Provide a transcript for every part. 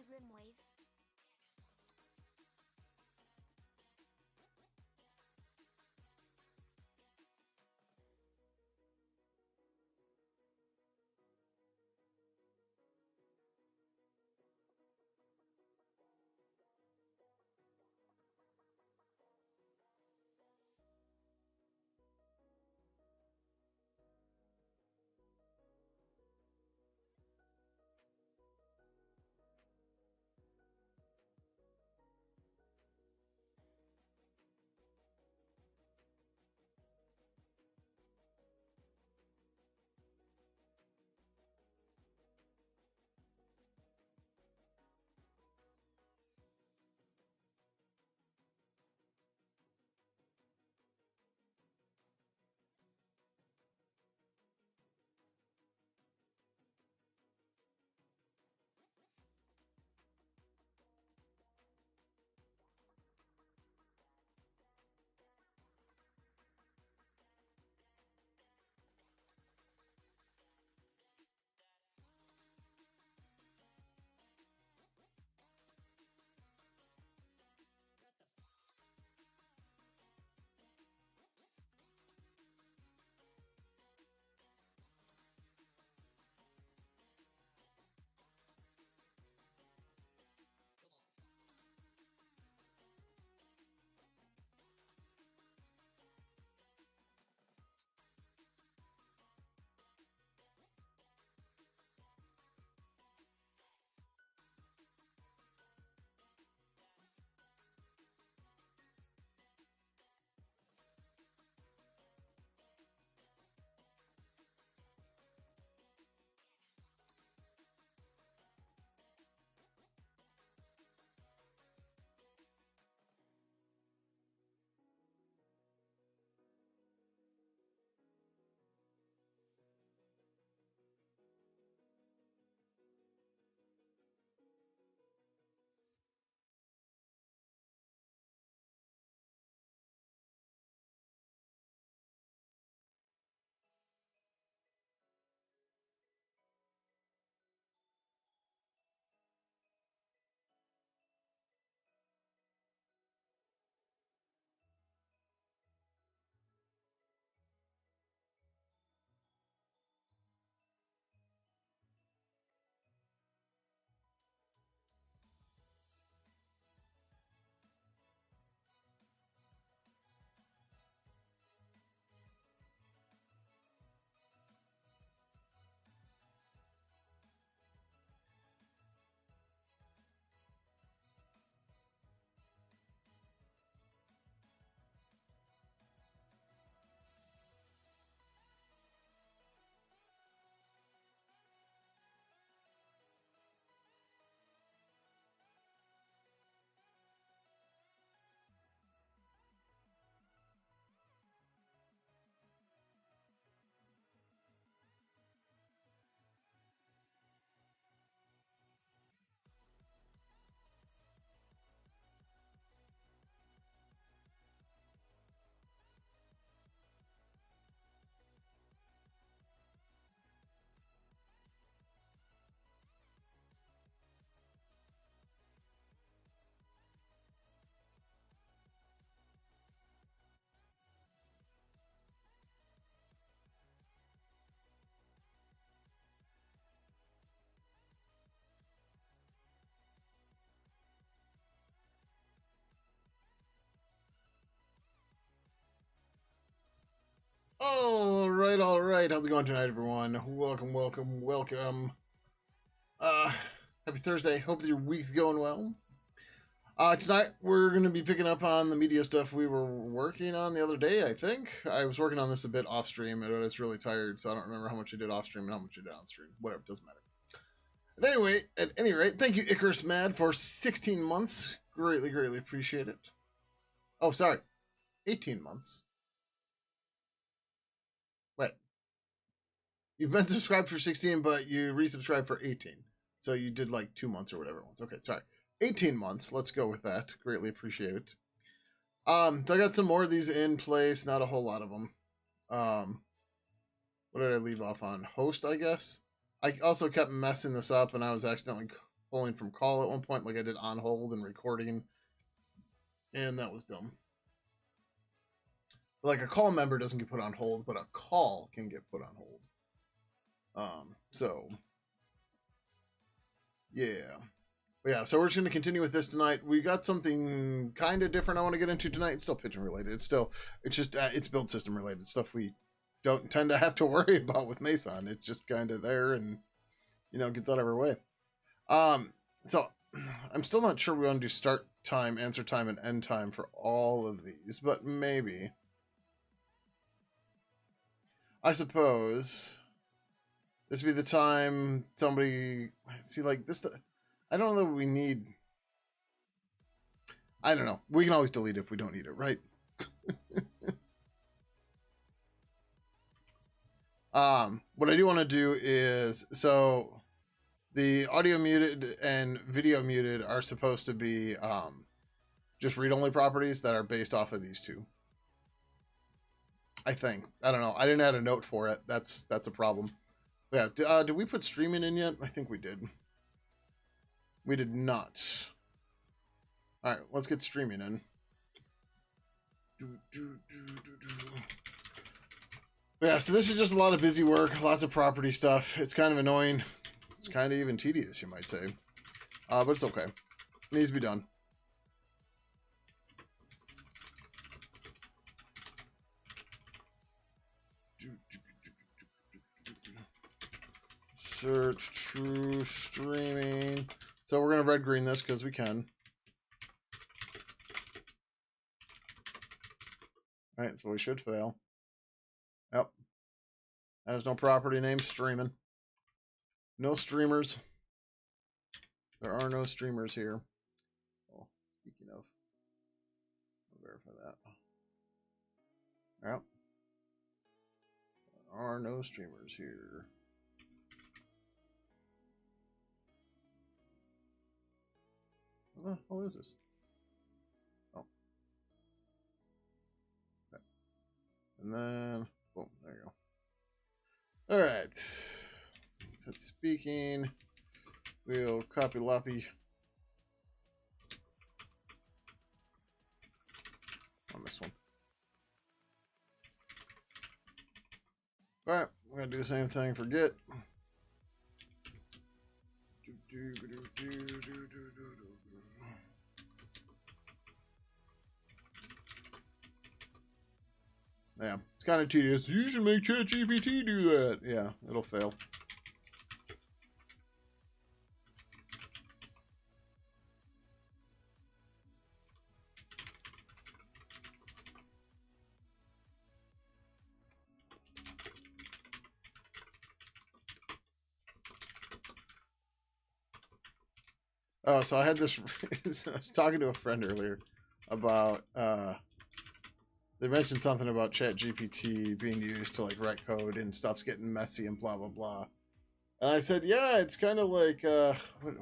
Rimwave. All right, all right. How's it going tonight, everyone? Welcome, welcome, welcome. Uh, Happy Thursday. Hope that your week's going well. Tonight we're going to be picking up on the media stuff we were working on the other day. I think I was working on this a bit off stream, and I was really tired, so I don't remember how much I did off stream and how much I did on stream. Whatever, doesn't matter. At any rate, thank you, Icarus Mad, for 16 months. Greatly, greatly appreciate it. Oh, sorry, 18 months. Wait, you've been subscribed for 16, but you resubscribed for 18. So you did like 2 months or whatever it was. Okay, sorry. 18 months. Let's go with that. Greatly appreciate it. So I got some more of these in place. Not a whole lot of them. What did I leave off on? Host, I guess. I also kept messing this up, and I was accidentally pulling from call at one point, like I did on hold and recording, and that was dumb. Like a call member doesn't get put on hold, but a call can get put on hold. So yeah. But yeah, so we're just going to continue with this tonight. We got something kind of different I want to get into tonight. It's still Pidgin related. It's just, it's build system related stuff we don't tend to have to worry about with Mason. It's just kind of there and, gets out of our way. So I'm still not sure we want to do start time, answer time, and end time for all of these, but maybe. I suppose this would be the time somebody, see, like this, I don't know that we need, I don't know. We can always delete it if we don't need it, right? What I do want to do is, so the audio muted and video muted are supposed to be just read-only properties that are based off of these two. I think. I don't know. I didn't add a note for it. That's a problem. Yeah. Did we put streaming in yet? I think we did. We did not. All right. Let's get streaming in. Yeah. So this is just a lot of busy work. Lots of property stuff. It's kind of annoying. It's kind of even tedious, you might say. But it's okay. It needs to be done. Search true streaming. So we're going to red green this because we can. All right, so we should fail. Yep. There's no property name streaming. No streamers. There are no streamers here. Oh, speaking of, I'll verify that. Yep. There are no streamers here. What is this? Oh. Okay. And then, boom, there you go. All right. So speaking, we'll copy loppy. On this one. All right, we're gonna do the same thing for get. Yeah, it's kind of tedious. You should make ChatGPT do that. Yeah, it'll fail. Oh, so I had this. I was talking to a friend earlier about. They mentioned something about ChatGPT being used to like write code and stuff's getting messy and blah blah blah. And I said, yeah, it's kind of like what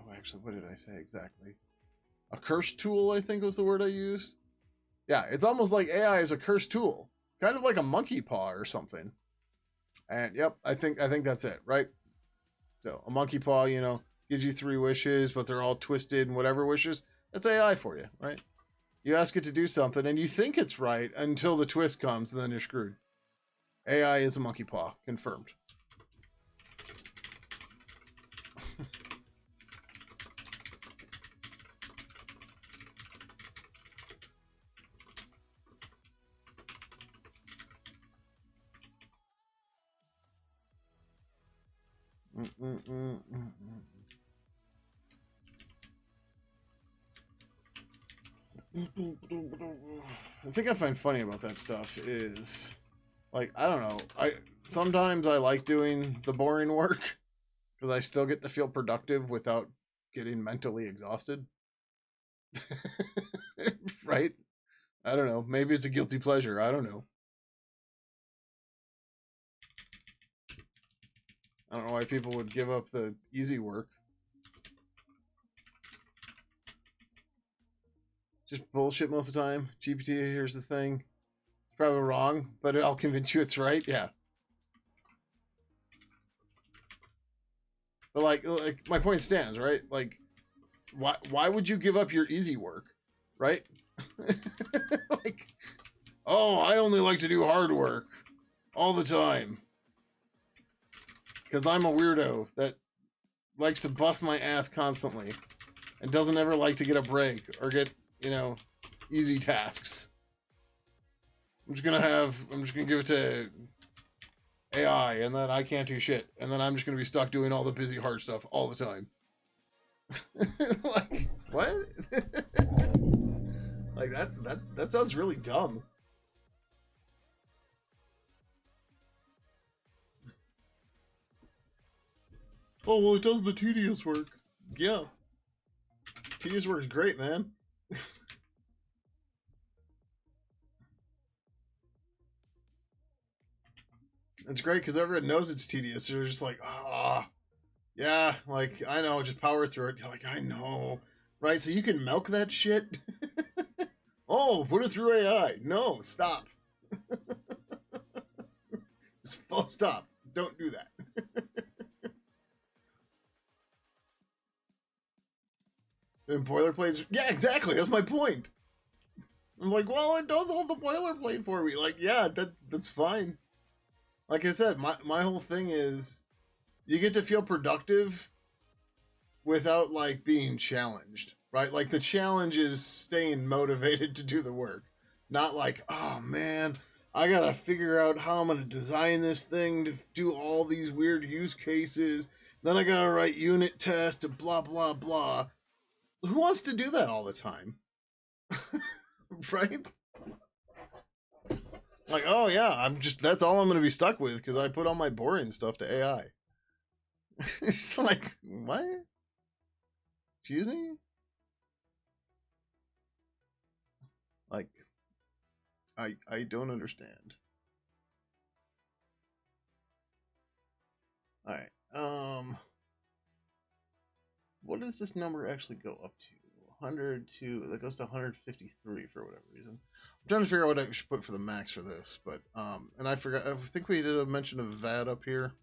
did I say exactly? A curse tool, I think was the word I used. Yeah, it's almost like AI is a curse tool, kind of like a monkey paw or something. And yep, I think that's it, right? So a monkey paw, gives you 3 wishes, but they're all twisted and whatever wishes. That's AI for you, right? You ask it to do something and you think it's right until the twist comes and then you're screwed. AI is a monkey paw, confirmed. The thing I find funny about that stuff is, like, I don't know. Sometimes I like doing the boring work because I still get to feel productive without getting mentally exhausted. Right? I don't know. Maybe it's a guilty pleasure. I don't know. I don't know why people would give up the easy work. Just bullshit most of the time. GPT, here's the thing. It's probably wrong, but I'll convince you it's right. Yeah. But like my point stands, right? Like why would you give up your easy work, right? Like, oh, I only like to do hard work all the time because I'm a weirdo that likes to bust my ass constantly and doesn't ever like to get a break or get, easy tasks. I'm just gonna give it to AI, and then I can't do shit, and then I'm just gonna be stuck doing all the busy hard stuff all the time. Like, what? Like, that sounds really dumb. Oh, well, it does the tedious work. Yeah. Tedious work is great, man. It's great because everyone knows it's tedious. They're just like, ah, yeah, like, I know, just power through it. You're like, I know. Right? So you can milk that shit? Oh, put it through AI. No, stop. Just full stop. Don't do that. And boilerplate. Yeah, exactly. That's my point. I'm like, well, it does all the boilerplate for me. Like, yeah, that's fine. Like I said, my whole thing is you get to feel productive without like being challenged, right? Like the challenge is staying motivated to do the work, not like, oh man, I gotta figure out how I'm gonna design this thing to do all these weird use cases. Then I gotta write unit tests and blah blah blah. Who wants to do that all the time? Right? Like, oh yeah, that's all I'm gonna be stuck with because I put all my boring stuff to AI. It's like, what? Excuse me? Like, I don't understand. All right. What does this number actually go up to? 102. That goes to 153 for whatever reason. I'm trying to figure out what I should put for the max for this, but and I forgot. I think we did a mention of VAT up here.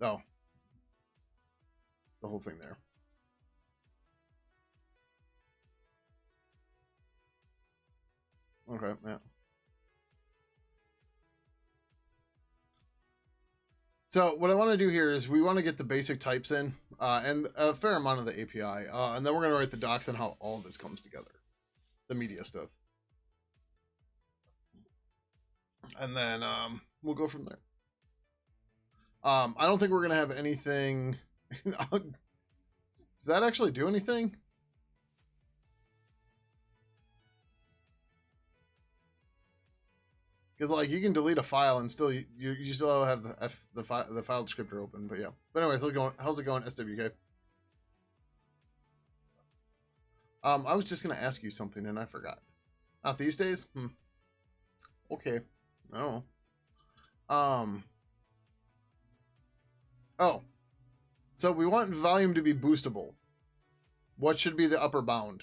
Oh, the whole thing there. Okay, yeah. So what I want to do here is we want to get the basic types in and a fair amount of the API, and then we're going to write the docs on how all this comes together, the media stuff, and then we'll go from there. I don't think we're going to have anything. Does that actually do anything? Because like you can delete a file and still you still have the file descriptor open. But yeah. But anyways, how's it going, SWK? I was just gonna ask you something and I forgot. Not these days. Okay. No. Um. Oh. So we want volume to be boostable. What should be the upper bound?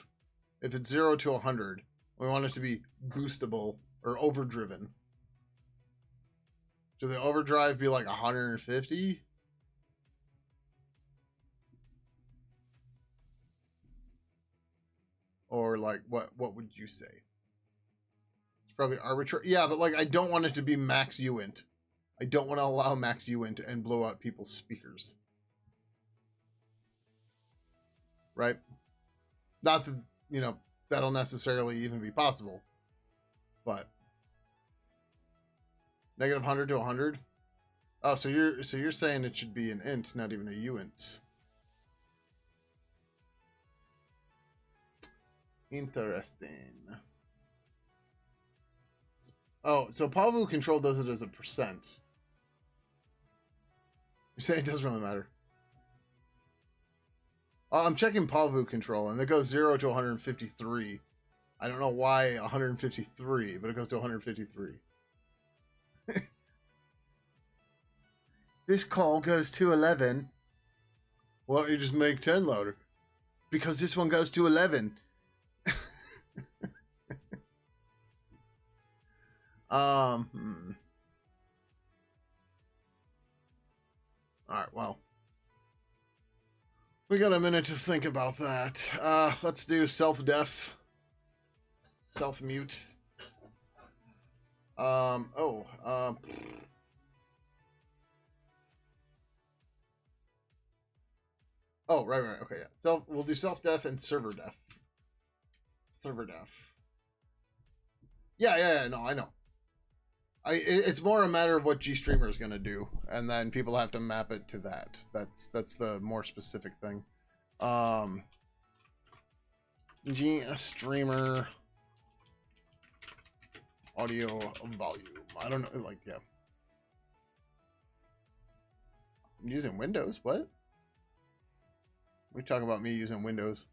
If it's 0 to 100, we want it to be boostable or overdriven. Should the overdrive be like 150? Or like what would you say? It's probably arbitrary. Yeah, but like I don't want it to be max uint. I don't want to allow max uint and blow out people's speakers. Right? Not that, that'll necessarily even be possible. But negative 100 to 100? Oh, so you're saying it should be an int, not even a uint. Interesting. Oh, so Pavu control does it as a percent. You're saying it doesn't really matter. Oh, I'm checking Pavu control, and it goes 0 to 153. I don't know why 153, but it goes to 153. This call goes to 11. Well, you just make 10 louder. Because this one goes to 11. All right, well. We got a minute to think about that. Let's do self-def, self-mute. Oh, oh, right. Okay, yeah. We'll do self-def and server def. Server def. Yeah. No, I know. It's more a matter of what GStreamer is going to do, and then people have to map it to that. That's the more specific thing. GStreamer audio volume. I don't know, like, yeah. I'm using Windows. What? We talking about me using Windows.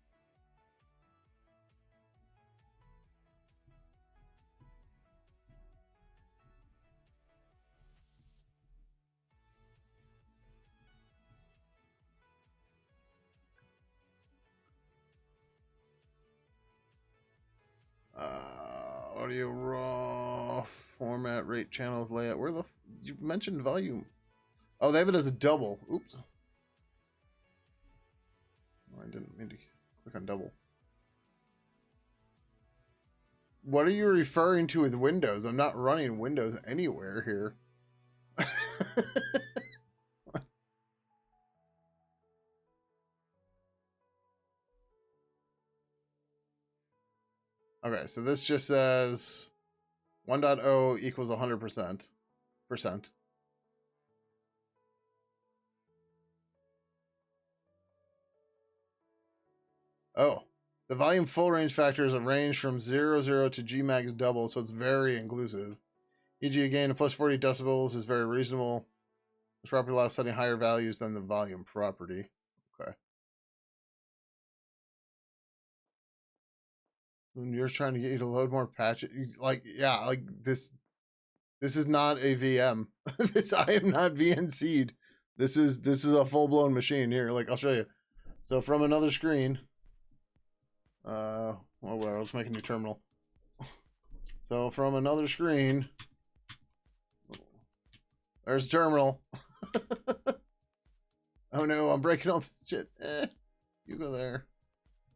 Audio raw format rate channels layout. Where the you mentioned volume? Oh, they have it as a double. Oops. Oh, I didn't mean to click on double. What are you referring to with Windows? I'm not running Windows anywhere here. Okay, so this just says 1.0 equals 100%. Oh, the volume full range factor is a range from 0 to G max double, so it's very inclusive. E.g., a gain of plus 40 decibels is very reasonable. This property allows setting higher values than the volume property. Okay. When you're trying to get you to load more patches, like, yeah, like this is not a VM. I am not VNC'd. This is a full blown machine here. Like, I'll show you. So from another screen, well, whatever, let's make a new terminal. So from another screen, there's a terminal. Oh no, I'm breaking all this shit. You go there.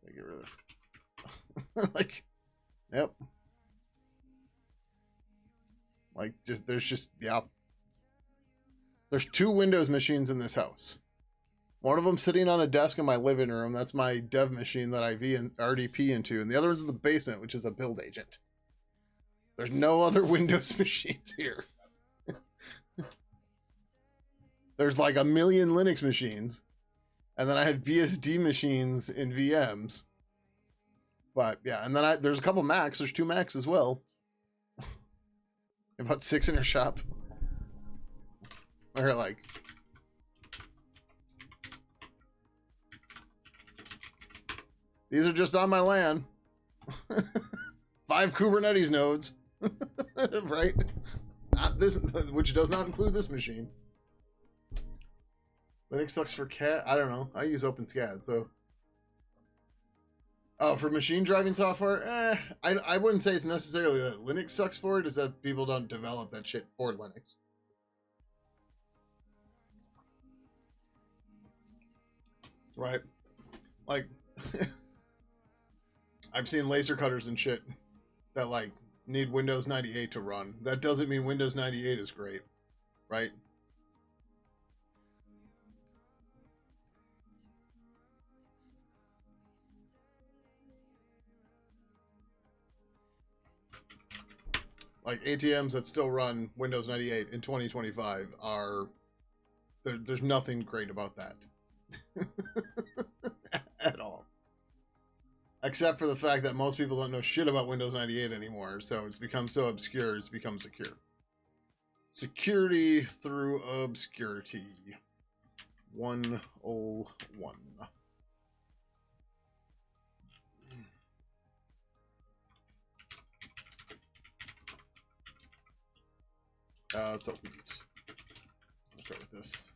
Get rid of this. Like, yep. Like, yeah. There's 2 Windows machines in this house. One of them sitting on a desk in my living room. That's my dev machine that I RDP into. And the other one's in the basement, which is a build agent. There's no other Windows machines here. There's like a million Linux machines. And then I have BSD machines in VMs. But yeah, and then there's a couple Macs. There's 2 Macs as well. About 6 in her shop. Or like... These are just on my LAN. 5 Kubernetes nodes. Right? Not this, which does not include this machine. Linux sucks for cat. I don't know. I use OpenSCAD, so. Oh, for machine driving software? I wouldn't say it's necessarily that Linux sucks for it. It's that people don't develop that shit for Linux. Right. Like, I've seen laser cutters and shit that, like, need Windows 98 to run. That doesn't mean Windows 98 is great, right? Like, ATMs that still run Windows 98 in 2025 are... There's nothing great about that. At all. Except for the fact that most people don't know shit about Windows 98 anymore, so it's become so obscure, it's become secure. Security through obscurity. 101. So let's start with this.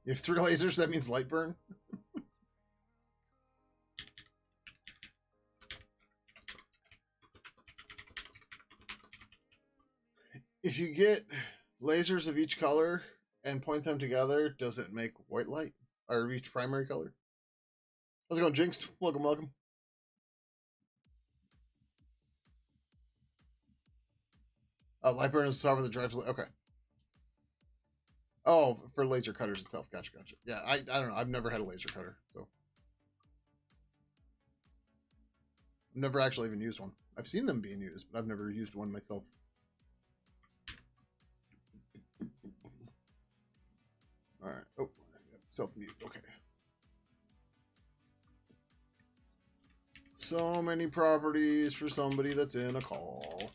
You have 3 lasers, that means light burn? If you get lasers of each color and point them together, does it make white light? Or each primary color? How's it going, Jinxed? Welcome, welcome. Light burn is the software that drives. Okay. Oh, for laser cutters itself. Gotcha, gotcha. Yeah, I don't know. I've never had a laser cutter, so I've never actually even used one. I've seen them being used, but I've never used one myself. All right. Oh, self-mute. Okay. So many properties for somebody that's in a call.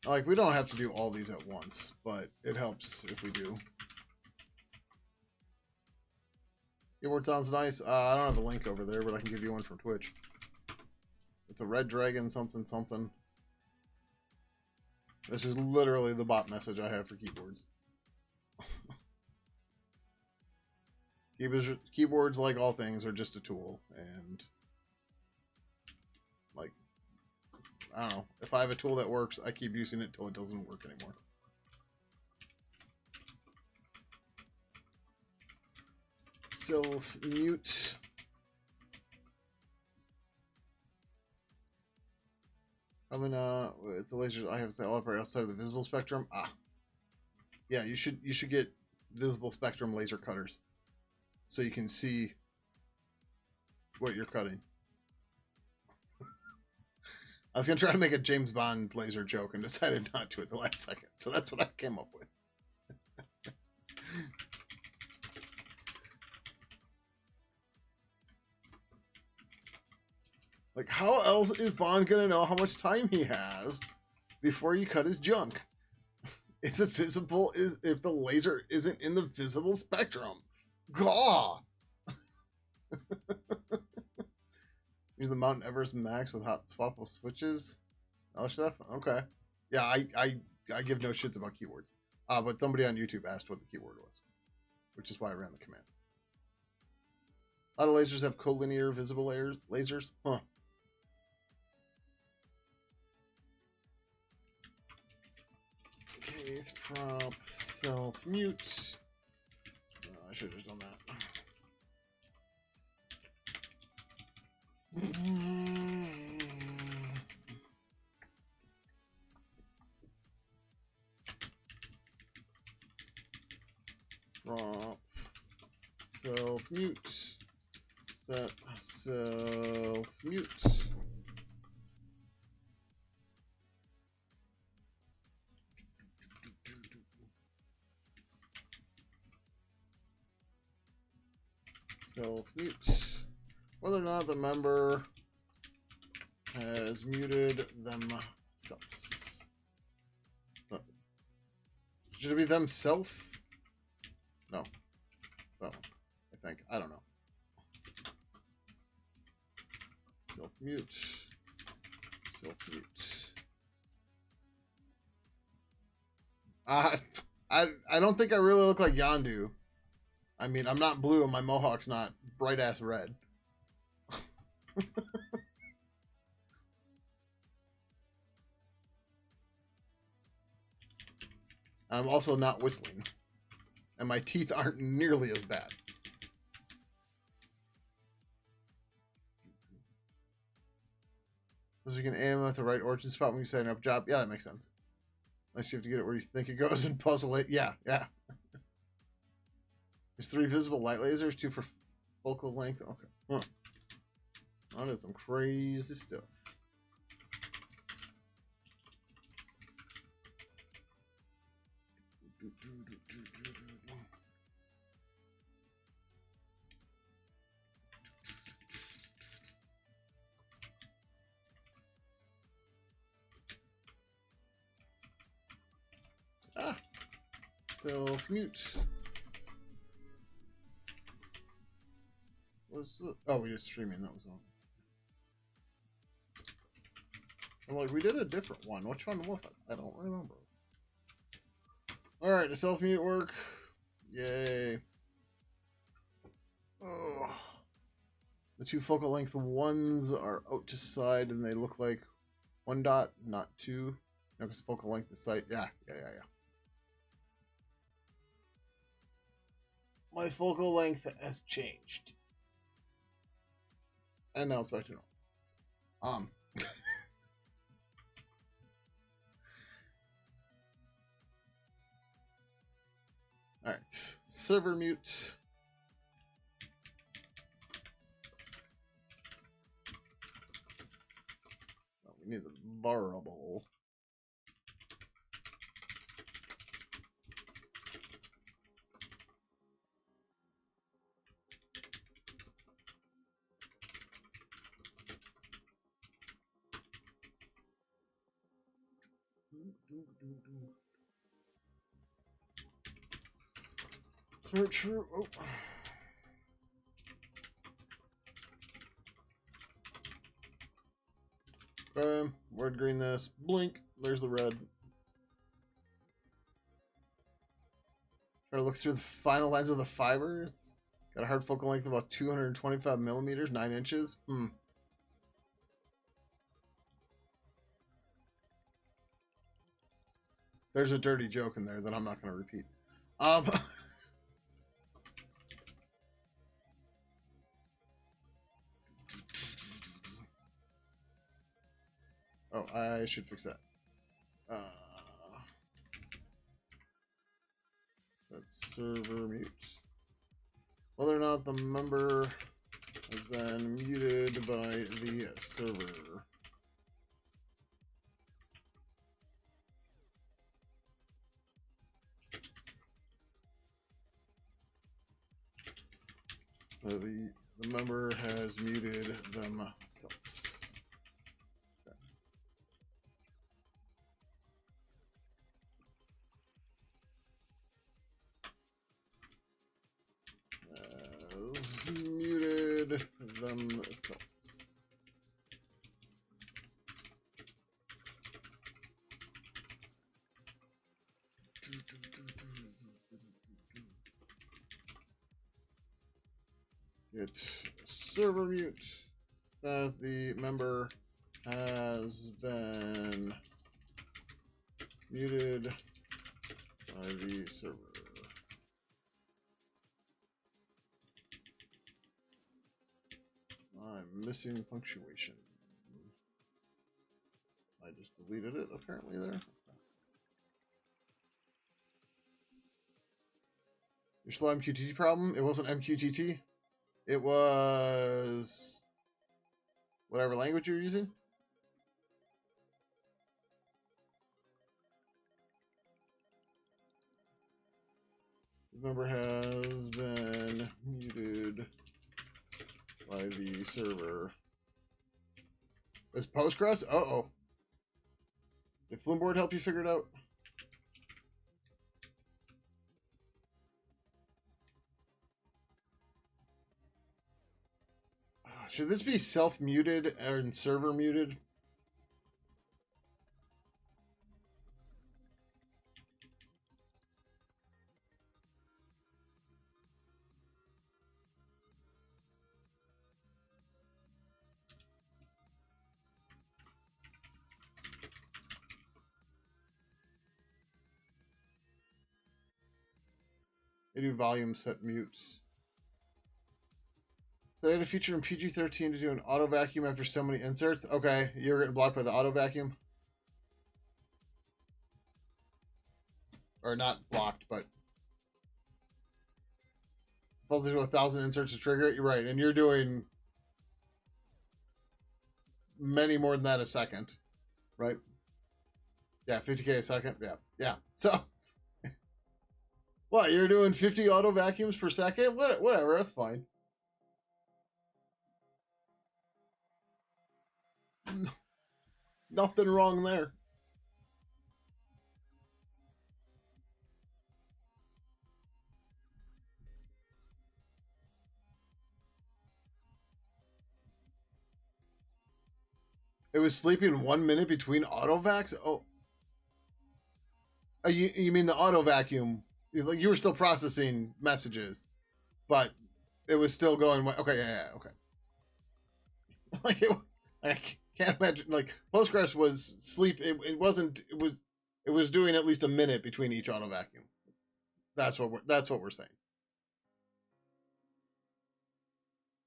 Like, we don't have to do all these at once, but it helps if we do. Keyboard sounds nice. I don't have a link over there, but I can give you one from Twitch. It's a red dragon something something. This is literally the bot message I have for keyboards. Keyboards, like all things, are just a tool, and like, I don't know. If I have a tool that works, I keep using it till it doesn't work anymore. Self-mute. I mean, with the lasers, I have to operate outside of the visible spectrum. Yeah, you should get visible spectrum laser cutters, so you can see what you're cutting. I was gonna try to make a James Bond laser joke and decided not to at the last second, so that's what I came up with. Like, how else is Bond gonna know how much time he has before you cut his junk? If the laser isn't in the visible spectrum. Gaw! Use the Mount Everest Max with hot swappable switches. Other stuff? Okay. Yeah, I give no shits about keywords. But somebody on YouTube asked what the keyword was, which is why I ran the command. A lot of lasers have collinear visible lasers. Huh. Case prop self mute. I should have just done that. Prop self mute. Set self mute. Self mute. Whether or not the member has muted themselves. Should it be themself? No. Oh, I think. I don't know. Self mute. Self mute. I don't think I really look like Yondu. I mean, I'm not blue and my mohawk's not bright ass red. I'm also not whistling. And my teeth aren't nearly as bad. So you can aim at the right origin spot when you set up job. Yeah, that makes sense. Unless you have to get it where you think it goes and puzzle it. Yeah, yeah. There's 3 visible light lasers, 2 for focal length. Okay. Huh. That is some crazy stuff. Self-mute. What's the... Oh, we just streaming. That was all. I'm like, we did a different one. Which one was it? I don't remember. Alright, the self-mute work. Yay. Oh. The two focal length ones are out to side and they look like one dot, not two. No, because focal length is side. Yeah. My focal length has changed. And now it's back to normal. Alright. Server mute. Oh, we need the variable. Search. Oh. Word green this. Blink. There's the red. Try to look through the final lens of the fiber. It's got a hard focal length of about 225 millimeters, 9 inches. There's a dirty joke in there that I'm not going to repeat. Oh, I should fix that. That's server mute. Whether or not the member has been muted by the server. The member has muted themselves. Muted themselves. It's server mute that the member has been muted by the server. I'm missing punctuation. I just deleted it apparently there. Your slow MQTT problem? It wasn't MQTT. It was whatever language you're using. The member has been muted by the server. Is Postgres? Uh-oh. Did Flimboard help you figure it out? Should this be self-muted and server muted? They do volume set mutes. So they had a feature in PG-13 to do an auto vacuum after so many inserts. Okay, you're getting blocked by the auto vacuum. Or not blocked, but filtered to 1,000 inserts to trigger it. You're right, and you're doing many more than that a second, right? Yeah, 50K a second. Yeah. So, what? You're doing 50 auto vacuums per second? Whatever, that's fine. Nothing wrong there. It was sleeping 1 minute between auto vacs? Oh. You mean the auto vacuum? Like you were still processing messages, but it was still going. Okay, yeah, okay. Like I can't imagine. Like Postgres was sleep. It wasn't. It was doing at least a minute between each auto vacuum. That's what we're saying.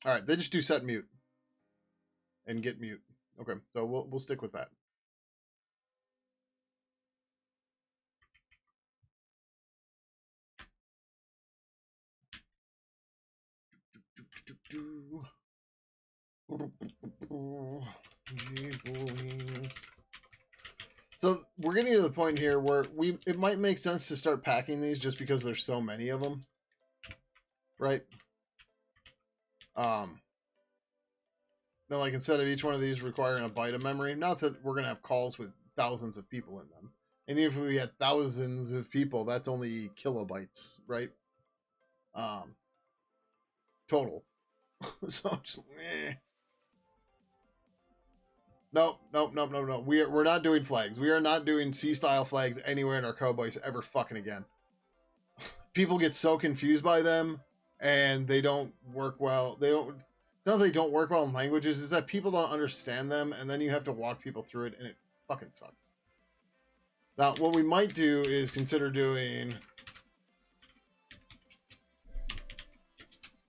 All right, they just do set mute and get mute. Okay, so we'll stick with that. So we're getting to the point here where it might make sense to start packing these just because there's so many of them, right? Then like instead of each one of these requiring a byte of memory, not that we're gonna have calls with thousands of people in them. And even if we had thousands of people, that's only kilobytes, right? Total. So just, Nope. We're not doing flags. We are not doing C-style flags anywhere in our code base ever fucking again. People get so confused by them, and they don't work well. They don't. It's not that they don't work well in languages. It's that people don't understand them, and then you have to walk people through it, and it fucking sucks. Now, what we might do is consider doing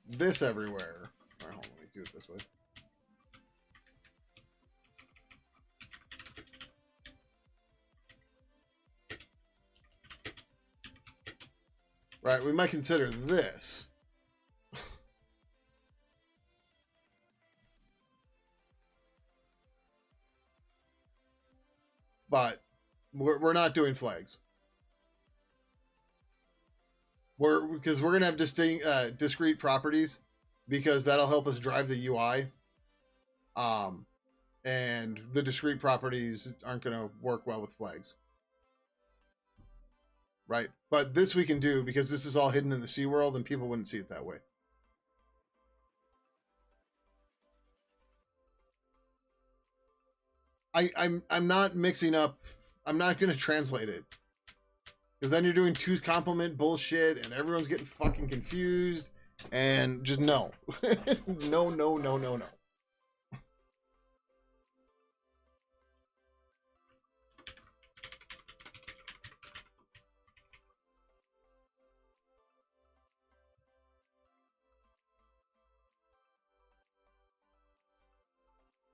this everywhere. All right, hold on, let me do it this way. Right, we might consider this. But we're not doing flags. Because we're gonna have discrete properties, because that'll help us drive the UI. And the discrete properties aren't gonna work well with flags. Right? But this we can do because this is all hidden in the C world and people wouldn't see it that way. I'm not mixing up. I'm not going to translate it, because then you're doing two complement bullshit and everyone's getting fucking confused. And just no. No.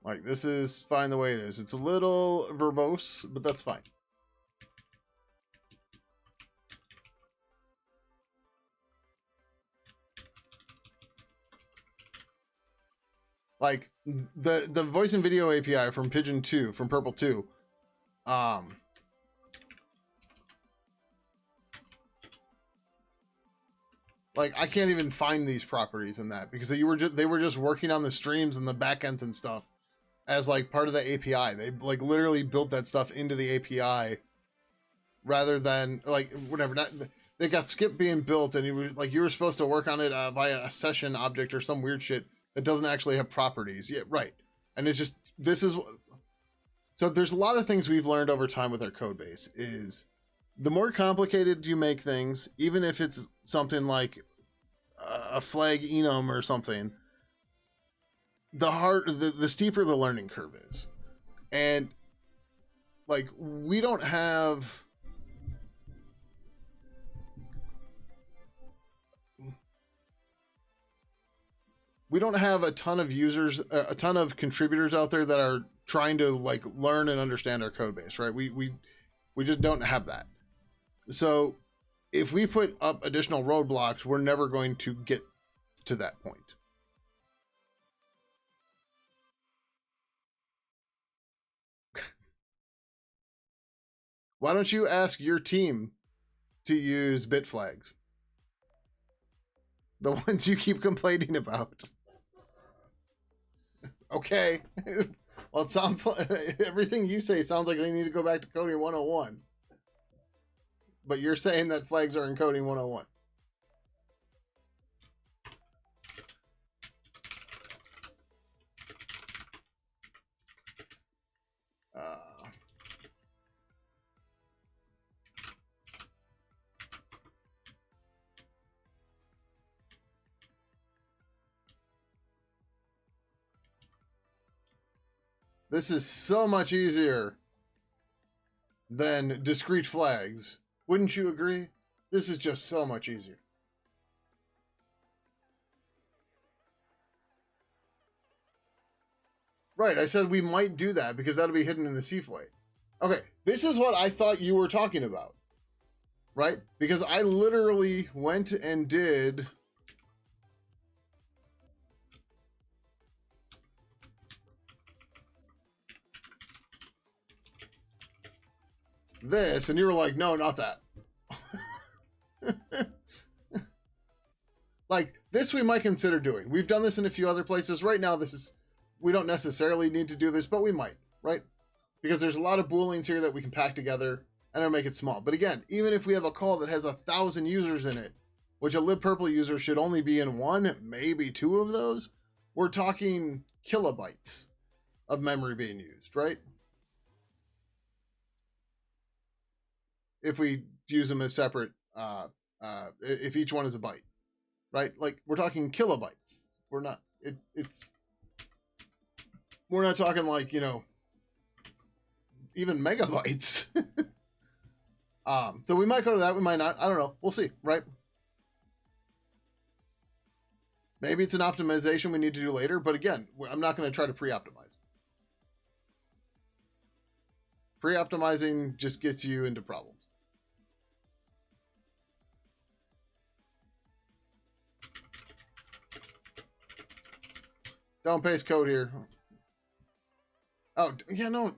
Like, this is fine the way it is. It's a little verbose, but that's fine. Like the voice and video API from Pidgin 2, from Purple 2, like I can't even find these properties in that, because they were just working on the streams and the backends and stuff as like part of the API. They like literally built that stuff into the API rather than like whatever. Not, they got skip being built, and you were supposed to work on it via a session object or some weird shit that doesn't actually have properties. Yeah, right. And it's just so there's a lot of things we've learned over time with our code base. Is the more complicated you make things, even if it's something like a flag enum or something, the steeper the learning curve is. And like we don't have a ton of users, a ton of contributors out there that are trying to like learn and understand our code base, right? We just don't have that. So if we put up additional roadblocks, we're never going to get to that point. Why don't you ask your team to use bit flags? The ones you keep complaining about. Okay. Well, it sounds like everything you say sounds like they need to go back to coding 101. But you're saying that flags are in coding 101. This is so much easier than discrete flags. Wouldn't you agree? This is just so much easier. Right, I said we might do that because that'll be hidden in the C flight. Okay, this is what I thought you were talking about. Right? Because I literally went and did this, and you were like, no, not that. Like, this we might consider doing. We've done this in a few other places. Right now, we don't necessarily need to do this, but we might, right? Because there's a lot of booleans here that we can pack together and it'll make it small. But again, even if we have a call that has 1,000 users in it, which a libpurple user should only be in one, maybe two of those, we're talking kilobytes of memory being used, right? If we use them as separate, if each one is a byte, right? Like, we're talking kilobytes. We're not, we're not talking like, even megabytes. So we might go to that, we might not. I don't know. We'll see, right? Maybe it's an optimization we need to do later, but again, I'm not going to try to pre-optimize. Pre-optimizing just gets you into problems. Don't paste code here. Oh, yeah, no.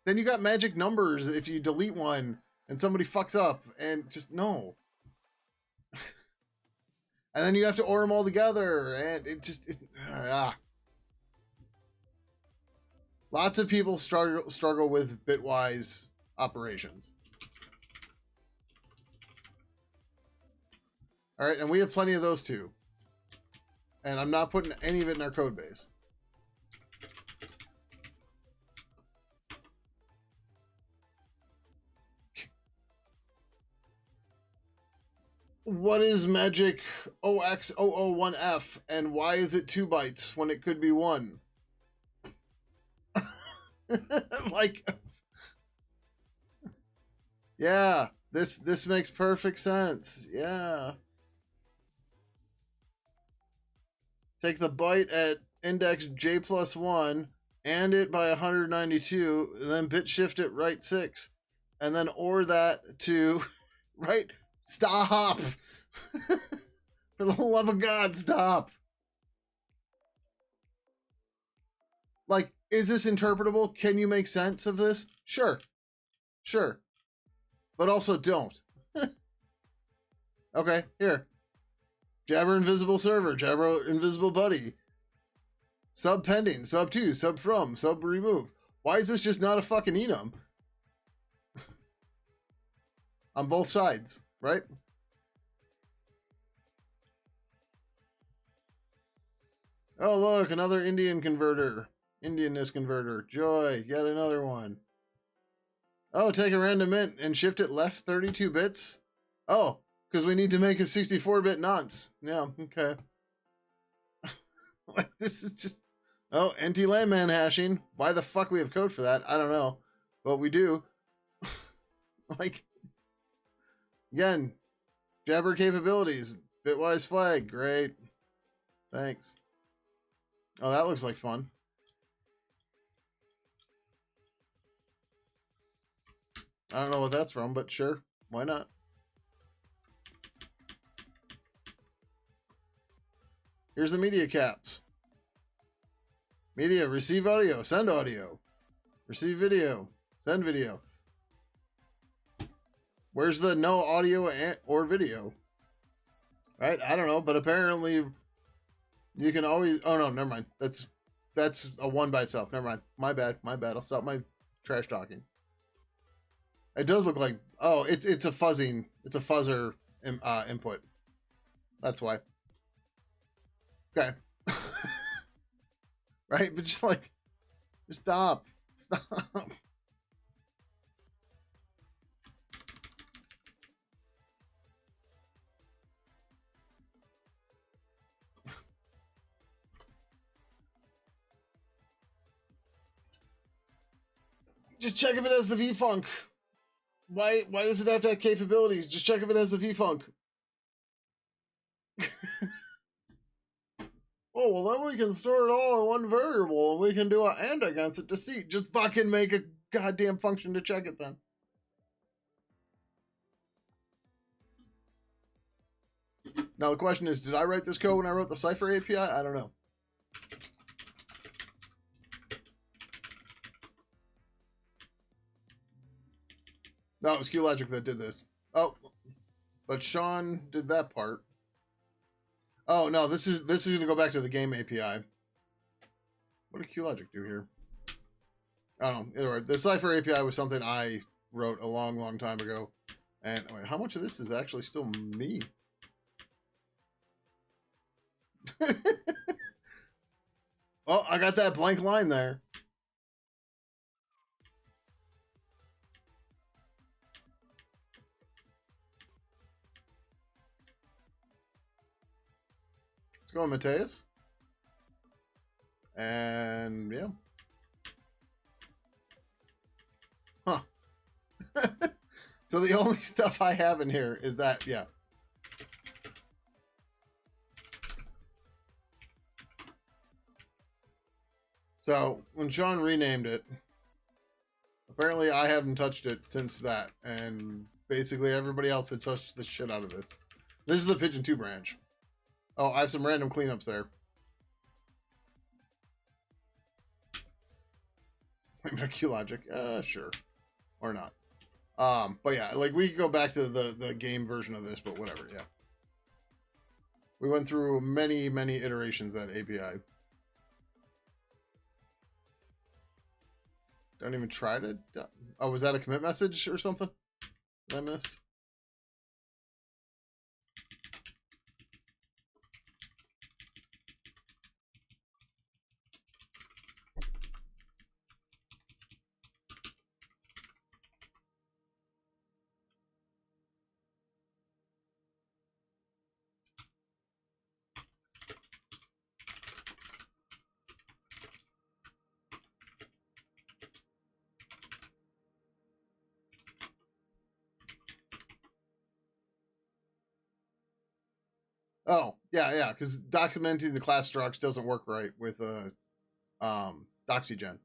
Then you got magic numbers if you delete one and somebody fucks up, and just no. And then you have to order them all together, and Lots of people struggle with bitwise operations. All right, and we have plenty of those too. And I'm not putting any of it in our code base. What is magic OX001F and why is it 2 bytes when it could be 1? Like, yeah, this makes perfect sense. Yeah. Take the byte at index J+1 and it by 192, and then bit shift it right 6, and then OR that to right. Stop! For the love of God, stop! Like, is this interpretable? Can you make sense of this? Sure. Sure. But also don't. Okay, here. Jabber invisible server, Jabber invisible buddy. Sub pending, sub to, sub from, sub remove. Why is this just not a fucking enum? On both sides, right? Oh, look, another Indian converter. Indianness converter. Joy, yet another one. Oh, take a random int and shift it left 32 bits? Oh, because we need to make a 64-bit nonce. Yeah, okay. Like, this is just... Oh, NT-landman hashing. Why the fuck we have code for that? I don't know. But we do. Like, again, Jabber capabilities. Bitwise flag. Great. Thanks. Oh, that looks like fun. I don't know what that's from, but sure. Why not? Here's the media caps. Media, receive audio, send audio. Receive video, send video. Where's the no audio or video? Right? I don't know, but apparently you can always... Oh, no, never mind. That's a 1 by itself. Never mind. My bad. My bad. I'll stop my trash talking. It does look like... Oh, it's a fuzzing... It's a fuzzer input. That's why. Okay. Right? But just like... Just stop. Stop. Just check if it has the V-Funk. Why does it have to have capabilities? Just check if it has the V-Funk. Oh, well, then we can store it all in one variable, and we can do an AND against it to see. Just fucking make a goddamn function to check it then. Now the question is, did I write this code when I wrote the Cypher API? I don't know. No, it was QLogic that did this. Oh, but Sean did that part. Oh no, this is gonna go back to the game API. What did QLogic do here? Oh, either way, the Cypher API was something I wrote a long time ago. And wait, how much of this is actually still me? Oh, I got that blank line there. Let's go, Mateus. And yeah. Huh. So the only stuff I have in here is that, yeah. So when Sean renamed it, apparently I haven't touched it since that, and basically everybody else had touched the shit out of this. This is the Pidgin 2 branch. Oh, I have some random cleanups there. Wait a minute, QLogic. Sure. Or not. But yeah, like we could go back to the game version of this, but whatever, yeah. We went through many iterations of that API. Don't even try to. Oh, was that a commit message or something that I missed? Oh, yeah, because documenting the class structs doesn't work right with Doxygen.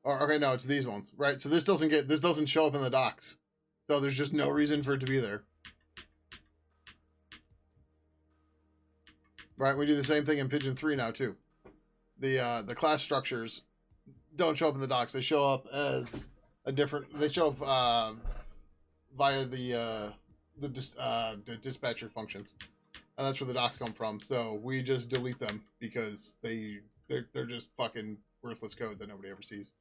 Or okay, no, it's these ones, right? So this doesn't show up in the docs. So there's just no reason for it to be there. Right, we do the same thing in Pidgin 3 now too. The class structures don't show up in the docs. They show up as a different. They show up via the dispatcher functions, and that's where the docs come from. So we just delete them because they're just fucking worthless code that nobody ever sees.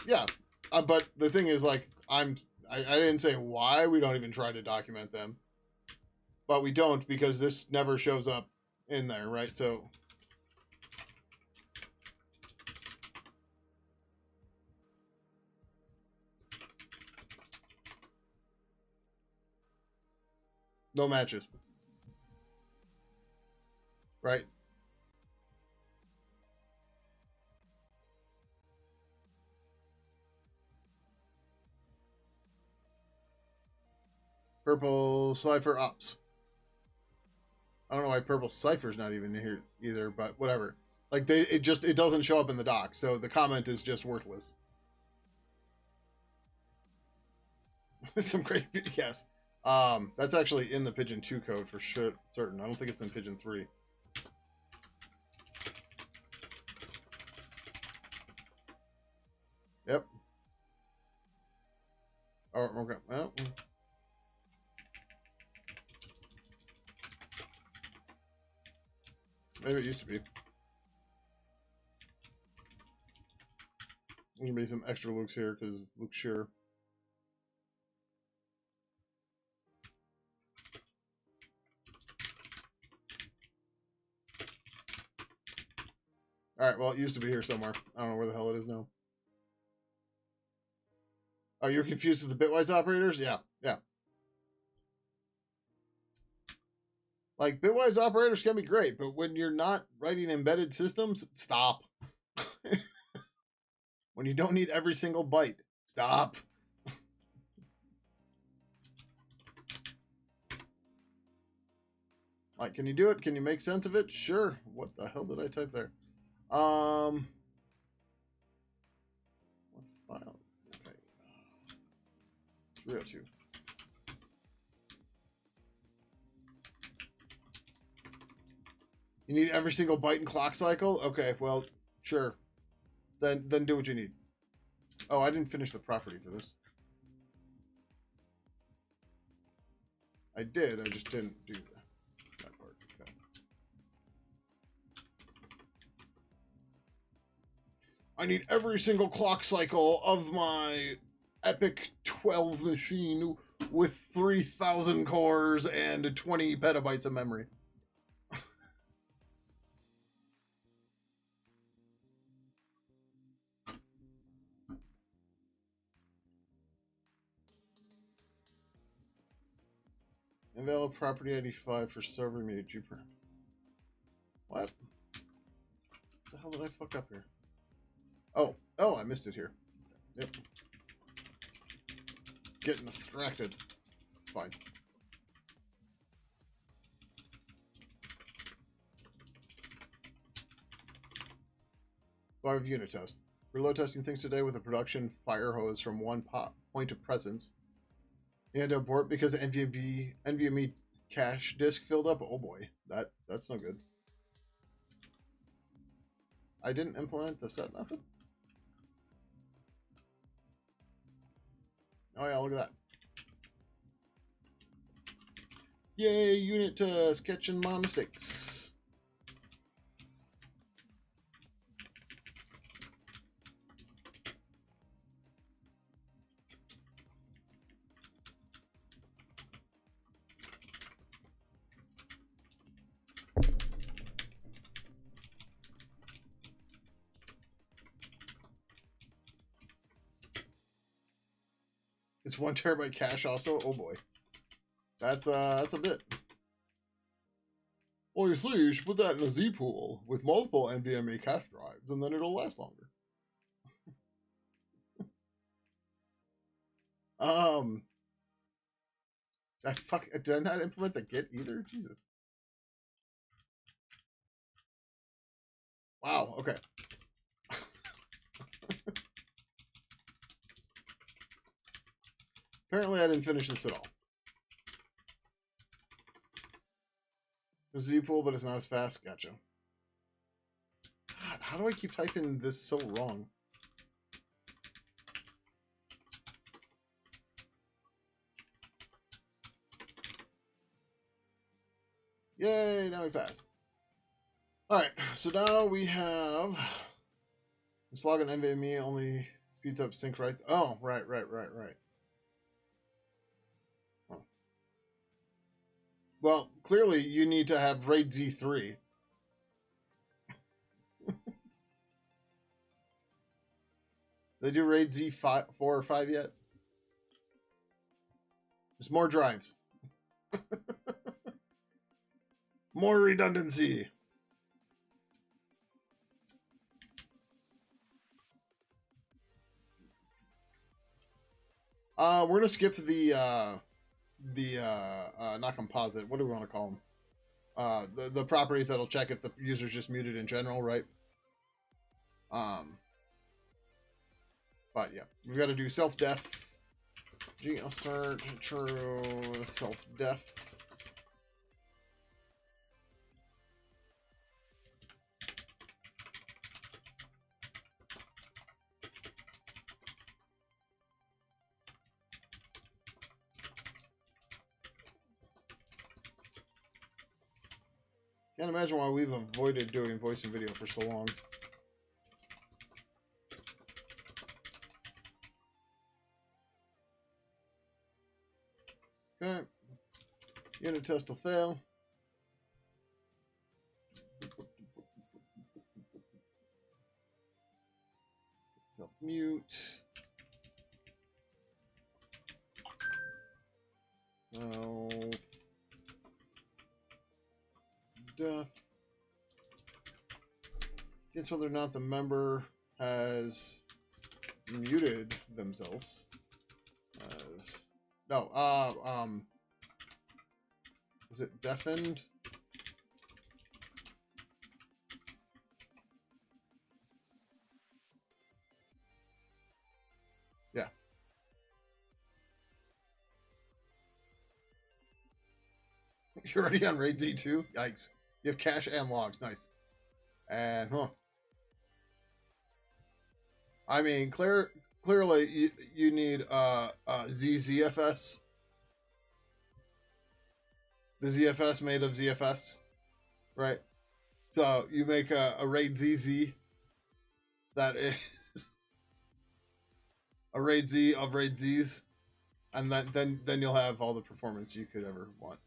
Yeah, but the thing is, like, I didn't say why we don't even try to document them, but we don't because this never shows up in there, right? So no matches, right? Purple Cipher Ops. I don't know why Purple Cipher's not even here either, but whatever. Like it doesn't show up in the doc, so the comment is just worthless. Some great, yes. That's actually in the Pidgin 2 code for sure, certain. I don't think it's in Pidgin 3. Yep. Oh, okay. Well. Maybe it used to be. There's gonna be some extra Lukes here because Luke's sure. Alright, well, it used to be here somewhere. I don't know where the hell it is now. Oh, you're confused with the bitwise operators? Yeah, yeah. Like, bitwise operators can be great, but when you're not writing embedded systems, stop. When you don't need every single byte, stop. Like, can you do it? Can you make sense of it? Sure. What the hell did I type there? What file? Okay. 302. You need every single byte and clock cycle? Okay, well, sure. Then do what you need. Oh, I didn't finish the property for this. I did, I just didn't do that part. Okay. I need every single clock cycle of my Epic 12 machine with 3,000 cores and 20 petabytes of memory. Invalid property ID 5 for server mute. What? The hell did I fuck up here? Oh, I missed it here. Yep. Getting distracted. Fine. Live unit test. We're load testing things today with a production fire hose from one point of presence. You had to abort because the NVMe cache disk filled up. Oh boy, that's no good. I didn't implement the set method. Oh yeah, look at that. Yay, unit test, catching my mistakes. It's 1 terabyte cache also. Oh boy, that's a bit. Well, you see, you should put that in a Z pool with multiple NVMe cache drives, and then it'll last longer. Did I not implement the Git either? Jesus. Wow. Okay. Apparently, I didn't finish this at all. The Z pool, but it's not as fast. Gotcha. God, how do I keep typing this so wrong? Yay, now we pass. Alright, so now we have this log on NVMe only speeds up sync writes. Oh, right. Huh. Well, clearly you need to have RAID Z3. They do RAID Z4 or 5 yet? There's more drives. More redundancy. We're gonna skip the not composite. What do we want to call them? The properties that'll check if the user's just muted in general, right? But yeah, we've got to do self-def. Assert true self-def. Can't imagine why we've avoided doing voice and video for so long. Okay. Unit test will fail. mute. So def. Guess whether or not the member has muted themselves. As no, is it deafened? Yeah. You're already on raid Z2? Yikes. You have cache and logs. Nice. And, I mean, clearly, you need ZZFS. The ZFS made of ZFS, right? So you make a RAID ZZ that is a RAID Z of RAID Zs, and then you'll have all the performance you could ever want.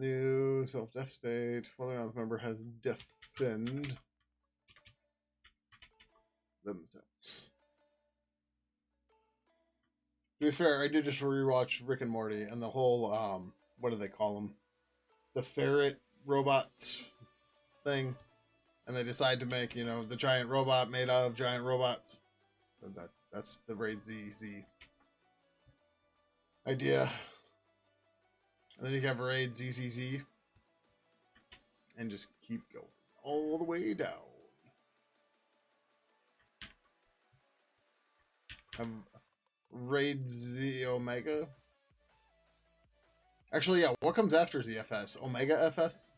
New self-def state. Whether or not the member has deafened themselves. To be fair, I did just rewatch Rick and Morty, and the whole what do they call them? The ferret robot thing, and they decide to make the giant robot made of giant robots. So that's the RAID ZZ idea. And then you can have RAID ZZZ, and just keep going all the way down. Have RAID Z Omega. Actually, yeah. What comes after ZFS? Omega FS.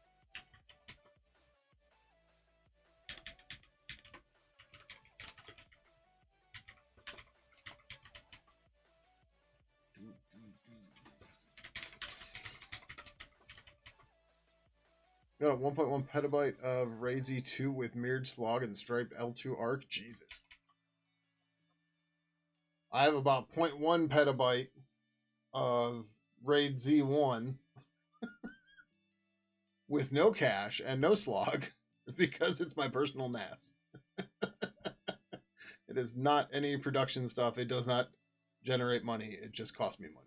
Got a 1.1 petabyte of RAID Z2 with mirrored slog and striped L2 arc. Jesus. I have about 0.1 petabyte of RAID Z1 with no cache and no slog because it's my personal NAS. It is not any production stuff. It does not generate money. It just costs me money.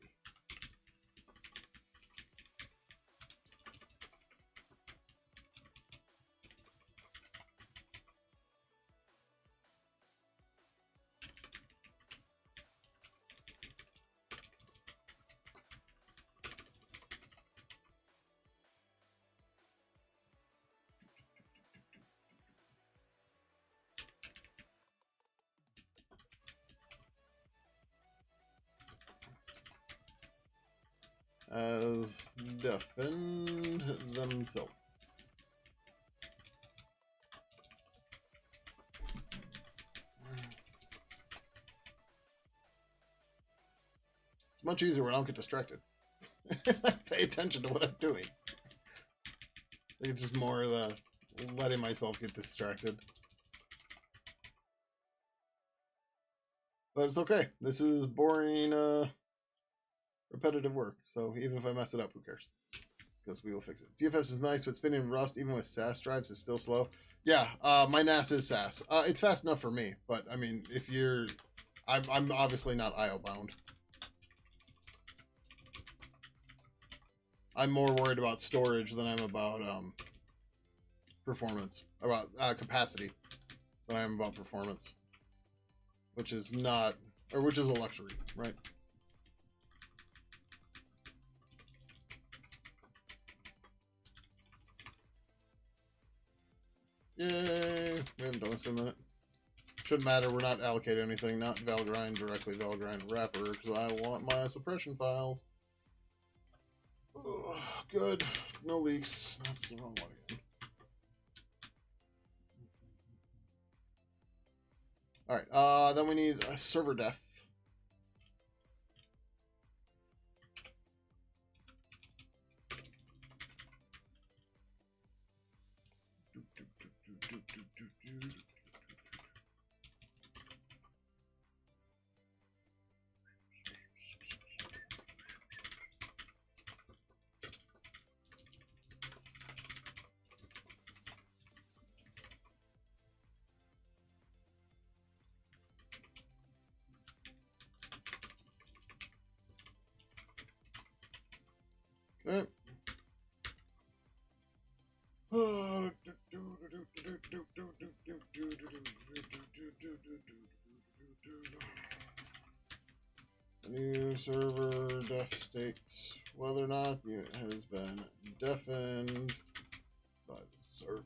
As defend themselves. It's much easier when I don't get distracted. Pay attention to what I'm doing. I think it's just more of the letting myself get distracted. But it's okay. This is boring, repetitive work. So even if I mess it up, who cares? Because we will fix it. ZFS is nice, but spinning Rust, even with SAS drives, is still slow. Yeah, my NAS is SAS. It's fast enough for me, but I mean, if you're... I'm obviously not IO bound. I'm more worried about storage than I'm about performance, about capacity than I am about performance, which is not, or which is a luxury, right? Yay! We haven't done this in a minute. Shouldn't matter. We're not allocating anything. Not Valgrind directly. Valgrind wrapper because I want my suppression files. Oh, good. No leaks. That's the wrong one again. All right. Then we need a server def. New server def states whether or not the unit has been deafened by the server.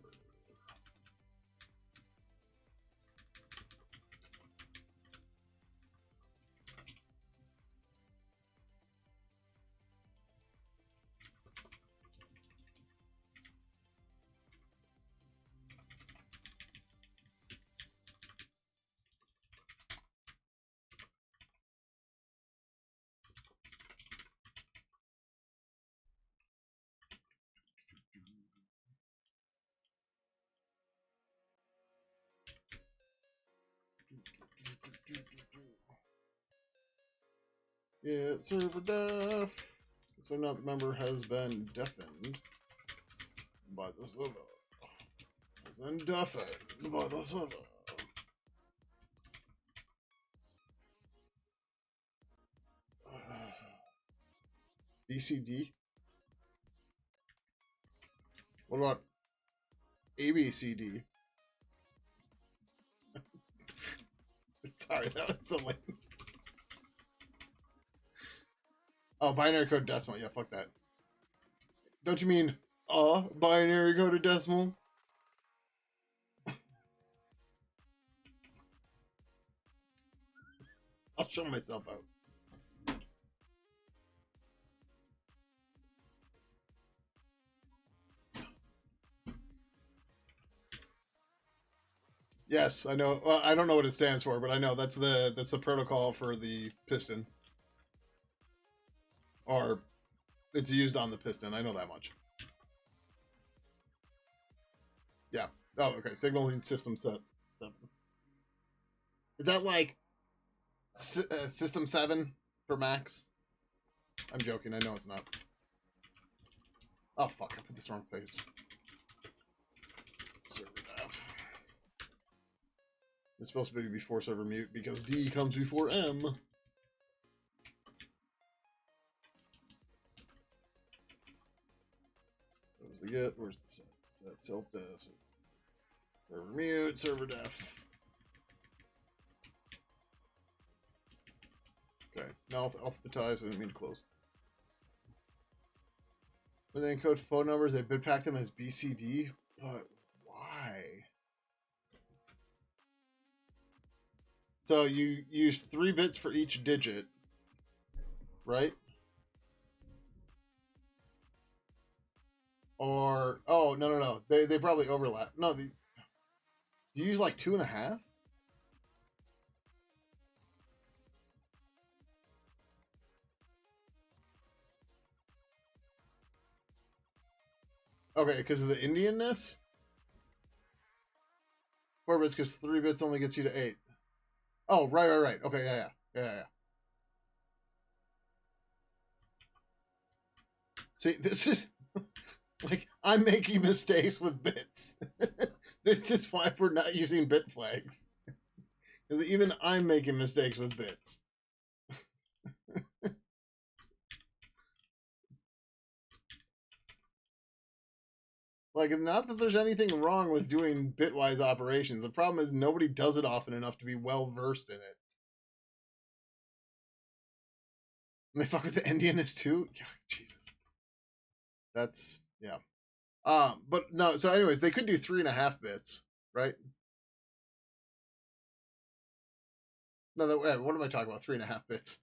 Yeah, server def. So not the member has been deafened by the server. Has been deafened by the server. BCD? What about ABCD? Sorry, that was so lame. Oh, binary code decimal. Yeah, fuck that. Don't you mean binary code decimal? I'll show myself out. Yes, I know. Well, I don't know what it stands for, but I know that's the protocol for the piston, or it's used on the piston. I know that much. Yeah. Oh, okay. Signaling system set 7. Is that like system 7 for Macs? I'm joking. I know it's not. Oh fuck! I put this wrong place. Server def. It's supposed to be before server mute because D comes before M. Where's the get? Where's the set? Set self def. Server mute. Server def. Okay. Now alphabetize. I didn't mean to close. When they encode phone numbers, they bitpack them as BCD. But why? So you use 3 bits for each digit, right? Or no. They probably overlap. No, you use like 2.5. Okay, because of the Indianness. 4 bits because 3 bits only gets you to 8. Oh, right. Okay, yeah. See, this is like I'm making mistakes with bits. This is why we're not using bit flags. Because even I'm making mistakes with bits. Like, not that there's anything wrong with doing bitwise operations. The problem is nobody does it often enough to be well versed in it. And they fuck with the Indianness too? Yeah, Jesus. That's, yeah. But no, so anyways, they could do 3.5 bits, right? No, what am I talking about? 3.5 bits.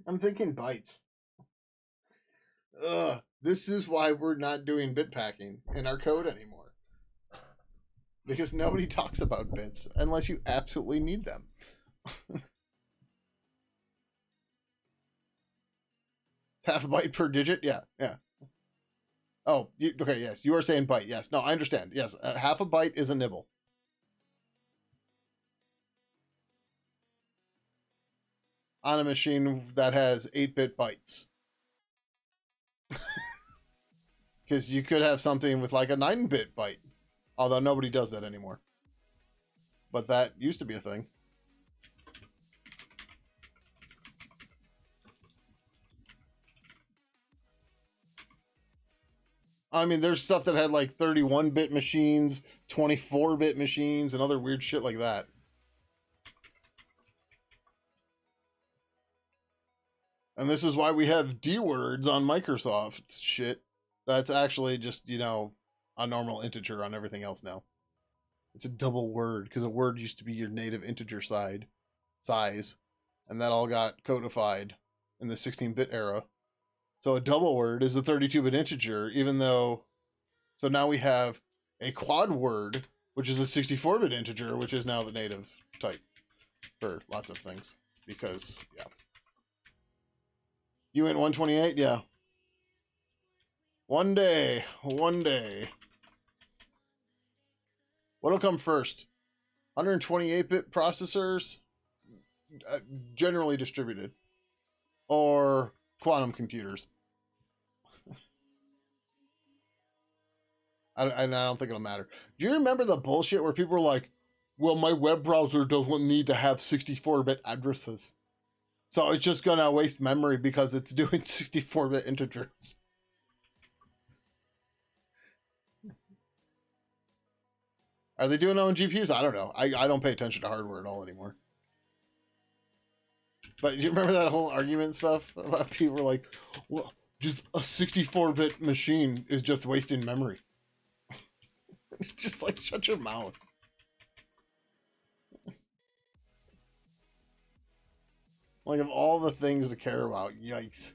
I'm thinking bytes. Ugh. This is why we're not doing bit packing in our code anymore. Because nobody talks about bits unless you absolutely need them. Half a byte per digit? Yeah. Oh, okay, yes. You are saying byte. Yes. No, I understand. Yes. Half a byte is a nibble. On a machine that has 8-bit bytes. Because you could have something with like a 9-bit byte. Although nobody does that anymore. But that used to be a thing. I mean, there's stuff that had like 31-bit machines, 24-bit machines, and other weird shit like that. And this is why we have D words on Microsoft shit. That's actually just, you know, a normal integer on everything else now. It's a double word because a word used to be your native integer size, and that all got codified in the 16-bit era. So a double word is a 32-bit integer, even though. So now we have a quad word, which is a 64-bit integer, which is now the native type for lots of things. Because, yeah. You in 128? Yeah. One day. What'll come first? 128-bit processors, generally distributed, or quantum computers? I don't think it'll matter. Do you remember the bullshit where people were like, well, my web browser doesn't need to have 64-bit addresses, so it's just going to waste memory because it's doing 64-bit integers? Are they doing it on GPUs? I don't know. I don't pay attention to hardware at all anymore. But do you remember that whole argument stuff about people were like, well, just a 64-bit machine is just wasting memory. It's just like, shut your mouth. Like, of all the things to care about, yikes.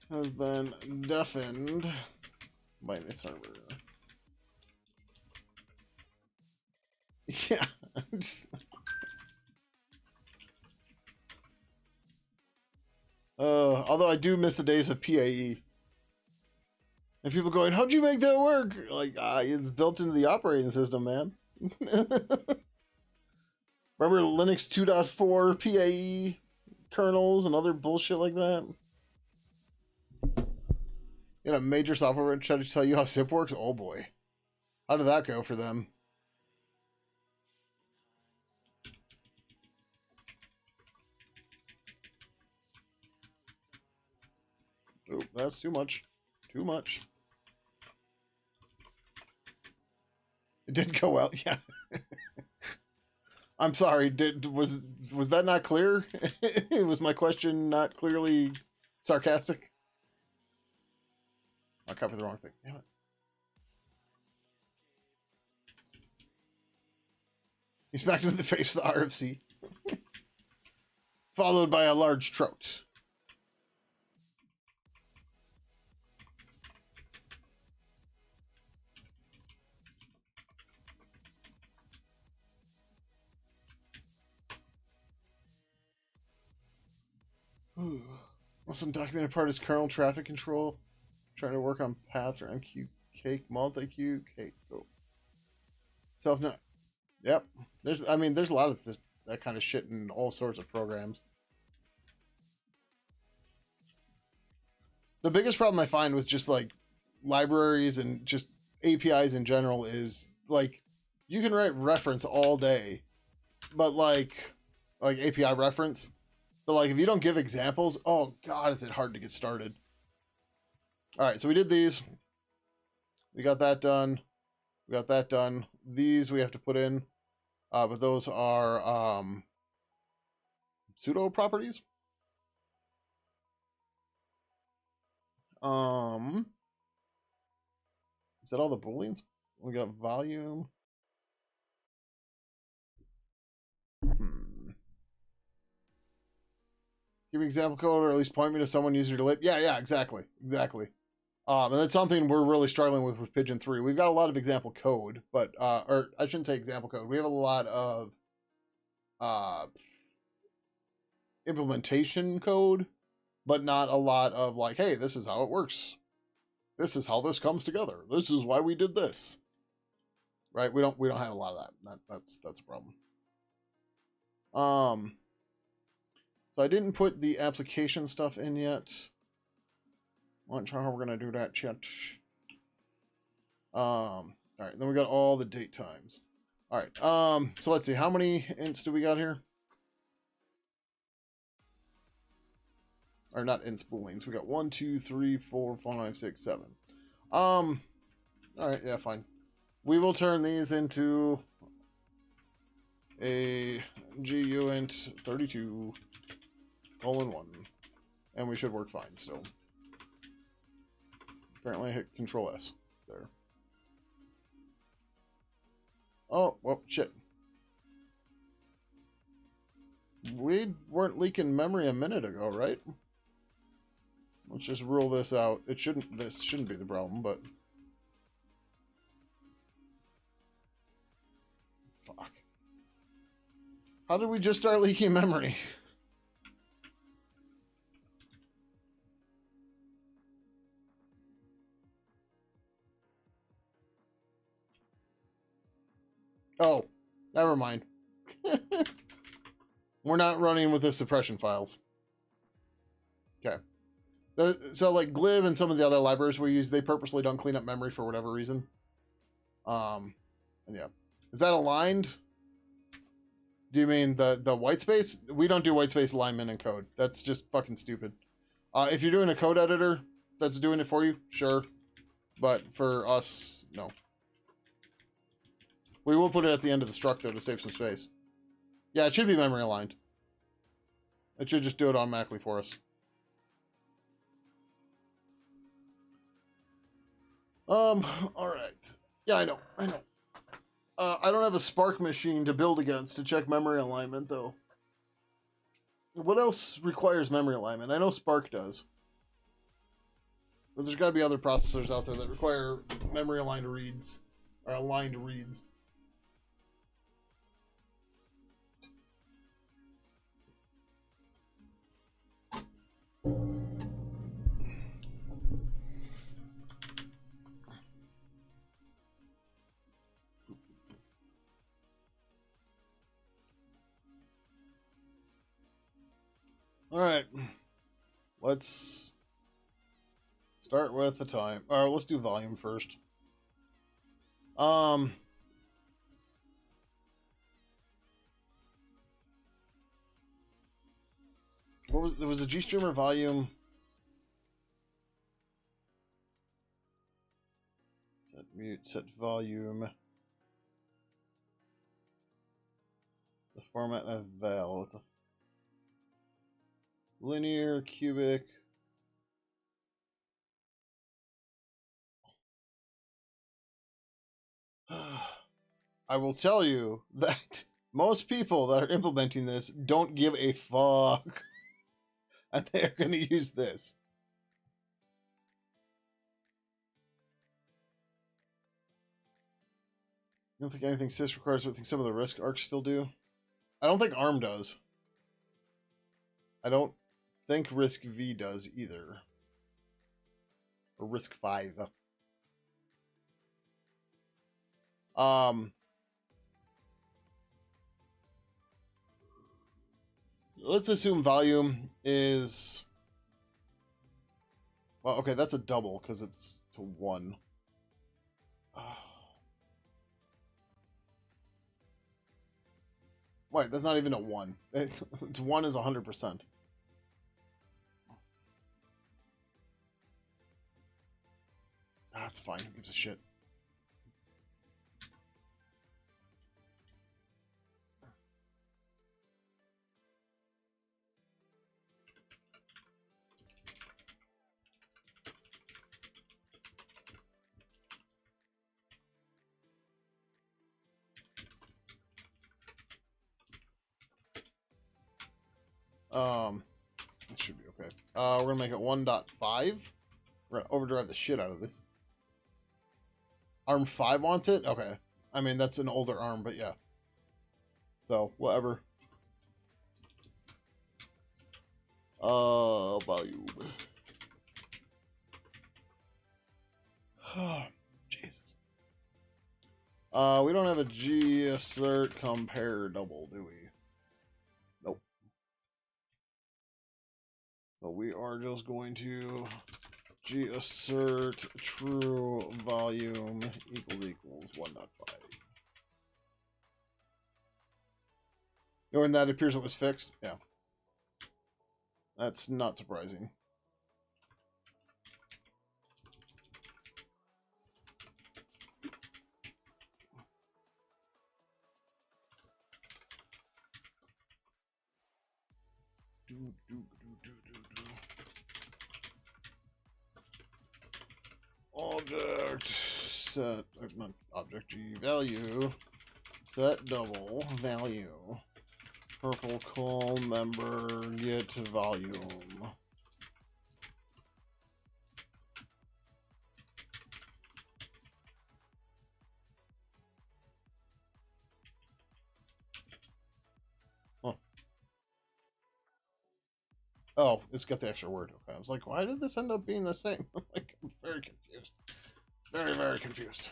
Has been deafened by the server. Yeah. Just... although I do miss the days of PAE. And people going, how'd you make that work? Like, it's built into the operating system, man. Remember Linux 2.4 PAE kernels and other bullshit like that? You know, major software try to tell you how SIP works? Oh boy. How did that go for them? Oh, that's too much. Too much. It didn't go well. Yeah. I'm sorry. Was that not clear? Was my question not clearly sarcastic? I covered the wrong thing. Damn it. He smacked him in the face with the RFC. Followed by a large trout. Most undocumented part is kernel traffic control. Trying to work on path or MQ cake, multi-queue, cake. Go. Self-net. Yep. There's a lot of that kind of shit in all sorts of programs. The biggest problem I find with just like libraries and just APIs in general is like you can write reference all day, but like API reference, but like if you don't give examples, oh god, is it hard to get started. All right, so we did these. We got that done. We got that done. These we have to put in, but those are pseudo properties. Is that all the booleans? We got volume. Give me example code, or at least point me to someone easier to lip. Yeah, exactly. And that's something we're really struggling with Pidgin 3. We've got a lot of example code, but or I shouldn't say example code. We have a lot of implementation code, but not a lot of like, hey, this is how it works. This is how this comes together. This is why we did this. Right? We don't have a lot of that. That's a problem. So I didn't put the application stuff in yet. I'm not sure how we're gonna do that yet. All right, then we got all the date times. All right, so let's see, how many ints do we got here? Or not ints, booleans. We got 1, 2, 3, 4, 5, 6, 7. Alright, yeah, fine. We will turn these into a GUint 32:1. And we should work fine still. Apparently I hit Control S there. Oh, well, shit. We weren't leaking memory a minute ago, right? Let's just rule this out. This shouldn't be the problem, but... Fuck. How did we just start leaking memory? Oh, never mind. We're not running with the suppression files. Okay. So, like, glib and some of the other libraries we use, they purposely don't clean up memory for whatever reason. And yeah. Is that aligned? Do you mean the white space? We don't do white space alignment in code. That's just fucking stupid. If you're doing a code editor that's doing it for you, sure. But for us, no. We will put it at the end of the struct, though, to save some space. Yeah, it should be memory aligned. It should just do it automatically for us. Alright. Yeah, I know. I don't have a Spark machine to build against to check memory alignment, though. What else requires memory alignment? I know Spark does. But there's got to be other processors out there that require memory aligned reads. Or aligned reads. Alright. Let's start with the time. Or let's do volume first. What was there was a GStreamer volume. Set mute, set volume. The format of val. Linear, cubic. I will tell you that most people that are implementing this don't give a fuck. And they're going to use this. You don't think anything sys requires what I think some of the RISC arcs still do? I don't think ARM does. I don't think RISC V does either. Or RISC 5. Let's assume volume is... Well, okay, that's a double because it's to 1. Wait, that's not even a 1. It's 1 is 100%. That's fine. Who gives a shit? It should be okay. We're gonna make it 1.5. We're gonna overdrive the shit out of this. ARM 5 wants it? Okay. I mean, that's an older ARM, but yeah. So, whatever. Volume. Oh, Jesus. We don't have a G-assert compare double, do we? Nope. So we are just going to G-assert true volume equals 1.5. Knowing that appears it was fixed? Yeah. That's not surprising. object set, not object G value, set double value, purple call member get volume. Huh. Oh, it's got the extra word. Okay, I was like, why did this end up being the same? Like, I'm very confused. Very, very confused.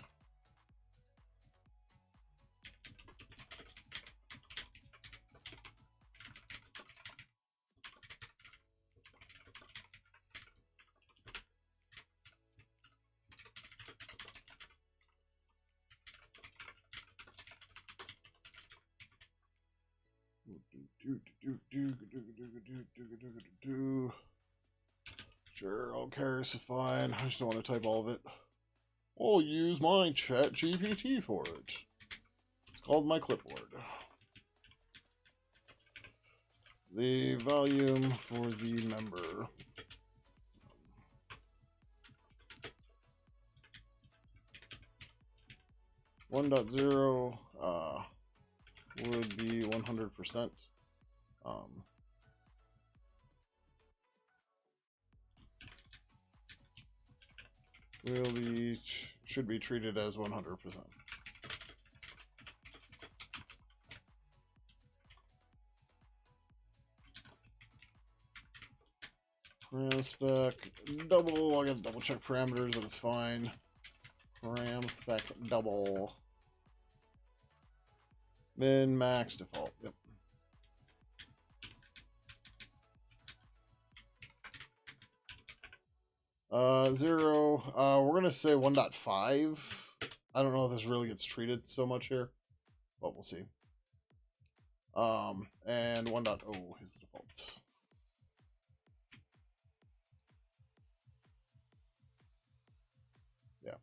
Sure, okay, so fine. I just don't want to type all of it. I'll use my chat GPT for it. It's called my clipboard. The volume for the member. 1.0 would be 100%. Should be treated as 100%. Param spec double. I gotta double check parameters, but it's fine. Param spec double. Min max default. Yep. Zero. We're gonna say 1.5. I don't know if this really gets treated so much here, but we'll see. And 1.0 is the default. Yeah.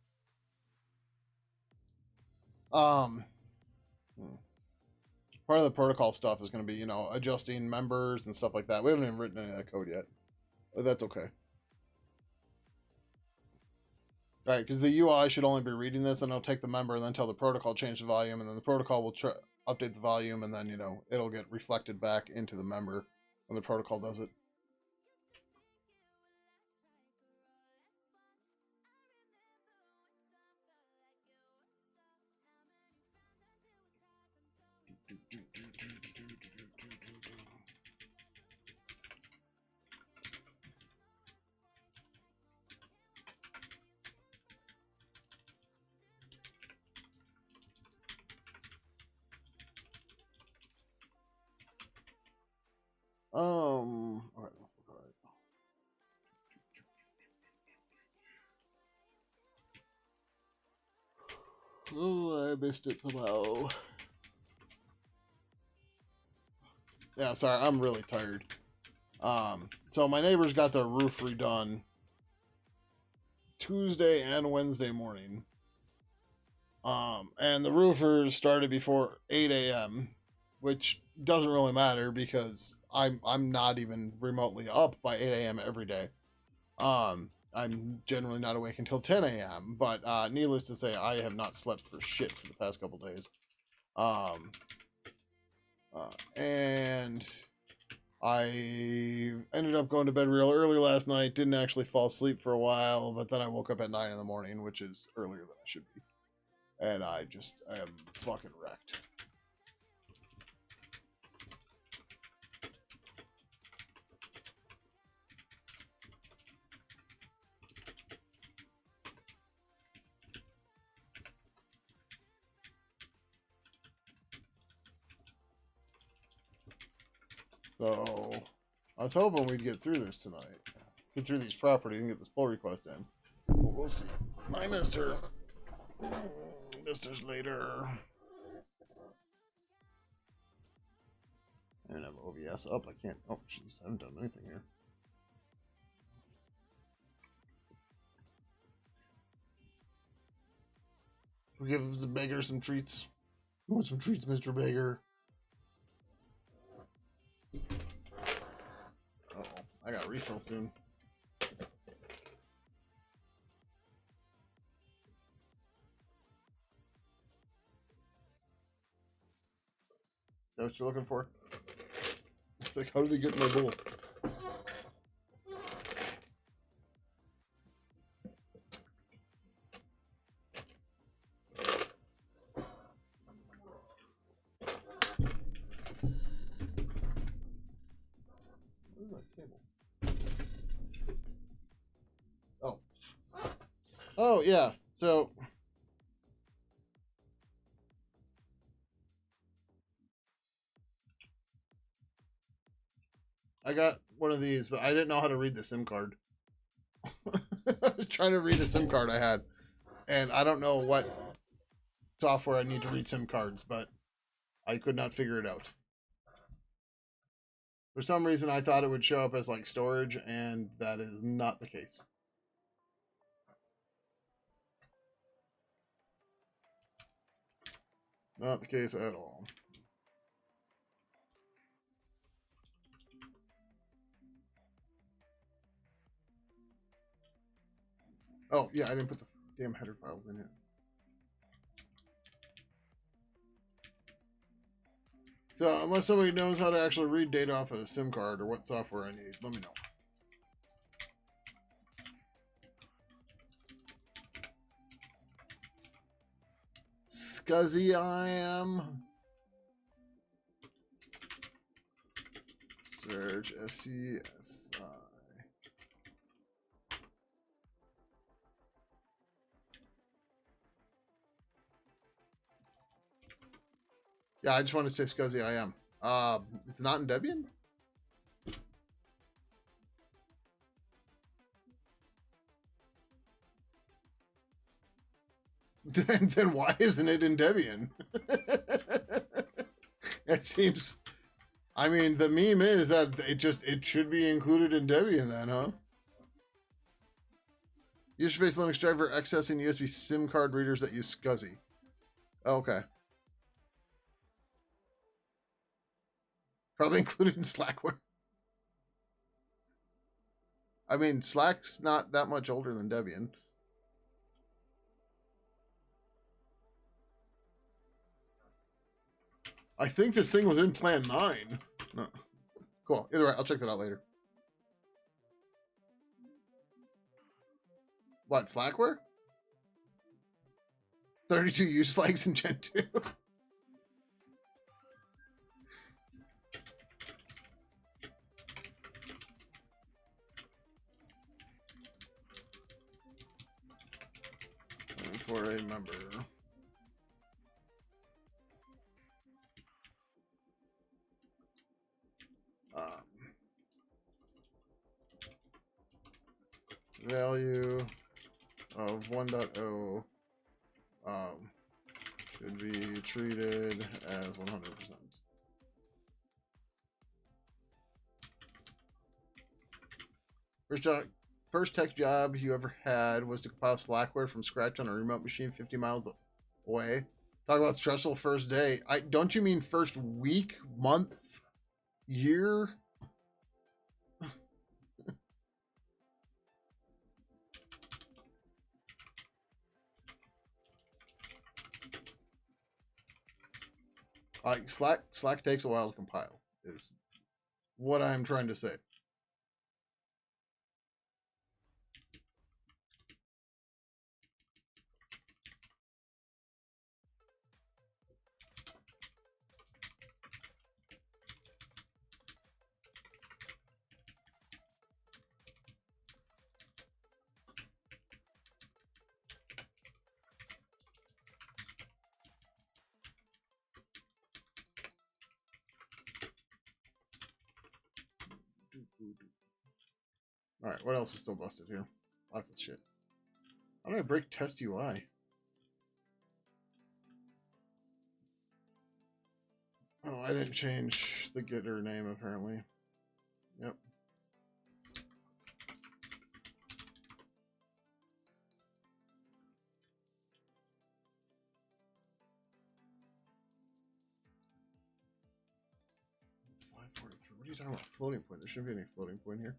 Part of the protocol stuff is going to be, adjusting members and stuff like that. We haven't even written any of that code yet, but that's okay. All right, because the UI should only be reading this, and it'll take the member and then tell the protocol change the volume, and then the protocol will update the volume, and then, it'll get reflected back into the member when the protocol does it. All right, let's look. All right. Oh, I missed it somehow. Yeah, sorry, I'm really tired. So my neighbors got their roof redone Tuesday and Wednesday morning. And the roofers started before 8 a.m., which doesn't really matter because I'm not even remotely up by 8 a.m. every day. I'm generally not awake until 10 a.m., but needless to say, I have not slept for shit for the past couple days. And I ended up going to bed real early last night, didn't actually fall asleep for a while, but then I woke up at 9 in the morning, which is earlier than I should be. And I am fucking wrecked. So I was hoping we'd get through this tonight. Get through these properties and get this pull request in. But we'll see. Bye, mister. Mister's later. I don't have OBS up. I can't. Oh, jeez. I haven't done anything here. We give the beggar some treats. You want some treats, Mr. Beggar? Uh-oh. I got a refill soon. what you're looking for? It's like, how do they get in my bowl? Where's my cable? Oh. Oh, yeah. So... I got one of these, but I didn't know how to read the SIM card. I was trying to read a SIM card I had, and I don't know what software I need to read SIM cards, but I could not figure it out. For some reason, I thought it would show up as like storage, and that is not the case. Not the case at all. Oh, yeah, I didn't put the damn header files in it. So, unless somebody knows how to actually read data off of a SIM card or what software I need, let me know. Scuzzy I am. Search SCSI. Yeah, I just want to say Scuzzy I am. It's not in Debian? Then why isn't it in Debian? It seems... I mean, the meme is that it should be included in Debian then, huh? User-based Linux driver accessing USB SIM card readers that use SCSI. Oh, okay. Probably included in Slackware. I mean, Slack's not that much older than Debian. I think this thing was in Plan 9. No. Cool. Either way, I'll check that out later. What, Slackware? 32 use flags in Gen 2. For a member. Value of 1.0 should be treated as 100%. First tech job you ever had was to compile Slackware from scratch on a remote machine 50 miles away. Talk about stressful first day. Don't you mean first week, month, year? Slack takes a while to compile, is what I'm trying to say. All right, what else is still busted here? Lots of shit. How do I break test UI? Oh, I didn't change the getter name apparently. Yep. What are you talking about? Floating point. There shouldn't be any floating point here.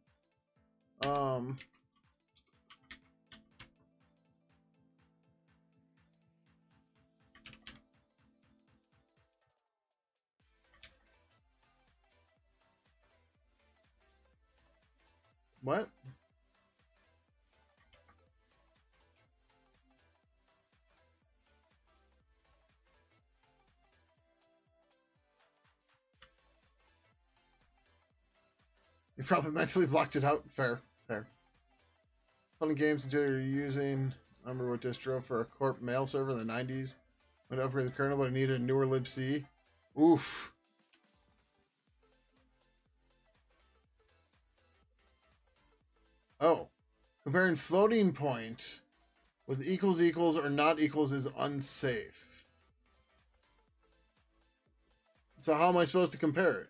What? You probably mentally blocked it out. Fair. Fair. Fun games until you're using. I remember what distro for a corp mail server in the 90s. Went to upgrade the kernel, but I needed a newer libc. Oof. Oh. Comparing floating point with equals equals or not equals is unsafe. So how am I supposed to compare it?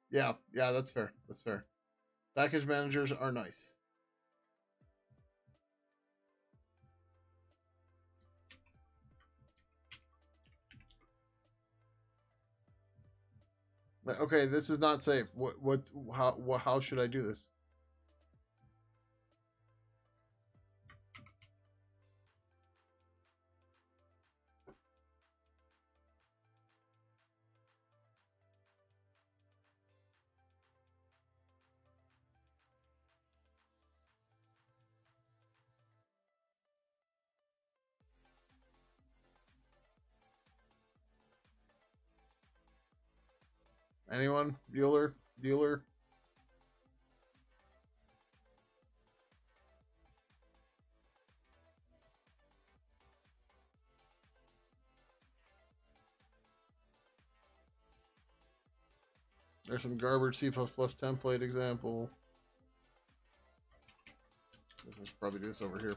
Yeah, yeah, that's fair. That's fair. Package managers are nice. Okay, this is not safe. How should I do this? Anyone? Bueller? Bueller? There's some garbage C++ template example. I should probably do this over here.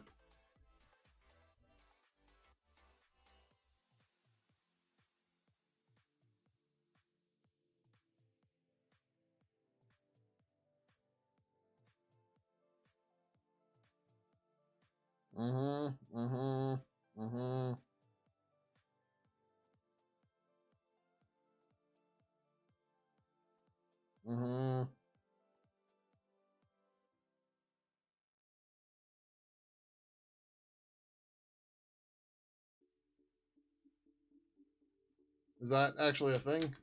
Mm-hmm. Mm-hmm. Mm-hmm. Mm-hmm. Is that actually a thing?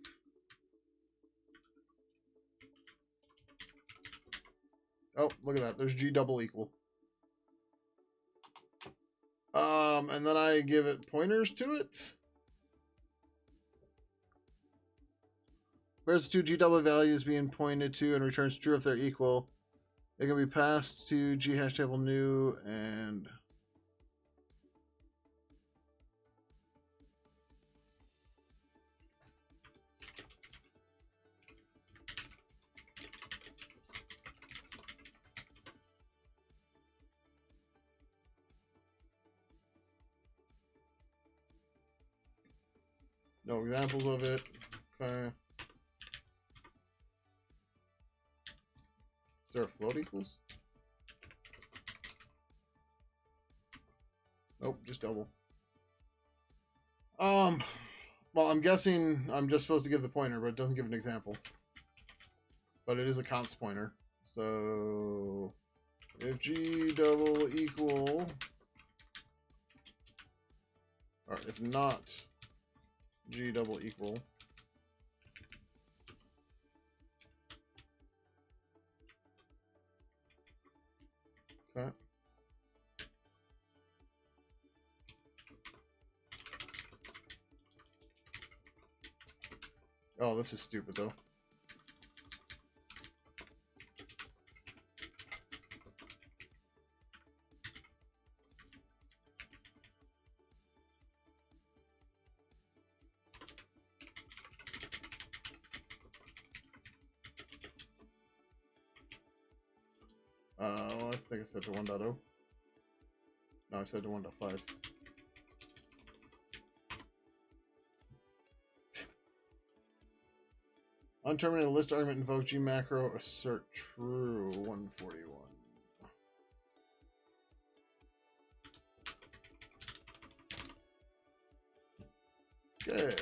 Oh, look at that. There's G double equal. And then I give it pointers to it. Where's the two G double values being pointed to and returns true if they're equal. It can be passed to G hash table new and no examples of it. Okay. Is there a float equals? Nope, just double. Well, I'm guessing I'm just supposed to give the pointer, but it doesn't give an example. But it is a const pointer. So if G double equal, or if not G double equal, okay. Oh, this is stupid though. Well, I think I said to 1.0. No, I said to 1.5. Unterminated list argument invoke G macro assert true 141. Okay.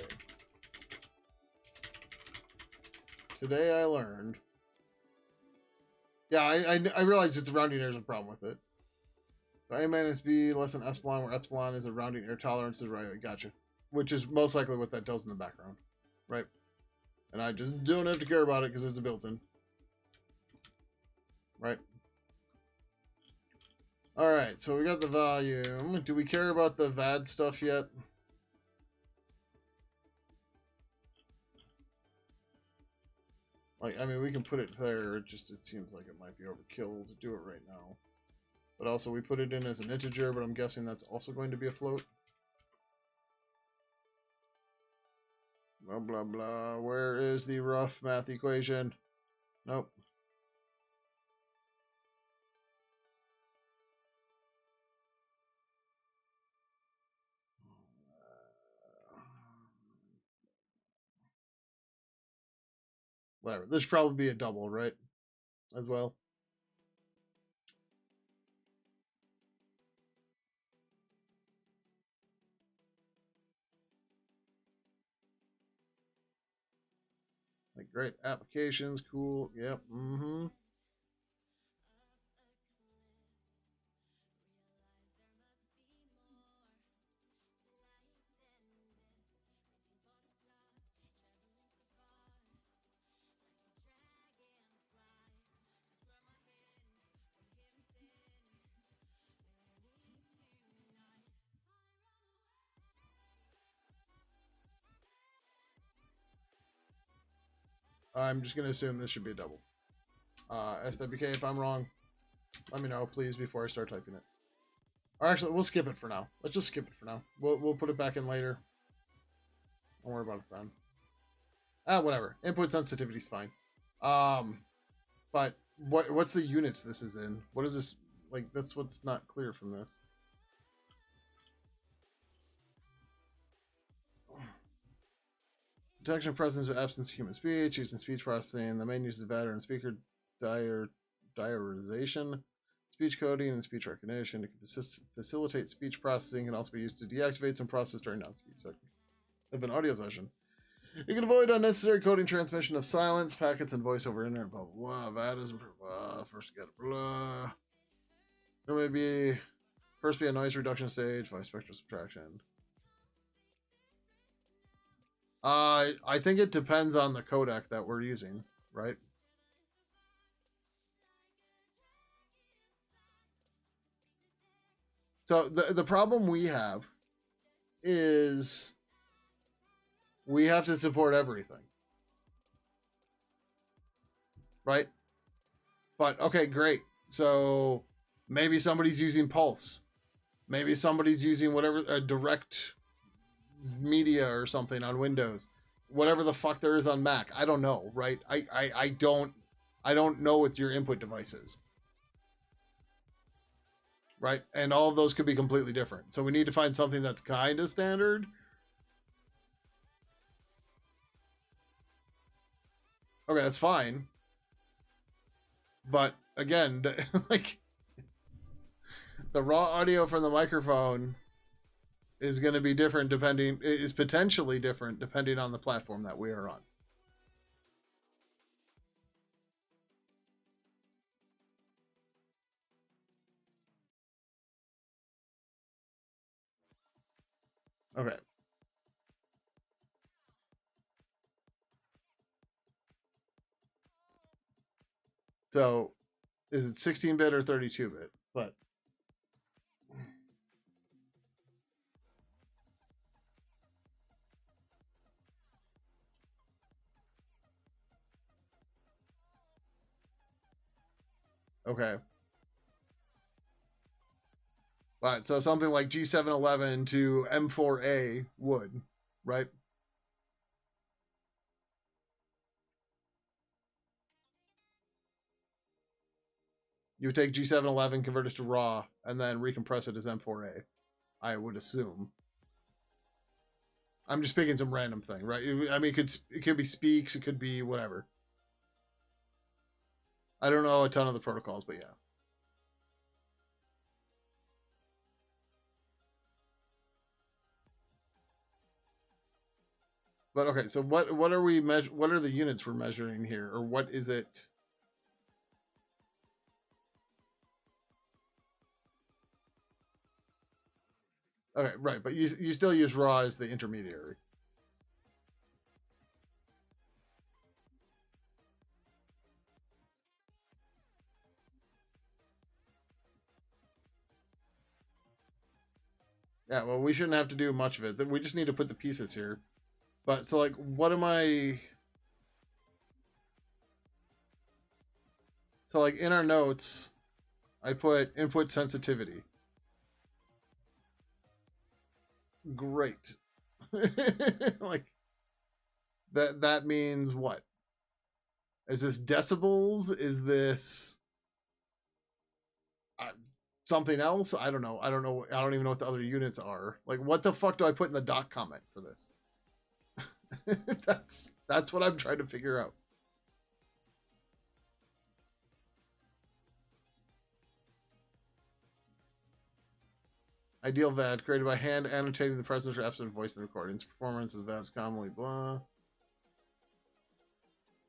Today I learned. Yeah, I realized it's a rounding error is a problem with it. So A minus B less than epsilon, where epsilon is a rounding error tolerance. Is right. Gotcha. Which is most likely what that does in the background, right? And I just don't have to care about it because it's a built-in, right? All right, so we got the volume. Do we care about the VAD stuff yet? Like, I mean, we can put it there. It seems like it might be overkill to do it right now. But also, we put it in as an integer, but I'm guessing that's also going to be a float. Blah, blah, blah. Where is the rough math equation? Nope. Whatever. There should probably be a double, right? As well. Like, great. Applications, cool. Yep. Mm-hmm. I'm just going to assume this should be a double. SWK, if I'm wrong, let me know, please, before I start typing it. Or actually, we'll skip it for now. Let's just skip it for now. We'll put it back in later. Don't worry about it then. Whatever. Input sensitivity is fine. But what's the units this is in? What is this? Like, that's what's not clear from this. Detection of presence or absence of human speech, using speech processing. The main uses VADR and speaker diarization, speech coding, and speech recognition. To facilitate speech processing can also be used to deactivate some process during non-speech of an audio session. You can avoid unnecessary coding transmission of silence, packets, and voice over internet. Blah blah blah. VAD is first get blah. There may be first be a noise reduction stage, voice spectral subtraction. I think it depends on the codec that we're using, right? So the problem we have is we have to support everything, right? But okay, great. So maybe somebody's using Pulse. Maybe somebody's using whatever a direct media or something on Windows. Whatever the fuck there is on Mac. I don't know, right? I don't know what your input device is. Right? And all of those could be completely different. So we need to find something that's kind of standard. Okay, that's fine. But again, like the raw audio from the microphone is going to be different is potentially different depending on the platform that we are on. Okay. So is it 16-bit or 32-bit? But okay. But so something like G711 to M4A would, right? You would take G711, convert it to RAW, and then recompress it as M4A. I would assume. I'm just picking some random thing, right? I mean, it could be speaks, it could be whatever. I don't know a ton of the protocols, but yeah. But okay, so what are we what are the units we're measuring here, or what is it? Okay, right, but you still use raw as the intermediary. Yeah, well, we shouldn't have to do much of it. We just need to put the pieces here. But so, like, what am I? So, like, in our notes, I put input sensitivity. Great. Like that means what? Is this decibels? Is this uh, something else? I don't know. I don't know. I don't even know what the other units are. Like, what the fuck do I put in the doc comment for this? That's what I'm trying to figure out. Ideal VAD created by hand annotating the presence or absence of voice in the recordings. Performance is VADs commonly blah.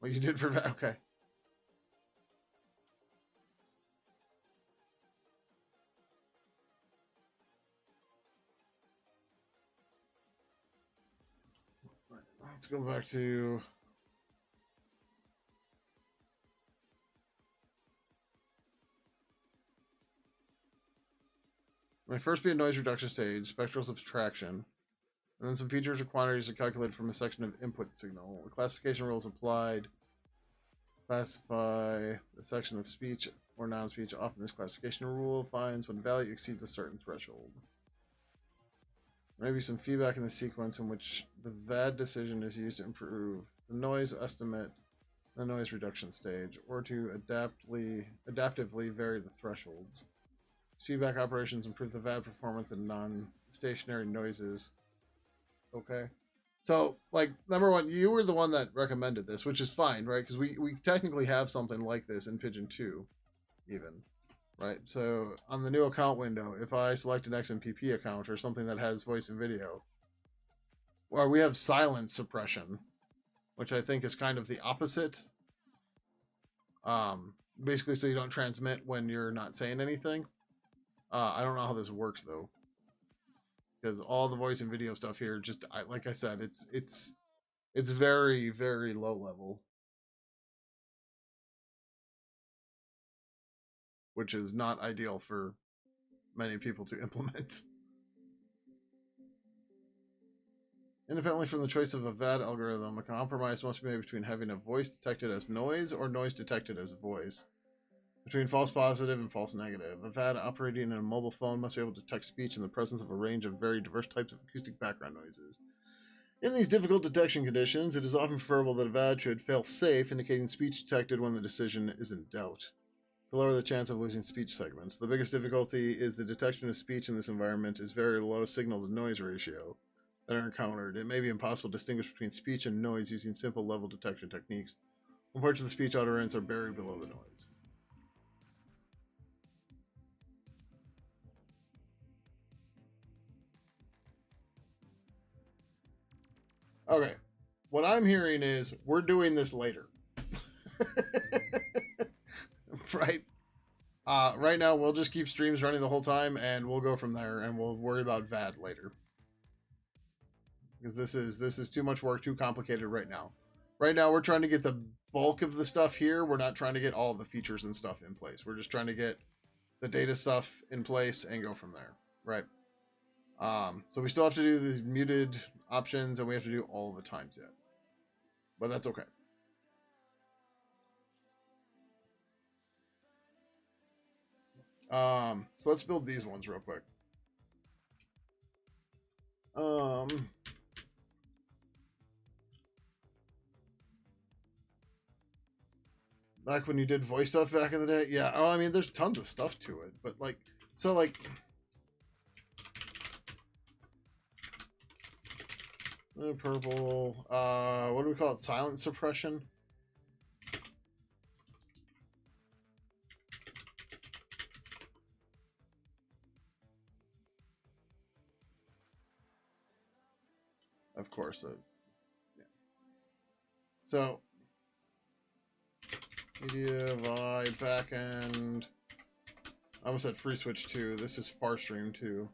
What you did for VAD? Okay. Let's go back to. My first be a noise reduction stage, spectral subtraction, and then some features or quantities are calculated from a section of input signal. The classification rules applied. Classify the section of speech or non-speech. Often this classification rule finds when value exceeds a certain threshold. Maybe some feedback in the sequence in which the VAD decision is used to improve the noise estimate, the noise reduction stage, or to adaptively vary the thresholds. Feedback operations improve the VAD performance in non-stationary noises. Okay. So, like, number one, you were the one that recommended this, which is fine, right? Because we technically have something like this in Pidgin 2, even, right? So, on the new account window, if I select an XMPP account or something that has voice and video, or we have silence suppression, which I think is kind of the opposite. Basically, so you don't transmit when you're not saying anything. I don't know how this works though, because all the voice and video stuff here, just like I said, it's very very low level, which is not ideal for many people to implement. Independently from the choice of a VAD algorithm, a compromise must be made between having a voice detected as noise or noise detected as voice. Between false positive and false negative. A VAD operating in a mobile phone must be able to detect speech in the presence of a range of very diverse types of acoustic background noises. In these difficult detection conditions, it is often preferable that a VAD should fail safe, indicating speech detected when the decision is in doubt, to lower the chance of losing speech segments. The biggest difficulty is the detection of speech in this environment is very low signal to noise ratio that are encountered. It may be impossible to distinguish between speech and noise using simple level detection techniques, when parts of the speech utterance are buried below the noise. Okay, what I'm hearing is we're doing this later. Right? Right now, we'll just keep streams running the whole time, and we'll go from there, and we'll worry about VAD later. Because this is too much work, too complicated right now. Right now, we're trying to get the bulk of the stuff here. We're not trying to get all the features and stuff in place. We're just trying to get the data stuff in place and go from there. Right. So we still have to do these muted options, and we have to do all the times yet. But that's okay. So let's build these ones real quick. Back when you did voice stuff back in the day, yeah. Oh, I mean, there's tons of stuff to it, but like, so like, purple. What do we call it? Silent suppression. Of course. Yeah. So, media, vibe, backend. I almost said free switch 2. This is far stream 2.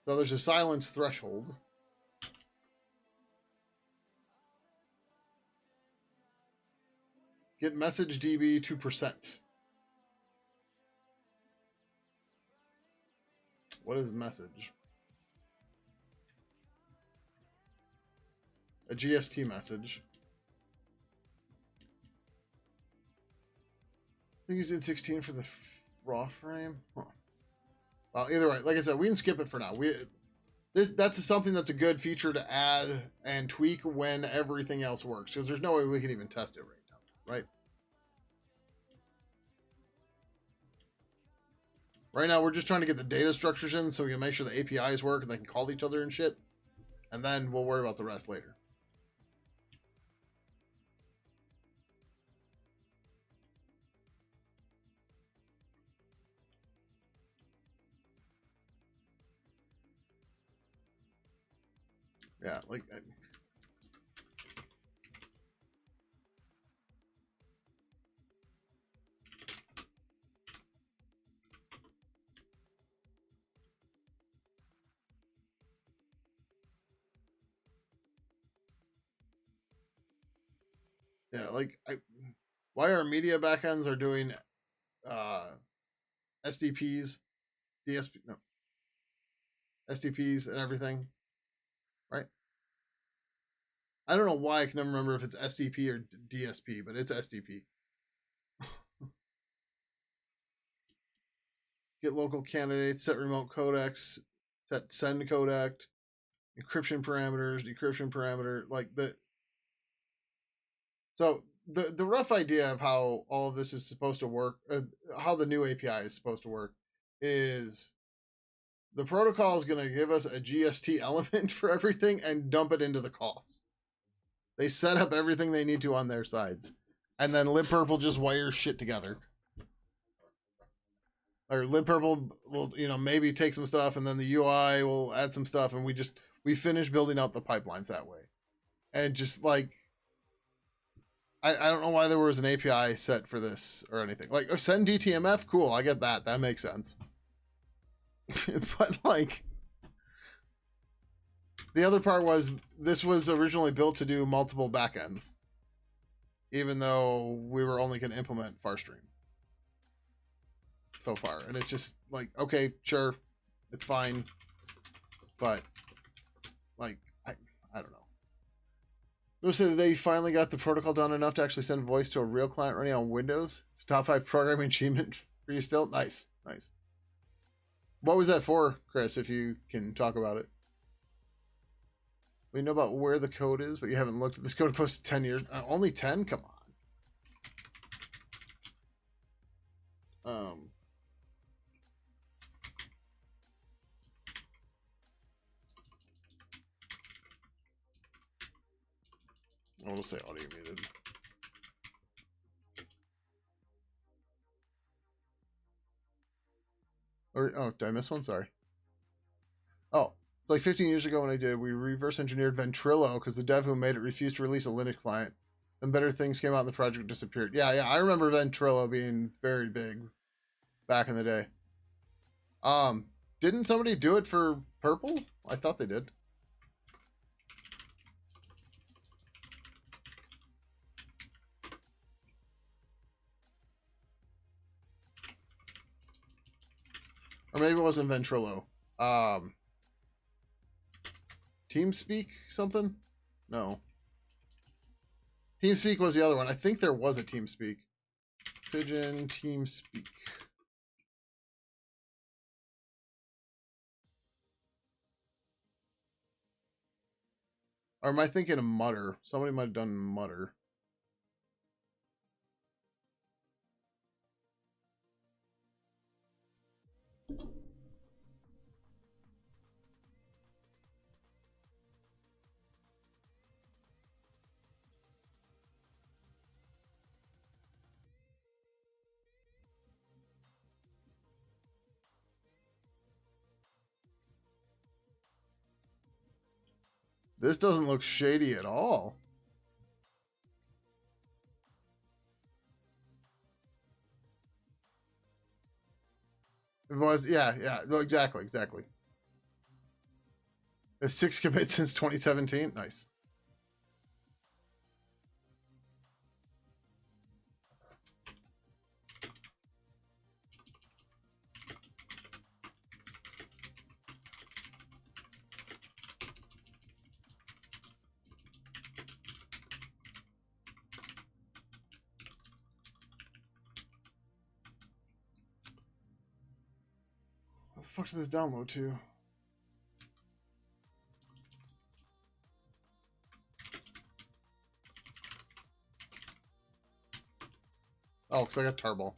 So there's a silence threshold. Get message DB 2%. What is message? A GST message. I think he's in 16 for the raw frame. Huh. Well, either way, like I said, we can skip it for now. That's something that's a good feature to add and tweak when everything else works, because there's no way we can even test it right now, right? Right now, we're just trying to get the data structures in so we can make sure the APIs work and they can call each other and shit. And then we'll worry about the rest later. Yeah, like... yeah, like... why our media backends are doing SDPs, DSP, no, SDPs and everything, right? I don't know why I can never remember if it's SDP or DSP, but it's SDP. Get local candidates, set remote codecs, set send codec, encryption parameters, decryption parameter, like the. So the rough idea of how all of this is supposed to work, how the new API is supposed to work, is the protocol is going to give us a GST element for everything and dump it into the calls. They set up everything they need to on their sides, and then libpurple just wires shit together. Or libpurple will, maybe take some stuff, and then the UI will add some stuff, and we finish building out the pipelines that way. And just like, I don't know why there was an API set for this or anything. Like, send DTMF, cool, I get that. That makes sense. But like, the other part was this was originally built to do multiple backends, even though we were only going to implement Farstream so far. And it's just like, okay, sure, it's fine, but like, I don't know. They'll say that they finally got the protocol done enough to actually send voice to a real client running on Windows. It's top 5 programming achievement for you still. Nice. What was that for, Chris, if you can talk about it? We know about where the code is, but you haven't looked at this code close to 10 years. Only 10? Come on. I will say audio muted. Or, oh, did I miss one? Sorry. Oh, it's like 15 years ago when I did, we reverse engineered Ventrilo because the dev who made it refused to release a Linux client. Then better things came out and the project disappeared. Yeah, I remember Ventrilo being very big back in the day. Didn't somebody do it for Purple? I thought they did. Or maybe it wasn't Ventrilo. TeamSpeak something? No. TeamSpeak was the other one. I think there was a TeamSpeak. Pidgin, TeamSpeak. Or am I thinking of Mutter? Somebody might have done Mutter. This doesn't look shady at all. It was, yeah, no, exactly. 6 commits since 2017. Nice. What the fuck did this download to? Oh, because I got Tarball.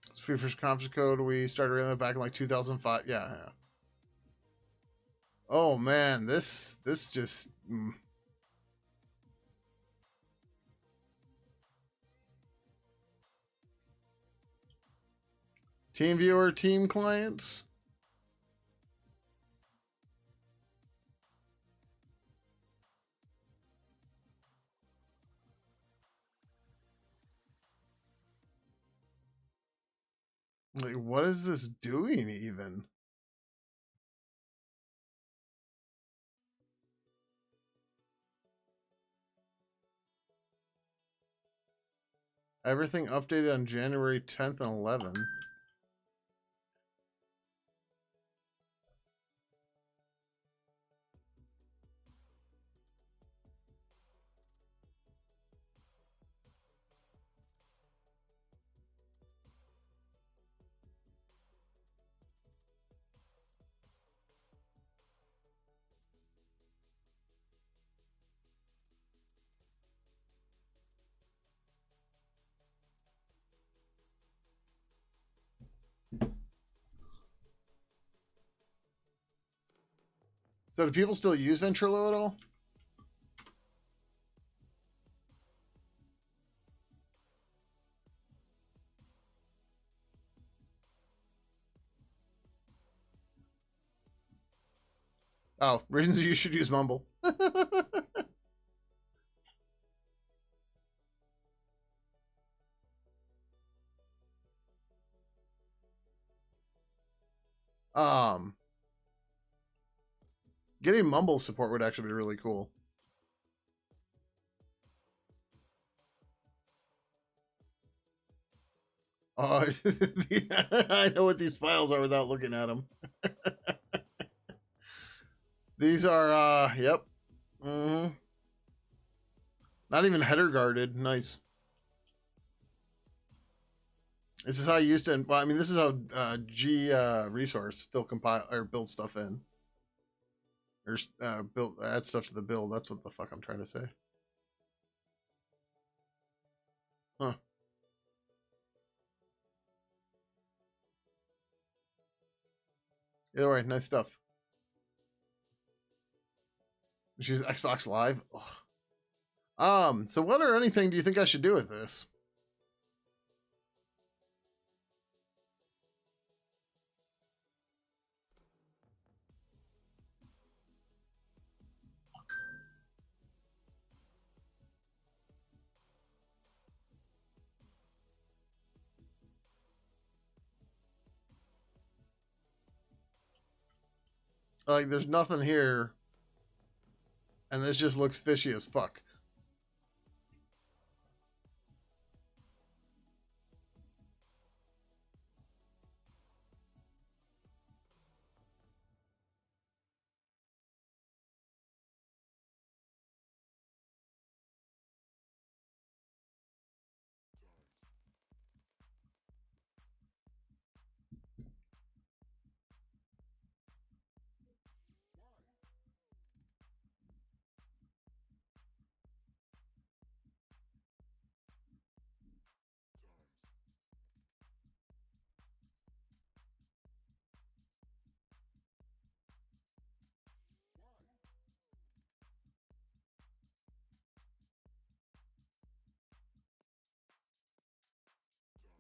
It's first conference code. We started reading that back in like 2005. Yeah. Oh man, this just. Team viewer, team clients. Like, what is this doing even? Everything updated on January 10th and 11th. So do people still use Ventrilo at all? Oh, reasons you should use Mumble. um, Getting Mumble support would actually be really cool. Oh, I know what these files are without looking at them. These are, yep. Mm-hmm. Not even header guarded. Nice. This is how I used to, well, I mean, this is how G resource still compile or build stuff in. Or add stuff to the build. That's what the fuck I'm trying to say. Huh. Either way, nice stuff. She's Xbox Live. So what or anything do you think I should do with this? Like, there's nothing here, and this just looks fishy as fuck.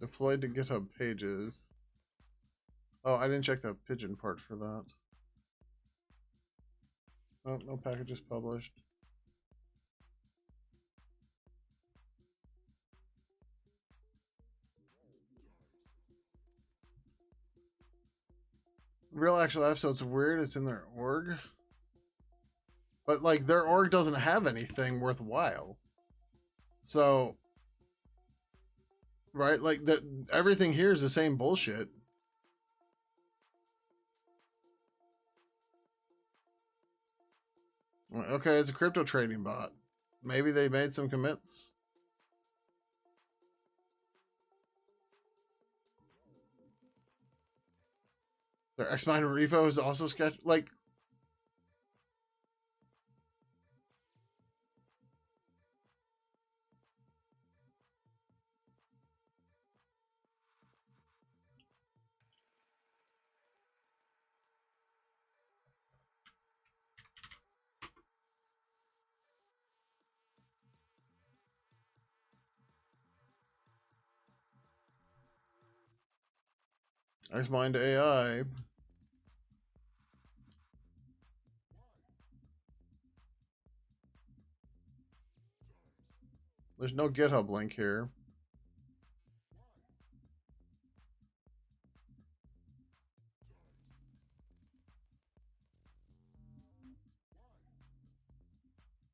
Deployed to GitHub pages. Oh, I didn't check the Pidgin part for that. Oh, no packages published. Real actual episode's weird. It's in their org. But, like, their org doesn't have anything worthwhile. So, right? Like, that everything here is the same bullshit. Okay, it's a crypto trading bot. Maybe they made some commits. Their Xmine repo is also sketch. Like, Xmind AI. There's no GitHub link here.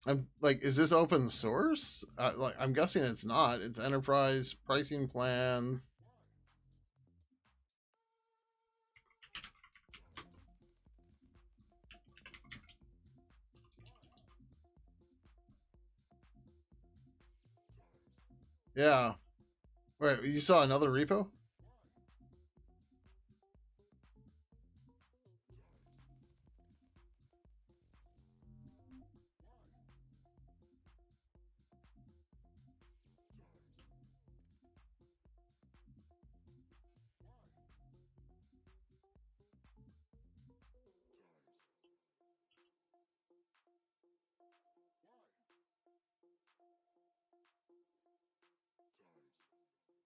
I'm like, is this open source? Like, I'm guessing it's not. It's enterprise pricing plans. Yeah. Wait, you saw another repo?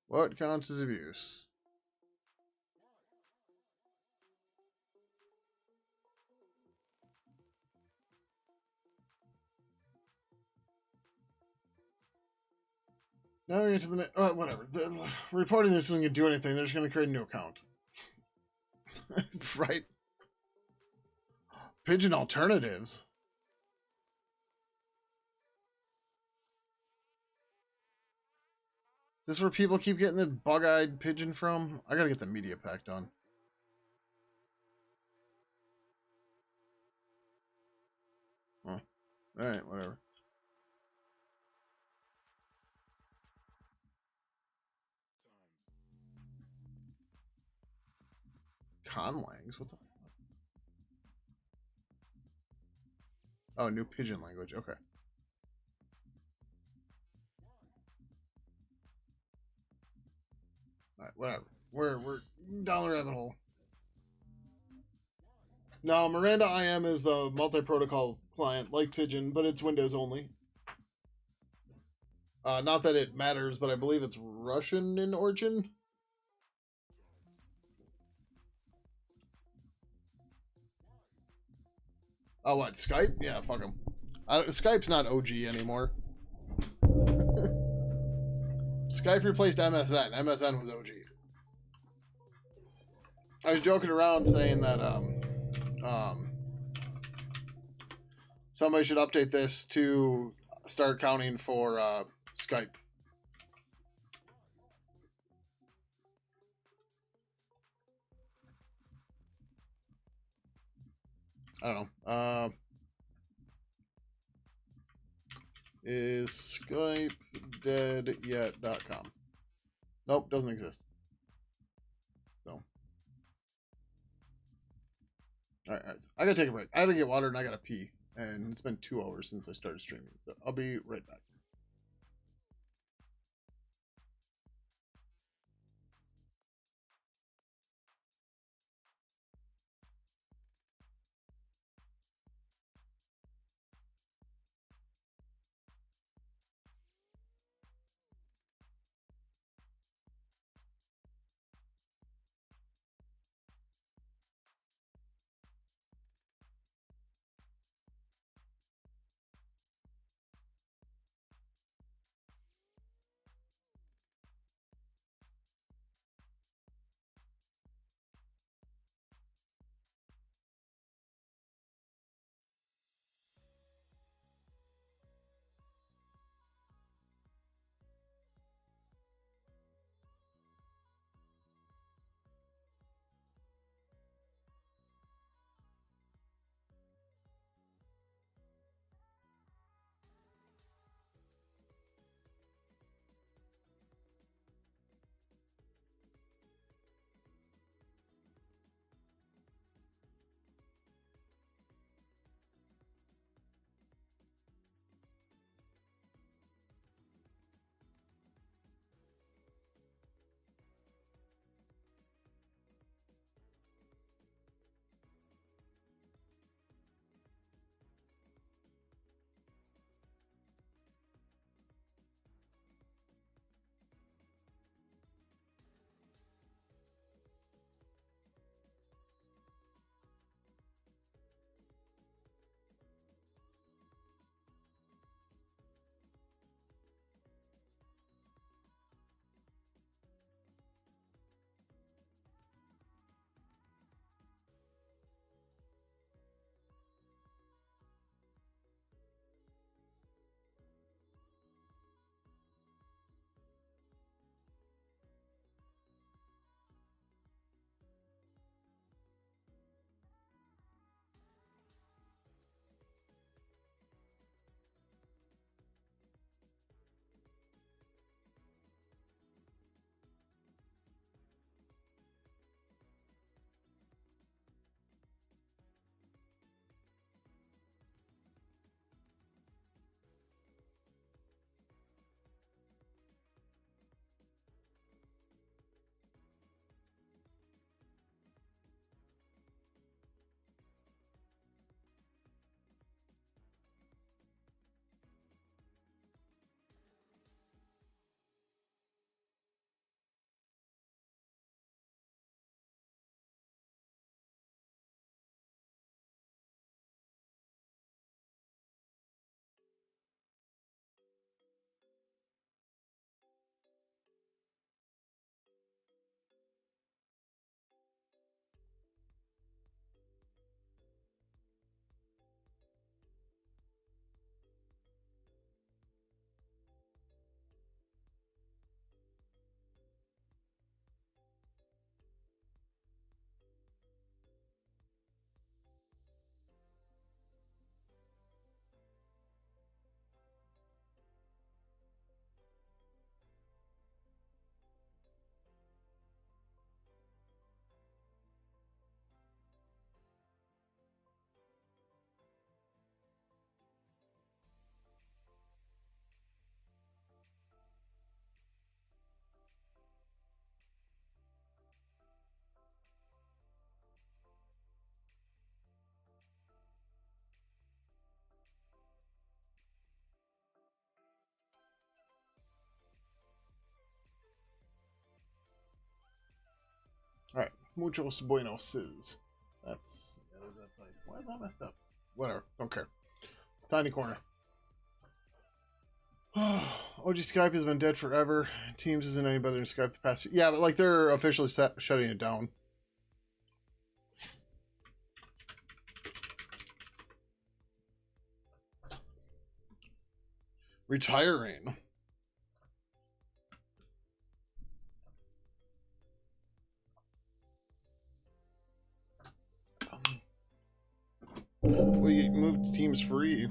What counts as abuse? Now we get to the whatever. Reporting this isn't going to do anything. They're just going to create a new account. Right? Pidgin alternatives. Is this where people keep getting the bug-eyed pigeon from? I gotta get the media pack done. Huh. Alright, whatever. Conlangs? What the fuck? Oh, new pigeon language. Okay. Alright, whatever. We're down the rabbit hole. Now, Miranda IM is a multi-protocol client like Pidgin, but it's Windows only. Not that it matters, but I believe it's Russian in origin. Oh, what? Skype? Yeah, fuck them. Skype's not OG anymore. Skype replaced MSN. MSN was OG. I was joking around saying that somebody should update this to start counting for Skype. I don't know. Is Skype dead yet.com? Nope, doesn't exist. So, all right. I gotta take a break. I gotta get water and I gotta pee. And it's been 2 hours since I started streaming. So I'll be right back. Muchos buenos. That's like, why is that messed up? Whatever, don't care. It's a tiny corner. OG Skype has been dead forever. Teams isn't any better than Skype the past few. Yeah, but like they're officially shutting it down. Retiring. Well, you moved teams free.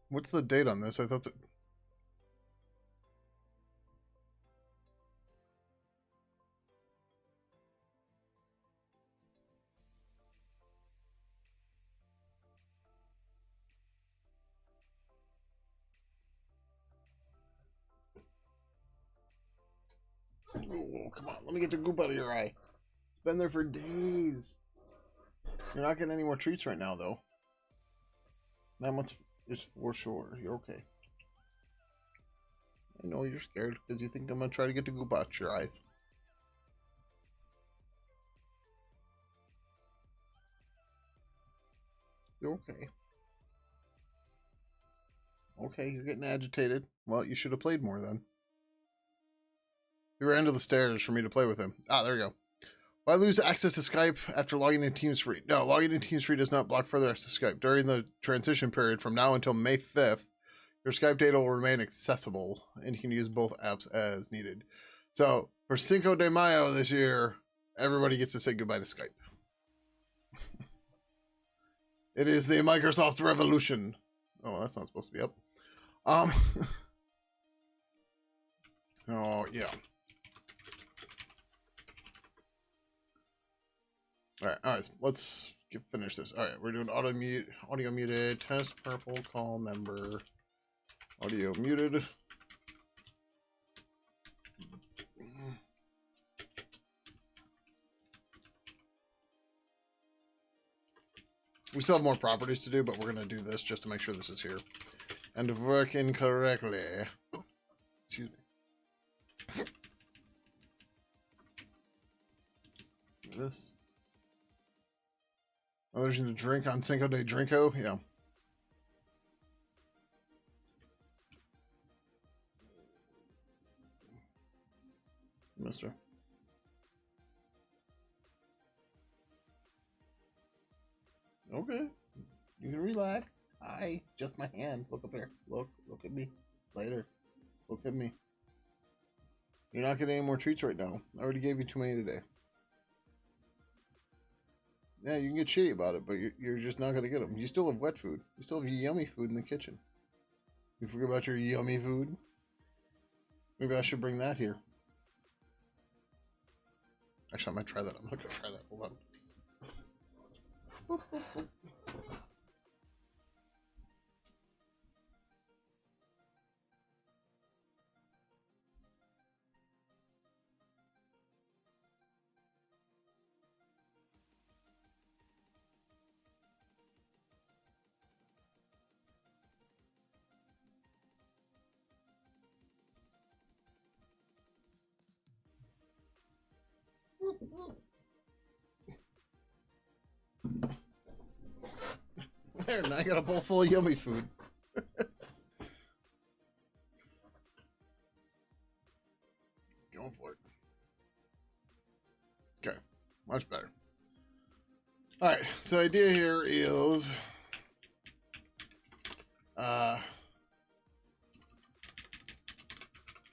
What's the date on this? I thought that. Oh, come on. Let me get the goop out of your eye. It's been there for days. You're not getting any more treats right now, though. That much is for sure. You're okay. I know you're scared because you think I'm going to try to get the goop out your eyes. You're okay. Okay, you're getting agitated. Well, you should have played more then. You were end of the stairs for me to play with him. Ah, there you go. Why lose access to Skype after logging in Teams Free? No, logging in Teams Free does not block further access to Skype. During the transition period from now until May 5th, your Skype data will remain accessible, and you can use both apps as needed. So, for Cinco de Mayo this year, everybody gets to say goodbye to Skype. It is the Microsoft revolution. Oh, that's not supposed to be up. Oh, yeah. All right. Let's finish this. All right, we're doing audio muted, test purple, call member, audio muted. We still have more properties to do, but we're going to do this just to make sure this is here. And working correctly. Excuse me. This. Oh, there's a drink on Cinco de Drinko? Yeah. Mister. Okay. You can relax. Hi. Just my hand. Look up here. Look at me. Later. Look at me. You're not getting any more treats right now. I already gave you too many today. Yeah, you can get shitty about it, but you're just not going to get them. You still have wet food. You still have yummy food in the kitchen. You forget about your yummy food? Maybe I should bring that here. Actually, I might try that. I'm not going to try that. Hold on. There, now I got a bowl full of yummy food. Going for it. Okay, much better. All right, so the idea here is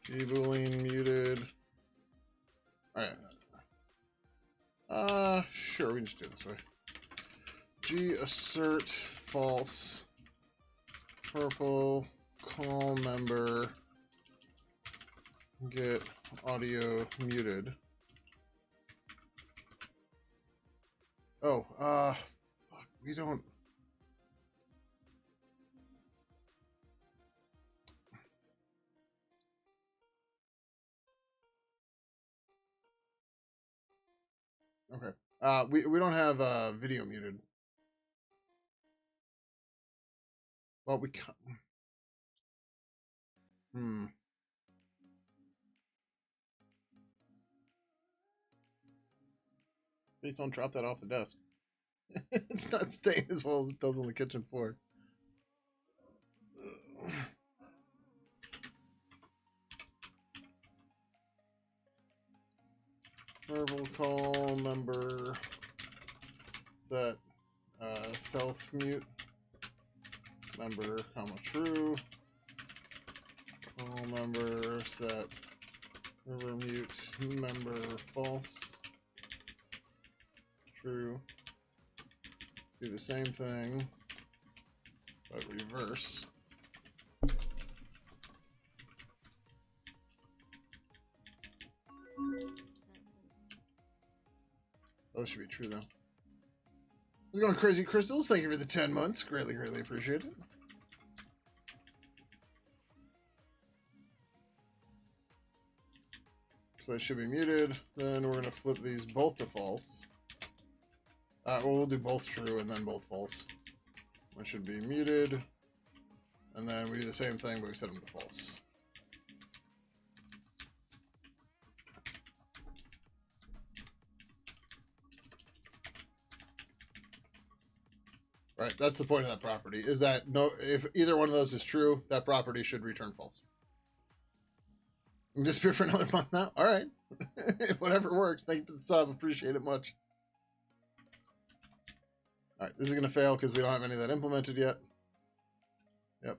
G-Boolean muted. All right. Sure, we can just do it this way. G assert false purple call member get audio muted. Oh, we don't. Okay. We don't have video muted. Well, we can't. Please don't drop that off the desk. It's not staying as well as it does on the kitchen floor. Verbal call member set self mute member comma true. Call member set server mute member false. True. Do the same thing, but reverse. Those should be true though. How's it going, Crazy Crystals? Thank you for the 10 months. Greatly, greatly appreciate it. So they should be muted. Then we're gonna flip these both to false. Well, we'll do both true and then both false. One should be muted. And then we do the same thing, but we set them to false. Right, that's the point of that property, is that if either one of those is true, that property should return false. I'm disappear for another month now? Alright. Whatever works. Thank you for the sub, appreciate it much. Alright, this is going to fail because we don't have any of that implemented yet. Yep.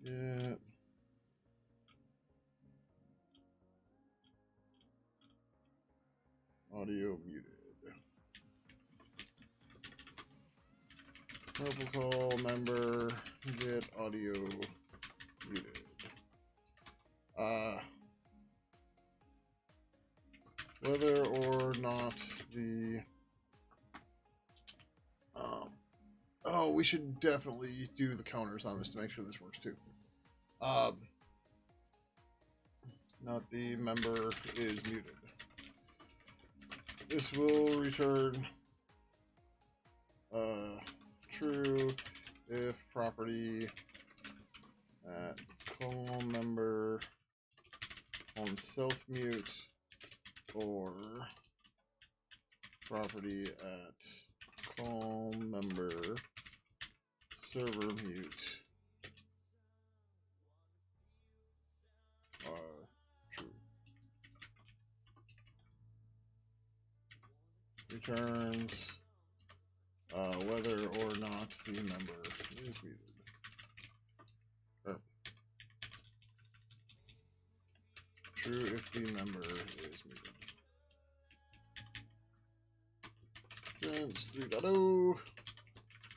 Yeah. Audio muted. Protocol member get audio muted. Whether or not the oh, we should definitely do the counters on this to make sure this works too. Not the member is muted. This will return true if property at call member on self mute or property at call member server mute are true. Returns whether or not the member is muted. True if the member is muted. Since 3.0,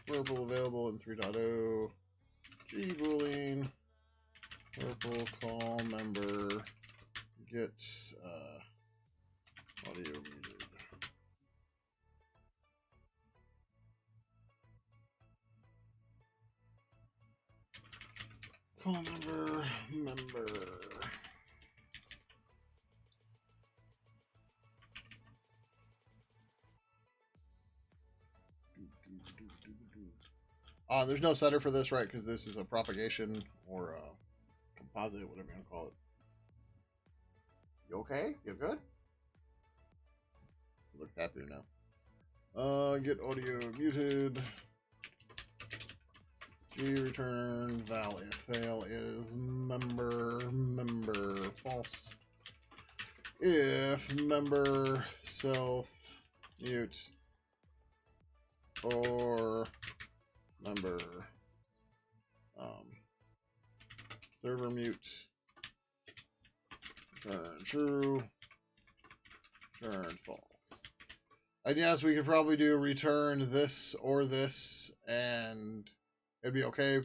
purple available in 3.0, G boolean, purple call member get audio muted. Call member. There's no setter for this, right? Because this is a propagation or a composite, whatever you want to call it. You okay? You good? Looks happier now. Get audio muted. G return val if fail is member false. If member self mute or member server mute, turn true, turn false. And yes, we could probably do return this or this and it'd be okay,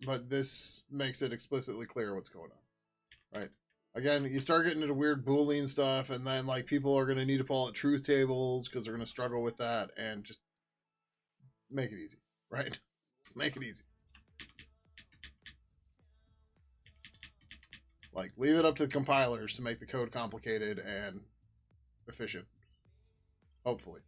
but this makes it explicitly clear what's going on, right? Again, you start getting into weird Boolean stuff, and then like people are going to need to pull out truth tables because they're going to struggle with that, and just make it easy, right? Make it easy. Like, leave it up to the compilers to make the code complicated and efficient. Hopefully.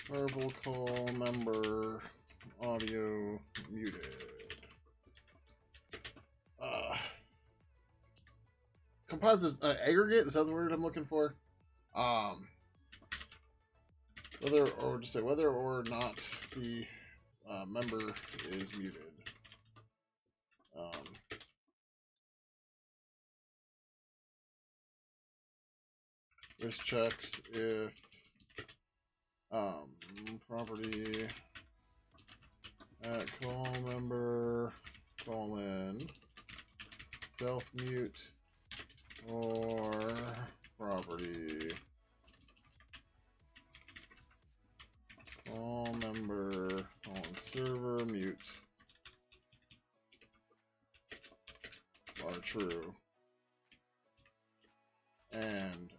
Verbal call member audio muted. Composite aggregate, is that the word I'm looking for? Whether or not the member is muted. This checks if property at call member colon self mute or property call member colon server mute are true, and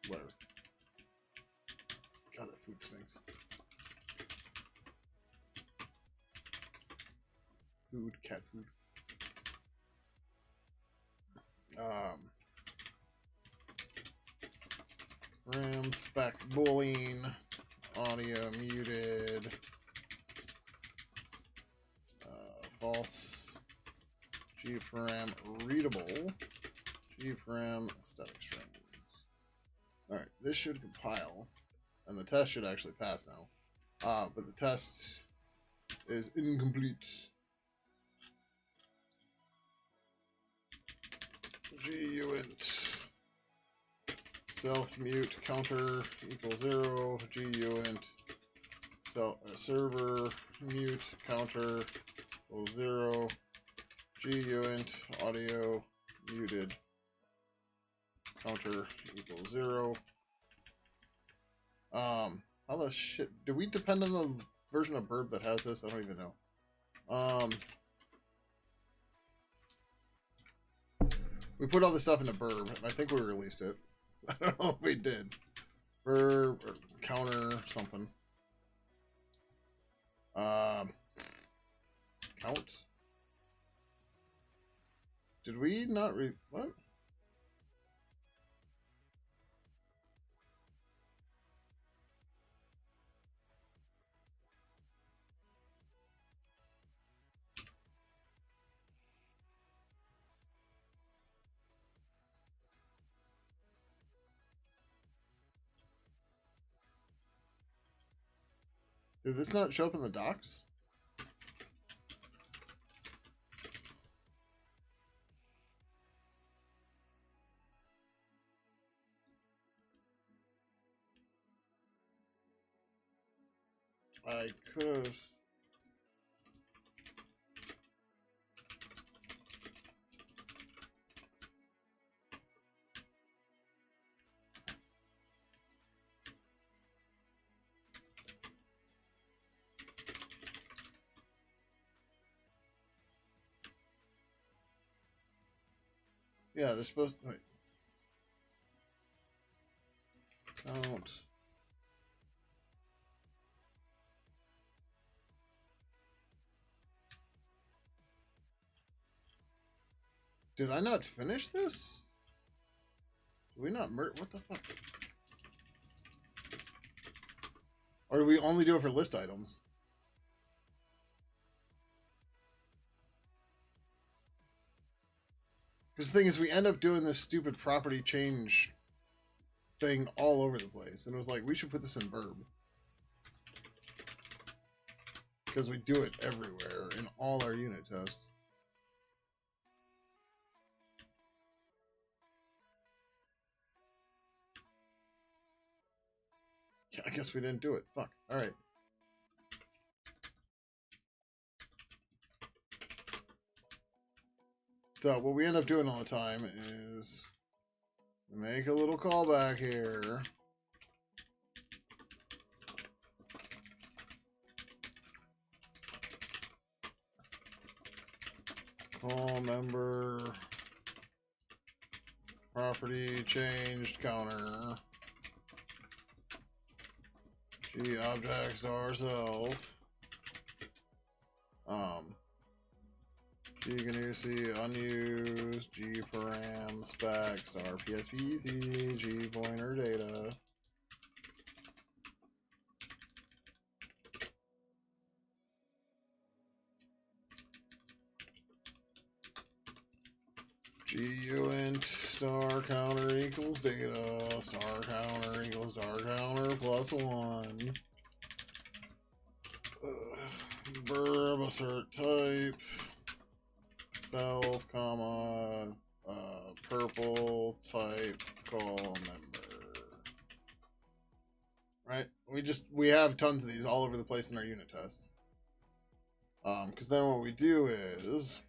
whatever. God, that food stinks. Food, cat food. Rams back bowling, audio muted, false, gparam readable, gparam static strings. All right, this should compile, and the test should actually pass now. But the test is incomplete. Guint self mute counter equals 0. Guint server mute counter equals 0. Guint audio muted counter equals 0. How the shit do we depend on the version of Burb that has this? I don't even know. We put all this stuff into Burb, and I think we released it. I don't know if we did. Burb or counter something. Count. Did we not what? Did this not show up in the docs? I could. Yeah, they're supposed to. Wait. Count. Did I not finish this? Did we not what the fuck? Or do we only do it for list items? Because the thing is, we end up doing this stupid property change thing all over the place. And it was like, we should put this in Burb. Because we do it everywhere in all our unit tests. Yeah, I guess we didn't do it. Fuck. Alright. So what we end up doing all the time is make a little callback here. Call member property changed counter G object star self. G GNU C unused G param spec star PSPC G pointer data. GUint star counter equals data, star counter equals star counter plus 1. Verb assert type, self, comma, purple type call member. Right? We have tons of these all over the place in our unit tests. Because then what we do is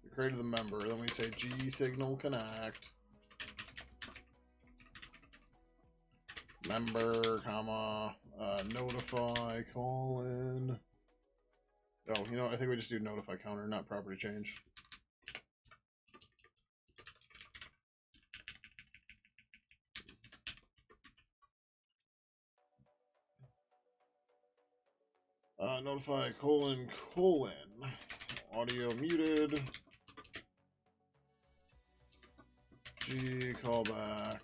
we created the member, then we say G signal connect member, comma, notify colon. Oh, you know what? I think we just do notify counter, not property change. Notify colon audio muted. G callback.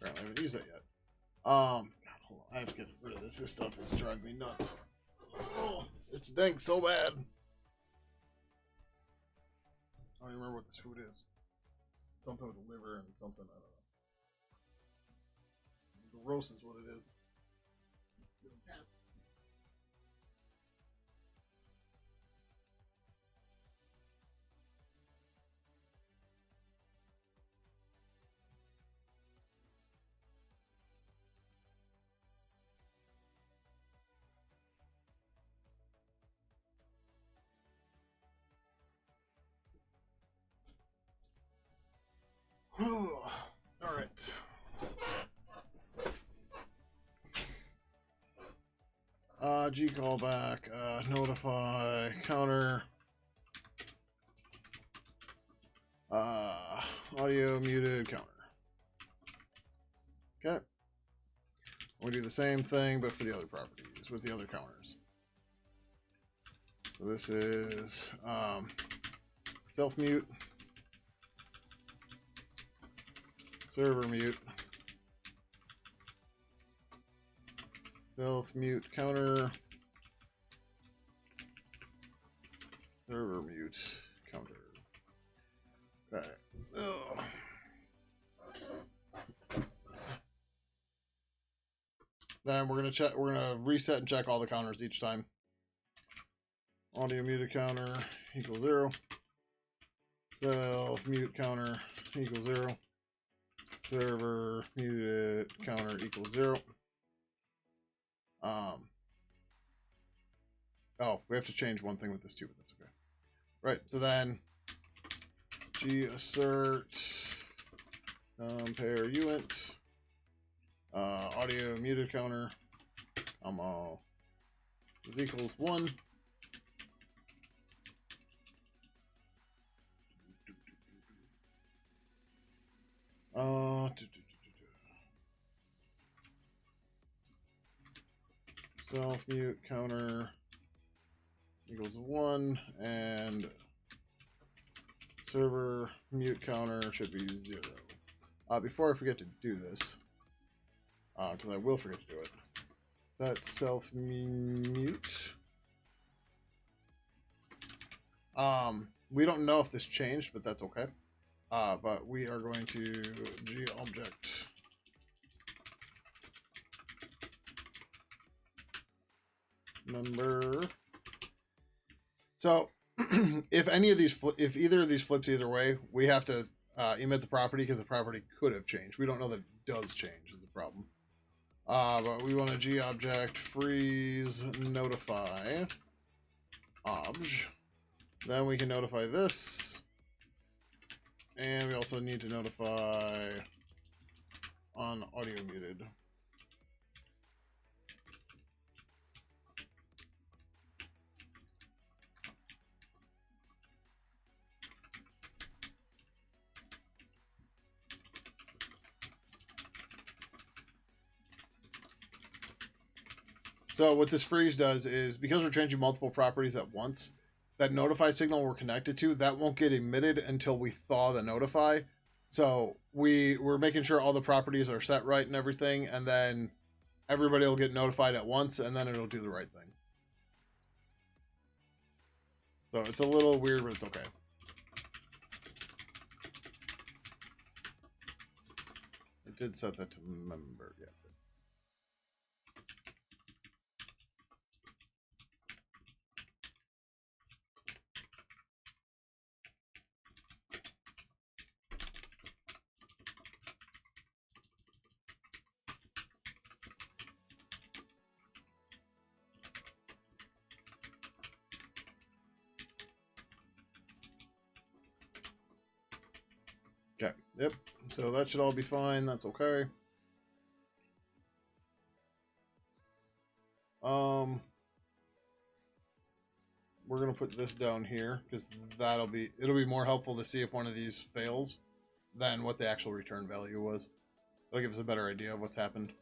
Apparently I haven't used that yet. Hold on, I have to get rid of this. This stuff is driving me nuts. Oh, it's dang so bad. I don't even remember what this food is. Something with liver and something, I don't know. The roast is what it is. All right. G callback, notify counter, audio muted counter. Okay. We do the same thing, but for the other properties with the other counters. So this is self mute, server mute, self mute counter, server mute counter. Okay. Ugh. Then we're gonna check. We're gonna reset and check all the counters each time. Audio muted counter equals 0. Self mute counter equals 0. Server muted counter equals 0. Oh, we have to change one thing with this too, but that's okay. Right. So then, G assert compare uint. Audio muted counter is equals 1. Self mute counter equals 1, and server mute counter should be 0. Before I forget to do this, because I will forget to do it. That's self mute. We don't know if this changed, but that's okay. But we are going to G object member. So if either of these flips either way, we have to emit the property because the property could have changed. We don't know that it does change is the problem. But we want a G object freeze notify obj. Then we can notify this. And we also need to notify on audio muted. So what this freeze does is, because we're changing multiple properties at once, that notify signal we're connected to, that won't get emitted until we thaw the notify. So we're making sure all the properties are set right and everything, and then everybody will get notified at once, and then it'll do the right thing. So it's a little weird, but it's okay. I did set that to member, yeah. Okay, yep. So that should all be fine. That's okay. We're gonna put this down here because it'll be more helpful to see if one of these fails than what the actual return value was. That'll give us a better idea of what's happened.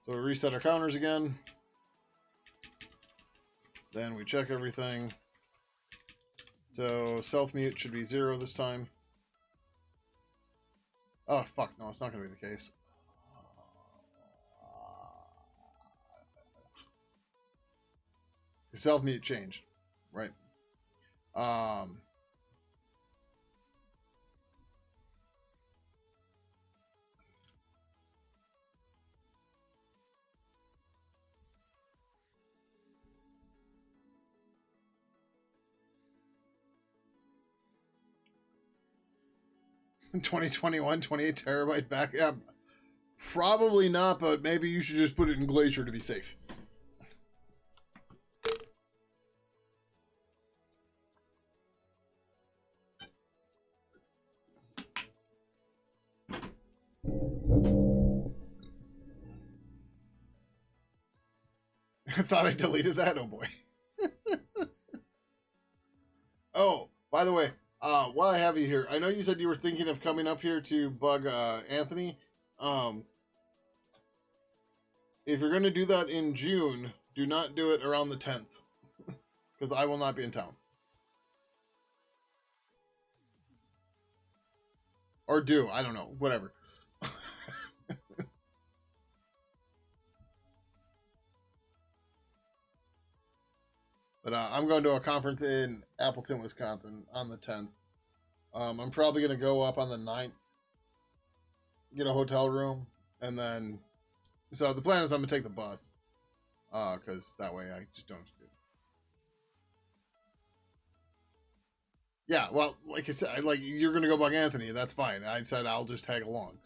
So we reset our counters again. Then we check everything. So self-mute should be 0 this time. Oh, fuck. No, it's not going to be the case. The self-mute changed. Right. 2021, 28 terabyte back. Yeah, probably not, but maybe you should just put it in Glacier to be safe. I thought I deleted that. Oh boy. Oh, by the way, while I have you here, I know you said you were thinking of coming up here to bug Anthony. If you're going to do that in June, do not do it around the 10th, because I will not be in town. Or do, I don't know, whatever. But I'm going to a conference in Appleton, Wisconsin on the 10th. I'm probably going to go up on the 9th, get a hotel room, and then... So the plan is I'm going to take the bus, because that way I just don't... Yeah, well, like I said, like, you're going to go bug Anthony, that's fine. I said I'll just tag along.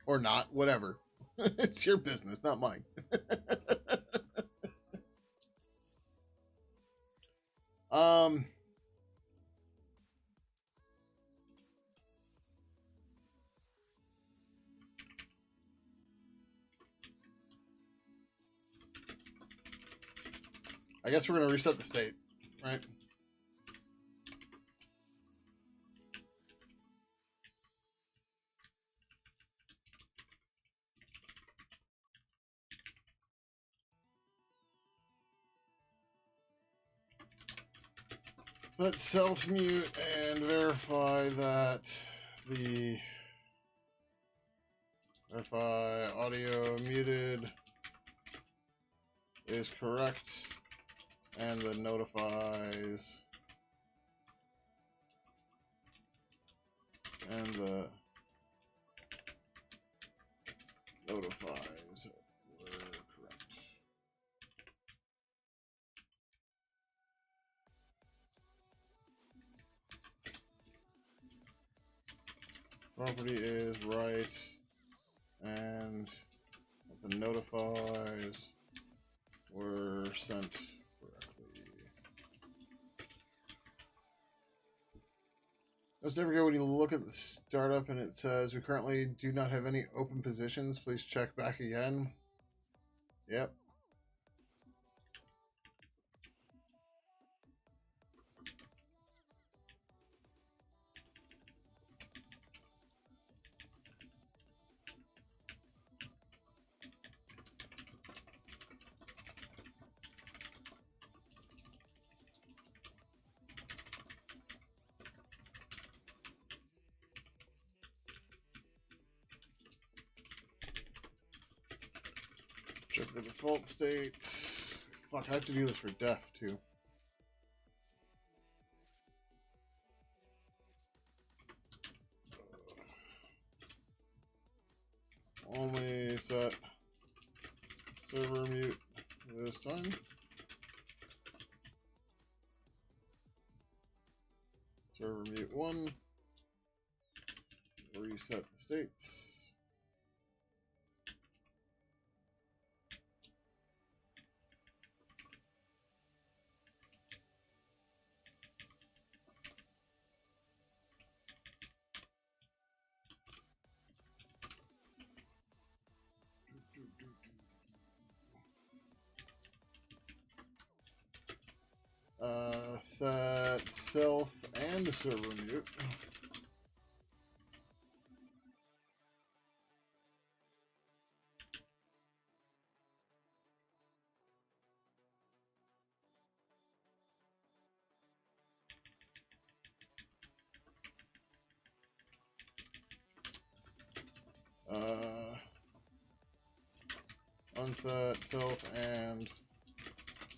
Or not, whatever. It's your business, not mine. I guess we're going to reset the state, right? So let's self-mute and verify that the verify audio muted is correct, and the notifies and the notifies were correct. Property is right, and the notifies were sent correctly. Just ever go when you look at the startup and it says we currently do not have any open positions, please check back again. Yep. Check the default state. Fuck, I have to do this for def too. Only set server mute this time. Server mute 1. Reset the states. Set self and server mute. Unset self and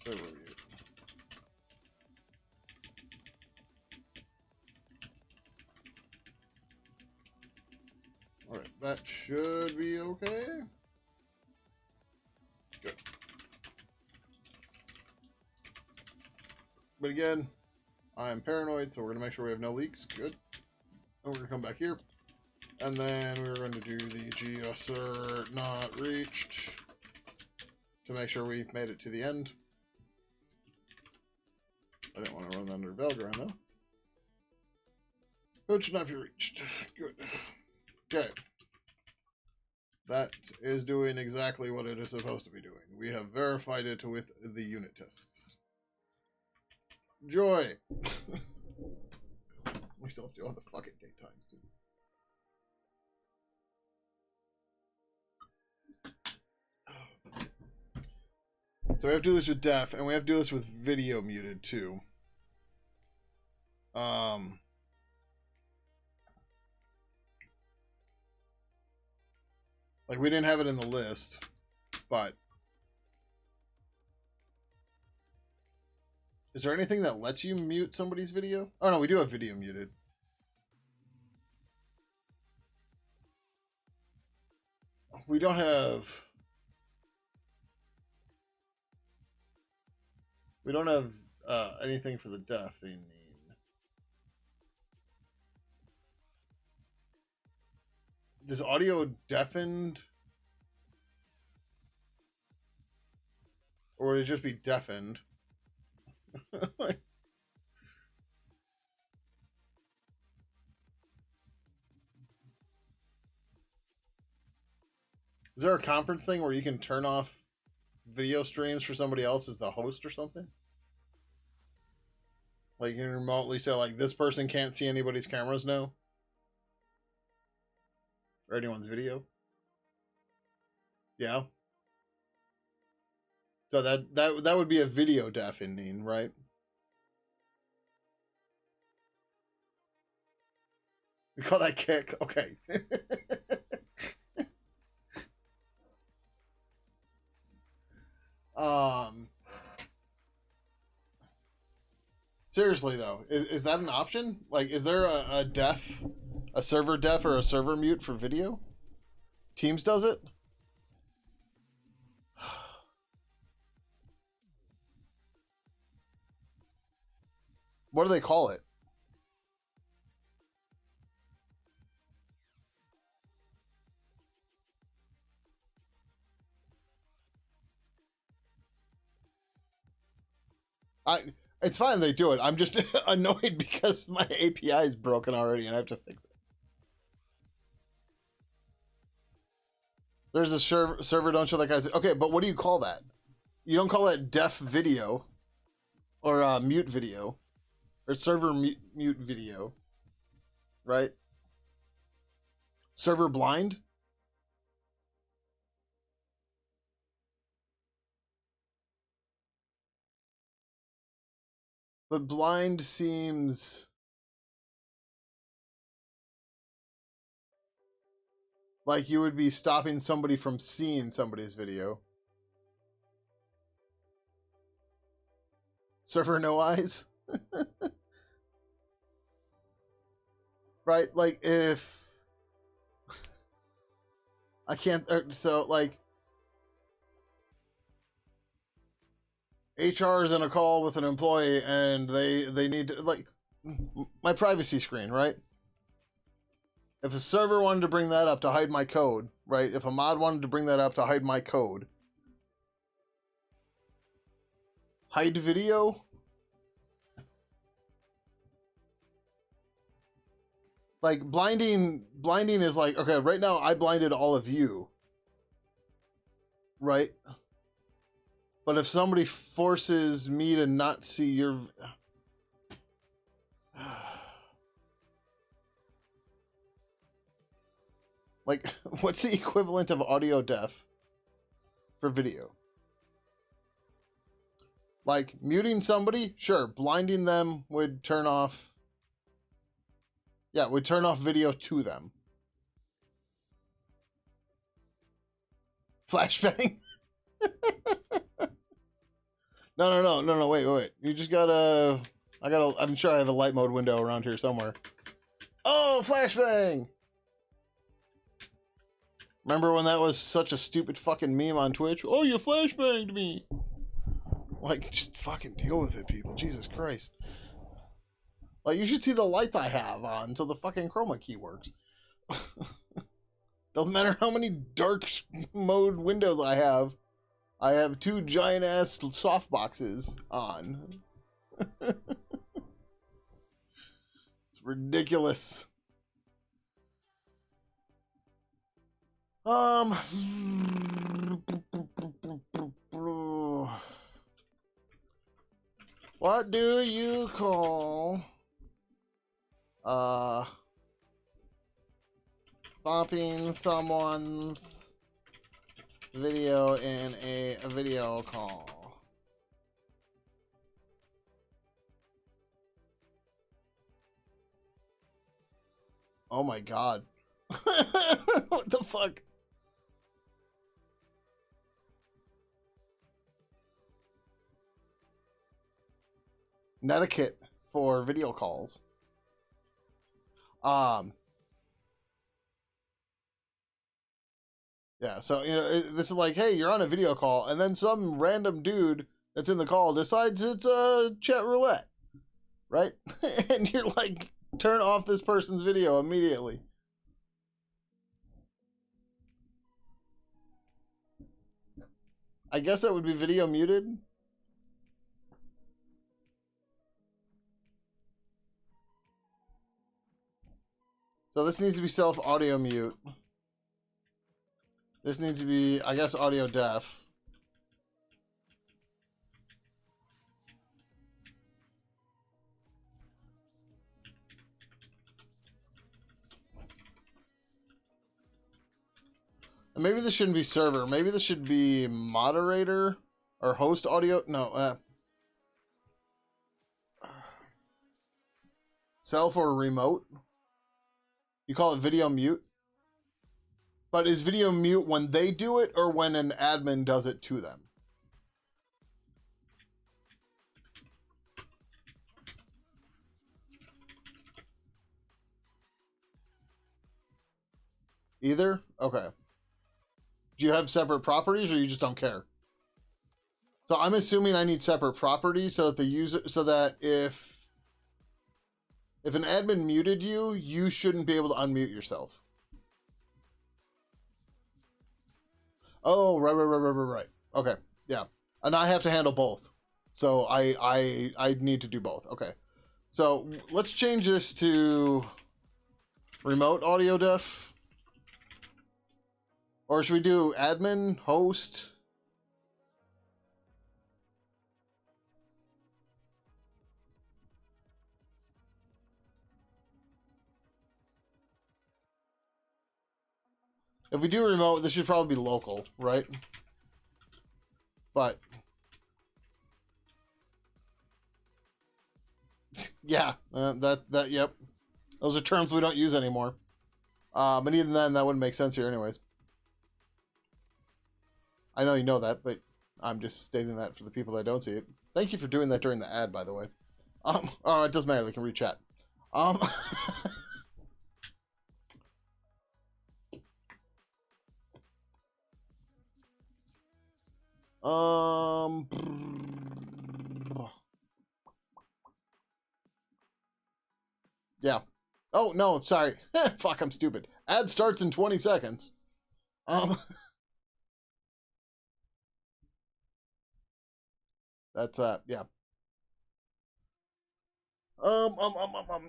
server mute. Alright, that should be okay. Good. But again, I'm paranoid, so we're going to make sure we have no leaks. Good. And we're going to come back here. And then we're going to do the gassert not reached to make sure we've made it to the end. I didn't want to run under Valgrind though. It should not be reached. Good. Okay. That is doing exactly what it is supposed to be doing. We have verified it with the unit tests. Joy! We still have to do all the fucking date times, dude. So we have to do this with def, and we have to do this with video muted too. Like we didn't have it in the list, but is there anything that lets you mute somebody's video? Oh no, we do have video muted. We don't have anything for the deafening. Is audio deafened? Or would it just be deafened? Like, is there a conference thing where you can turn off video streams for somebody else as the host or something? Like you can remotely say like this person can't see anybody's cameras now? Or anyone's video? Yeah. So that would be a video deafening, right? We call that kick. Okay. Seriously though, is that an option? Like, is there a server def or a server mute for video? Teams does it? What do they call it? It's fine they do it. I'm just annoyed because my API is broken already and I have to fix it. There's a server don't show that guy's. Okay, but what do you call that? You don't call that def video or mute video or server mute video, right? Server blind? But blind seems like you would be stopping somebody from seeing somebody's video. Server no eyes. Right? Like, if I can't, so like, HR is in a call with an employee and they need to, like, my privacy screen, right? If a server wanted to bring that up to hide my code, right? If a mod wanted to bring that up to hide my code, hide video? Like, blinding is like, okay, right now I blinded all of you, right? But if somebody forces me to not see your... Like, what's the equivalent of audio def for video? Like, muting somebody, sure. Blinding them would turn off... Yeah, would turn off video to them. Flashbang? No, wait. You just gotta... I'm sure I have a light mode window around here somewhere. Oh, flashbang! Remember when that was such a stupid fucking meme on Twitch? Oh, you flashbanged me! Like, just fucking deal with it, people. Jesus Christ. Like, you should see the lights I have on until the fucking chroma key works. Doesn't matter how many dark mode windows I have 2 giant ass softboxes on. It's ridiculous. What do you call stopping someone's video in a video call? Oh my god. What the fuck? Netiquette for video calls. Yeah, so, you know, this is like, hey, you're on a video call, and then some random dude that's in the call decides it's chat roulette, right? And you're like, turn off this person's video immediately. I guess that would be video muted. So this needs to be self audio mute. This needs to be, I guess, audio def. And maybe this shouldn't be server. Maybe this should be moderator or host audio. No. Self or remote. You call it video mute. But is video mute when they do it or when an admin does it to them? Either? Okay. Do you have separate properties or you just don't care? So I'm assuming I need separate properties so that the user, so that if an admin muted you, you shouldn't be able to unmute yourself. Oh, right. Okay, yeah. And I have to handle both. So I need to do both. Okay. So let's change this to remote audio def. Or should we do admin, host? If we do remote, this should probably be local, right? But yeah, yep. Those are terms we don't use anymore. But even then, that wouldn't make sense here anyways. I know you know that, but I'm just stating that for the people that don't see it. Thank you for doing that during the ad, by the way. Oh, it doesn't matter. They can read chat. Um, um, yeah. Oh no, sorry. Fuck, I'm stupid. Ad starts in 20 seconds. Um, that's yeah.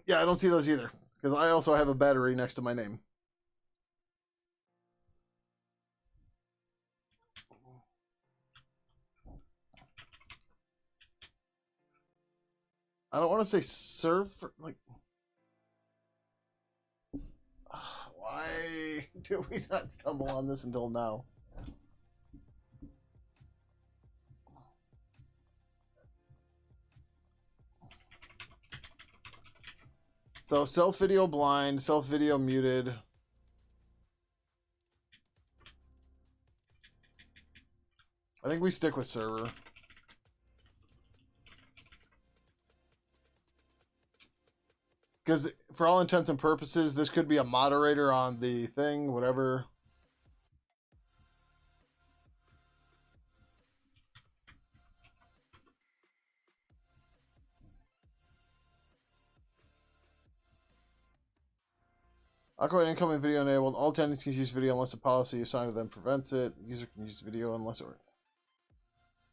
Yeah, I don't see those either because I also have a battery next to my name. I don't want to say serve like. Why do we not stumble on this until now? So self video blind, self video muted. I think we stick with server. Because for all intents and purposes, this could be a moderator on the thing, whatever. Outgoing incoming video enabled. All attendees can use video unless a policy assigned to them prevents it. The user can use video unless it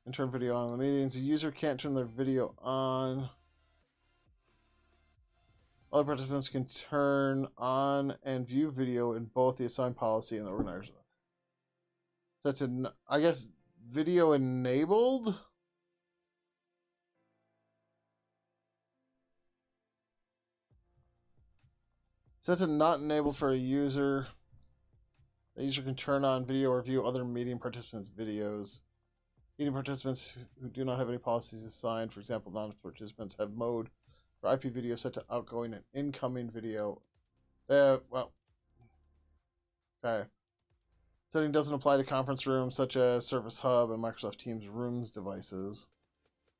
can turn video on in the meetings. The user can't turn their video on. Other participants can turn on and view video in both the assigned policy and the organizer. Set to, I guess, video enabled? Set to not enabled for a user. The user can turn on video or view other meeting participants' videos. Meeting participants who do not have any policies assigned, for example, non-participants, have mode for IP video set to outgoing and incoming video. Well, okay. Setting doesn't apply to conference rooms such as Service Hub and Microsoft Teams Rooms devices.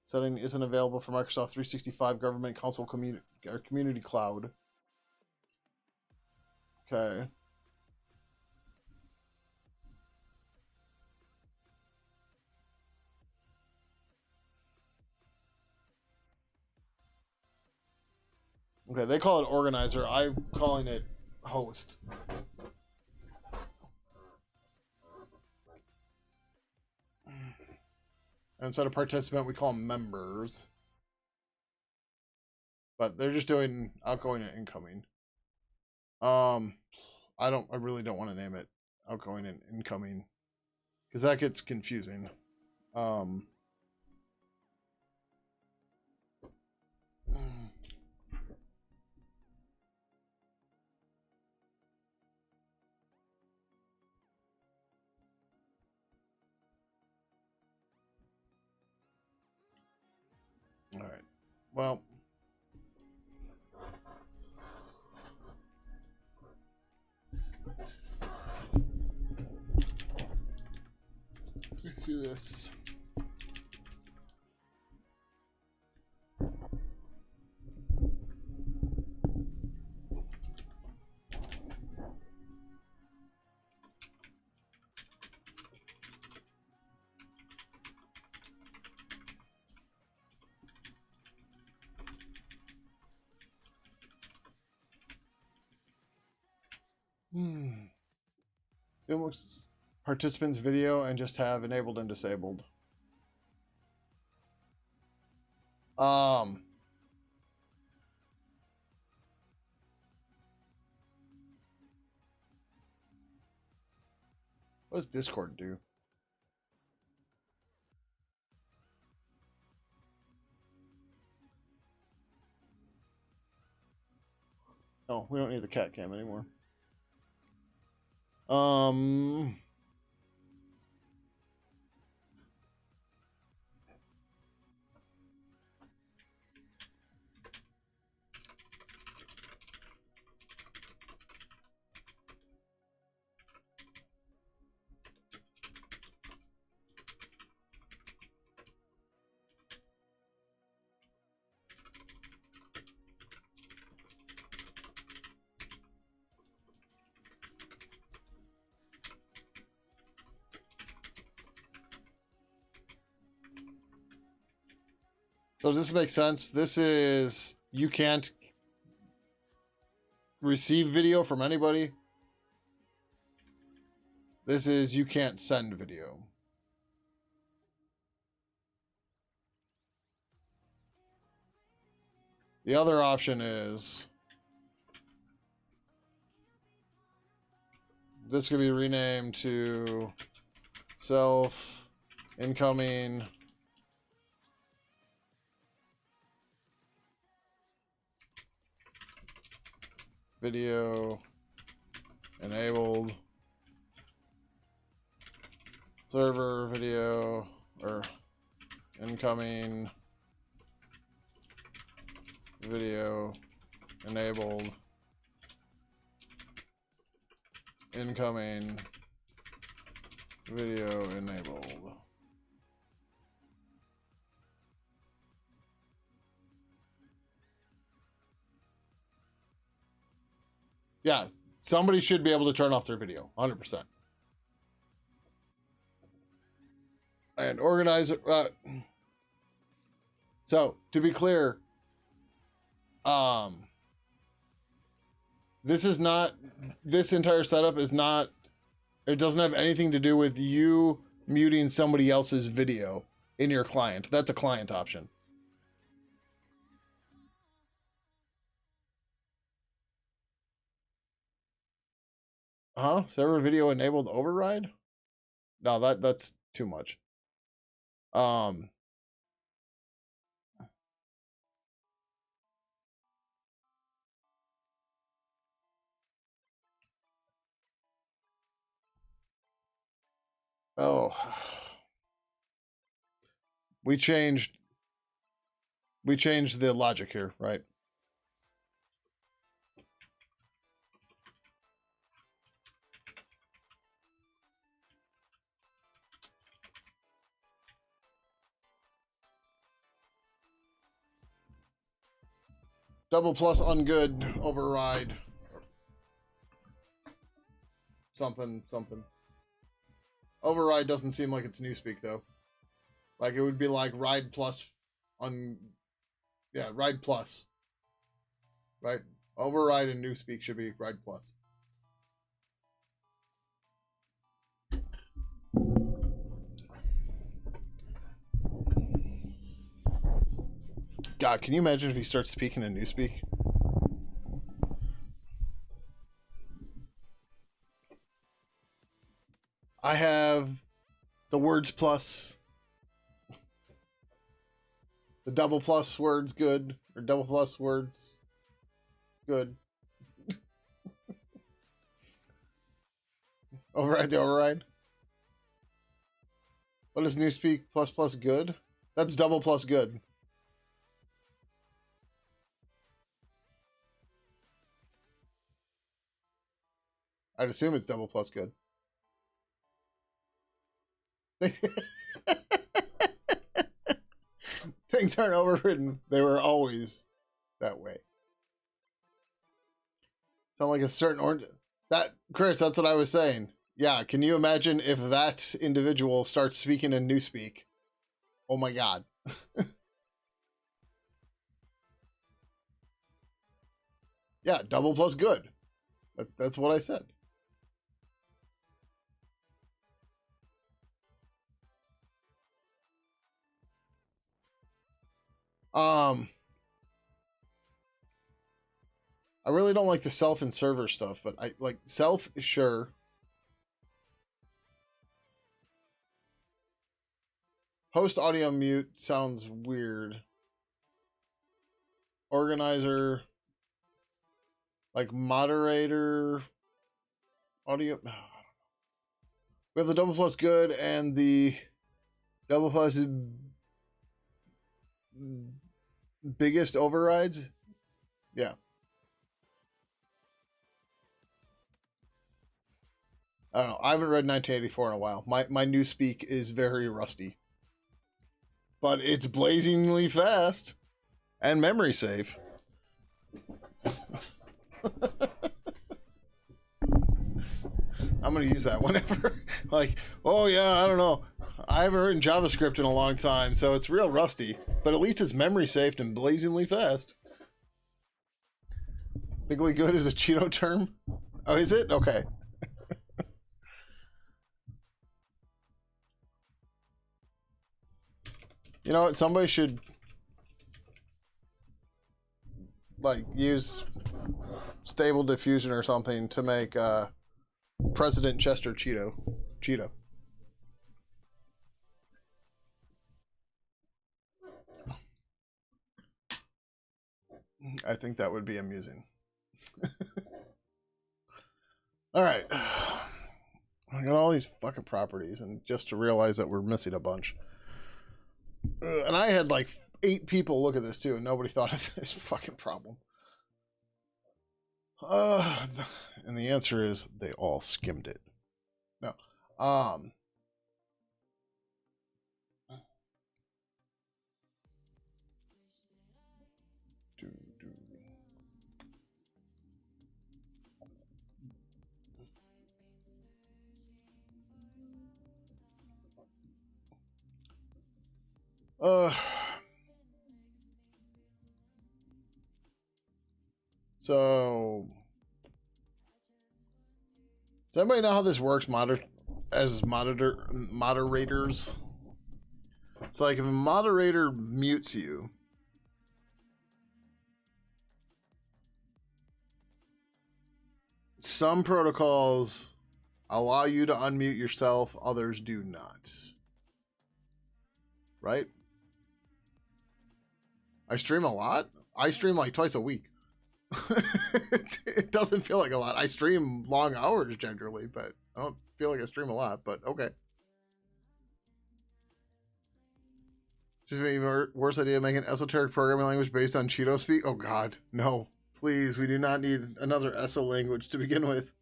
Setting isn't available for Microsoft 365 Government Console Community Cloud. Okay. Okay, they call it organizer. I'm calling it host. And instead of participant, we call them members. But they're just doing outgoing and incoming. I really don't want to name it outgoing and incoming because that gets confusing. All right. Well, let's do this. Film participants video and just have enabled and disabled. What does Discord do? Oh, we don't need the cat cam anymore. So does this make sense? This is, you can't receive video from anybody. This is, you can't send video. The other option is, this could be renamed to self incoming video enabled server video or incoming video enabled incoming video enabled. Yeah, somebody should be able to turn off their video, 100%. And organize it. So to be clear, this is not, this entire setup is not, it doesn't have anything to do with you muting somebody else's video in your client. That's a client option. Server video enabled override? No, that's too much. Oh, we changed the logic here, right? Double plus ungood override. Something. Override doesn't seem like it's newspeak though. Like it would be like ride plus ride plus. Right? Override and newspeak should be ride plus. God, can you imagine if he starts speaking in newspeak? I have the words plus, the double plus words good, or double plus words good. Override the override. What is newspeak plus plus good? That's double plus good. I'd assume it's double plus good. Things aren't overridden. They were always that way. Sound like a certain orange. That, Chris, that's what I was saying. Yeah, can you imagine if that individual starts speaking in newspeak? Oh my God. Yeah, double plus good. That's what I said. I really don't like the self and server stuff, but I like self, sure. Host audio mute sounds weird. Organizer, like moderator audio. No, I don't know. We have the double plus good and the double plus biggest overrides. Yeah. I don't know. I haven't read 1984 in a while. My newspeak is very rusty. But it's blazingly fast and memory safe. I'm going to use that whenever. Like, oh yeah, I don't know. I haven't written JavaScript in a long time, so it's real rusty. But at least it's memory safe and blazingly fast. Bigly good is a Cheeto term? Oh, is it? Okay. You know what? Somebody should like use Stable Diffusion or something to make President Chester Cheeto. I think that would be amusing. All right. I got all these fucking properties, and just to realize that we're missing a bunch. And I had like 8 people look at this too, and nobody thought of this fucking problem. And the answer is they all skimmed it. No. So does anybody know how this works as moderators? So like if a moderator mutes you, some protocols allow you to unmute yourself, others do not. Right? I stream a lot. I stream like twice a week. It doesn't feel like a lot. I stream long hours generally, but I don't feel like I stream a lot, but okay. Just maybe worse idea, make an esoteric programming language based on Cheeto speak. Oh God, no, please. We do not need another ESO language to begin with.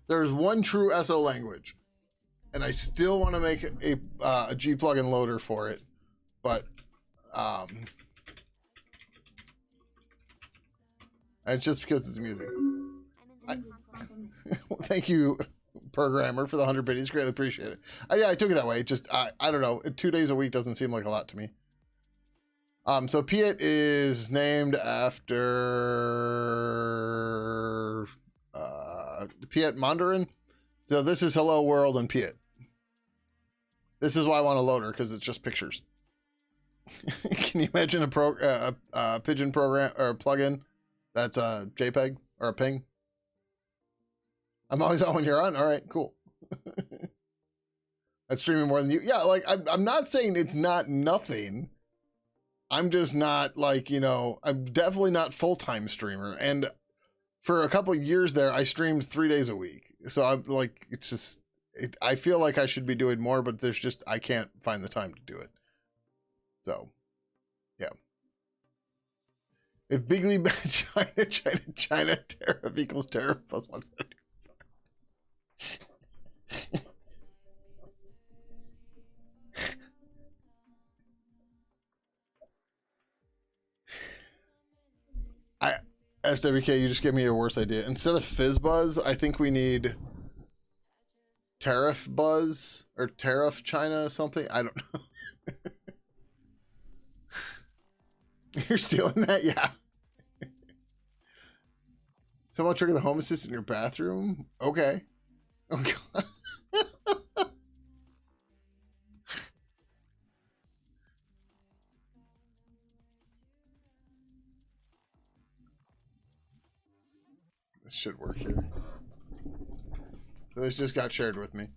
There's one true ESO language, and I still want to make a G plugin loader for it, but it's just because it's music. Thank you, programmer, for the 100 biddies. Greatly appreciate it. Yeah, I took it that way. Just I don't know. 2 days a week doesn't seem like a lot to me. So Piet is named after Piet Mondrian. So this is Hello World and Piet. This is why I want a loader, because it's just pictures. Can you imagine a Pidgin program or plugin that's a JPEG or a ping? I'm always on when you're on. All right, cool. That's streaming more than you. Yeah, like I'm not saying it's not nothing. I'm just not like, you know, I'm definitely not full-time streamer. And for a couple of years there, I streamed 3 days a week. So I'm like, it's just, I feel like I should be doing more, but there's just, I can't find the time to do it. So, yeah. If Bigly China tariff equals tariff plus 170. SWK, you just gave me a worse idea. Instead of Fizz Buzz, I think we need Tariff Buzz or Tariff China something. I don't know. You're stealing that? Yeah. Someone trigger the home assistant in your bathroom? Okay. Oh, God. This should work here. This just got shared with me.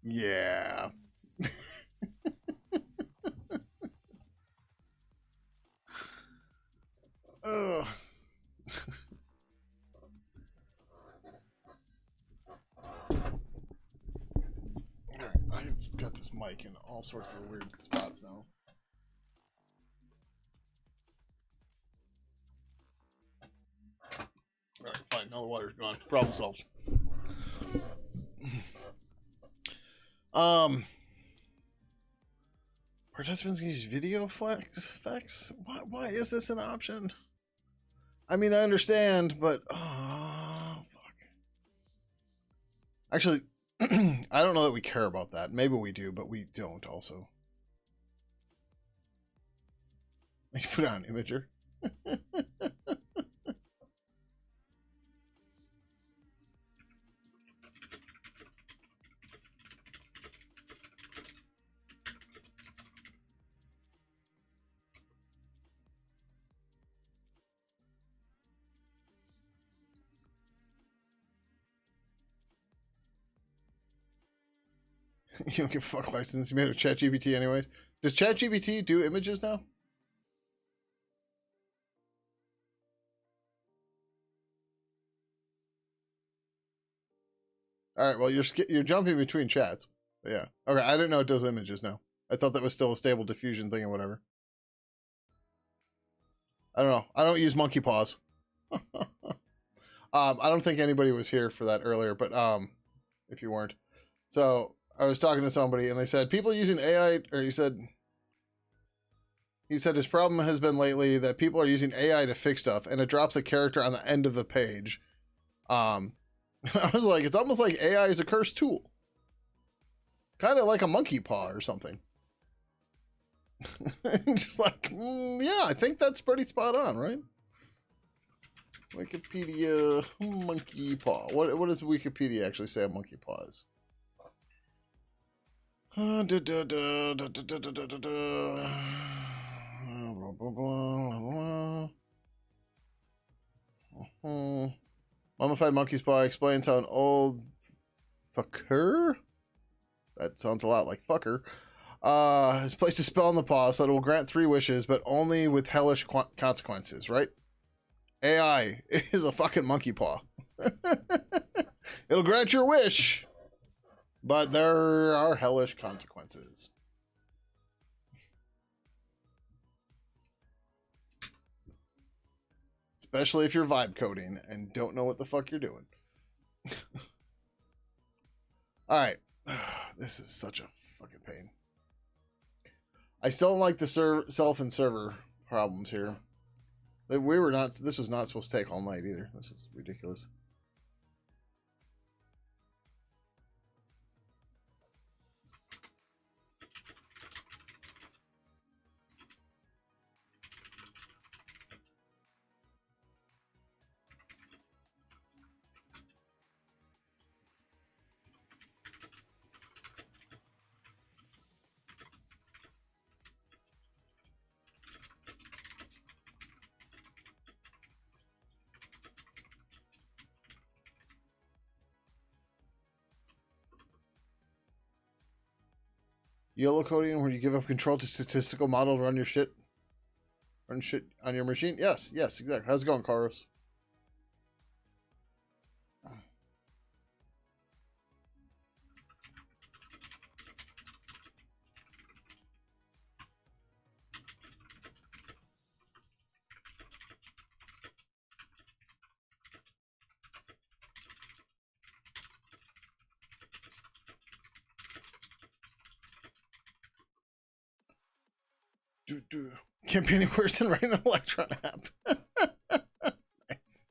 Yeah. Oh. Alright, I've got this mic in all sorts of weird spots now. Alright, fine. Now the water's gone. Problem solved. Participants can use video effects? Why is this an option? I mean, I understand, but oh, fuck. Actually, I don't know that we care about that. Maybe we do, but we don't also. You put on Imager. You don't give a fuck license. You made a ChatGPT anyways. Does ChatGPT do images now? All right. Well, you're jumping between chats. But yeah. Okay. I didn't know it does images now. I thought that was still a stable diffusion thing or whatever. I don't know. I don't use monkey paws. I don't think anybody was here for that earlier, but if you weren't, so I was talking to somebody and they said people using AI, or he said his problem has been lately that people are using AI to fix stuff and it drops a character on the end of the page. Um, I was like, it's almost like AI is a cursed tool, kind of like a monkey paw or something. Just like, yeah, I think that's pretty spot on, right? Wikipedia monkey paw. What does Wikipedia actually say a monkey paw is? Mummified monkey's paw explains how an old fucker, that sounds a lot like fucker, has placed a spell on the paw so that it will grant 3 wishes, but only with hellish consequences, right? AI is a fucking monkey paw. It'll grant your wish, but there are hellish consequences. Especially if you're vibe coding and don't know what the fuck you're doing. All right. This is such a fucking pain. I still don't like the self and server problems here. This was not supposed to take all night either. This is ridiculous. YOLO coding, where you give up control to statistical model to run shit on your machine. Yes, exactly. How's it going, Carlos? Can't be any worse than writing an Electron app. Nice.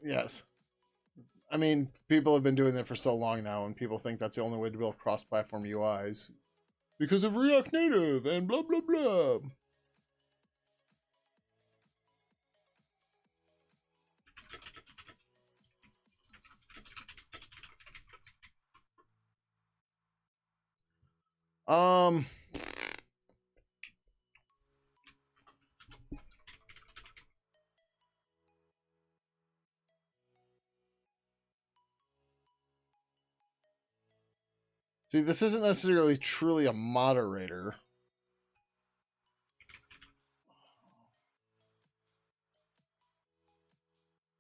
Yes. I mean, people have been doing that for so long now, and people think that's the only way to build cross-platform UIs because of React Native and blah blah blah. Um, See, this isn't necessarily truly a moderator.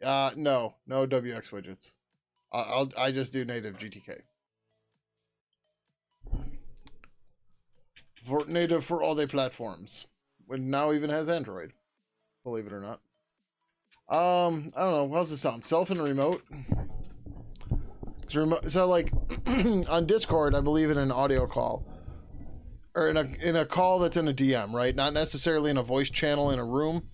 No WX widgets. I just do native GTK. For native for all the platforms. It now even has Android. Believe it or not. I don't know. How's it sound? Self and remote? So like on Discord, I believe in an audio call. Or in a call that's in a DM, right? Not necessarily in a voice channel in a room.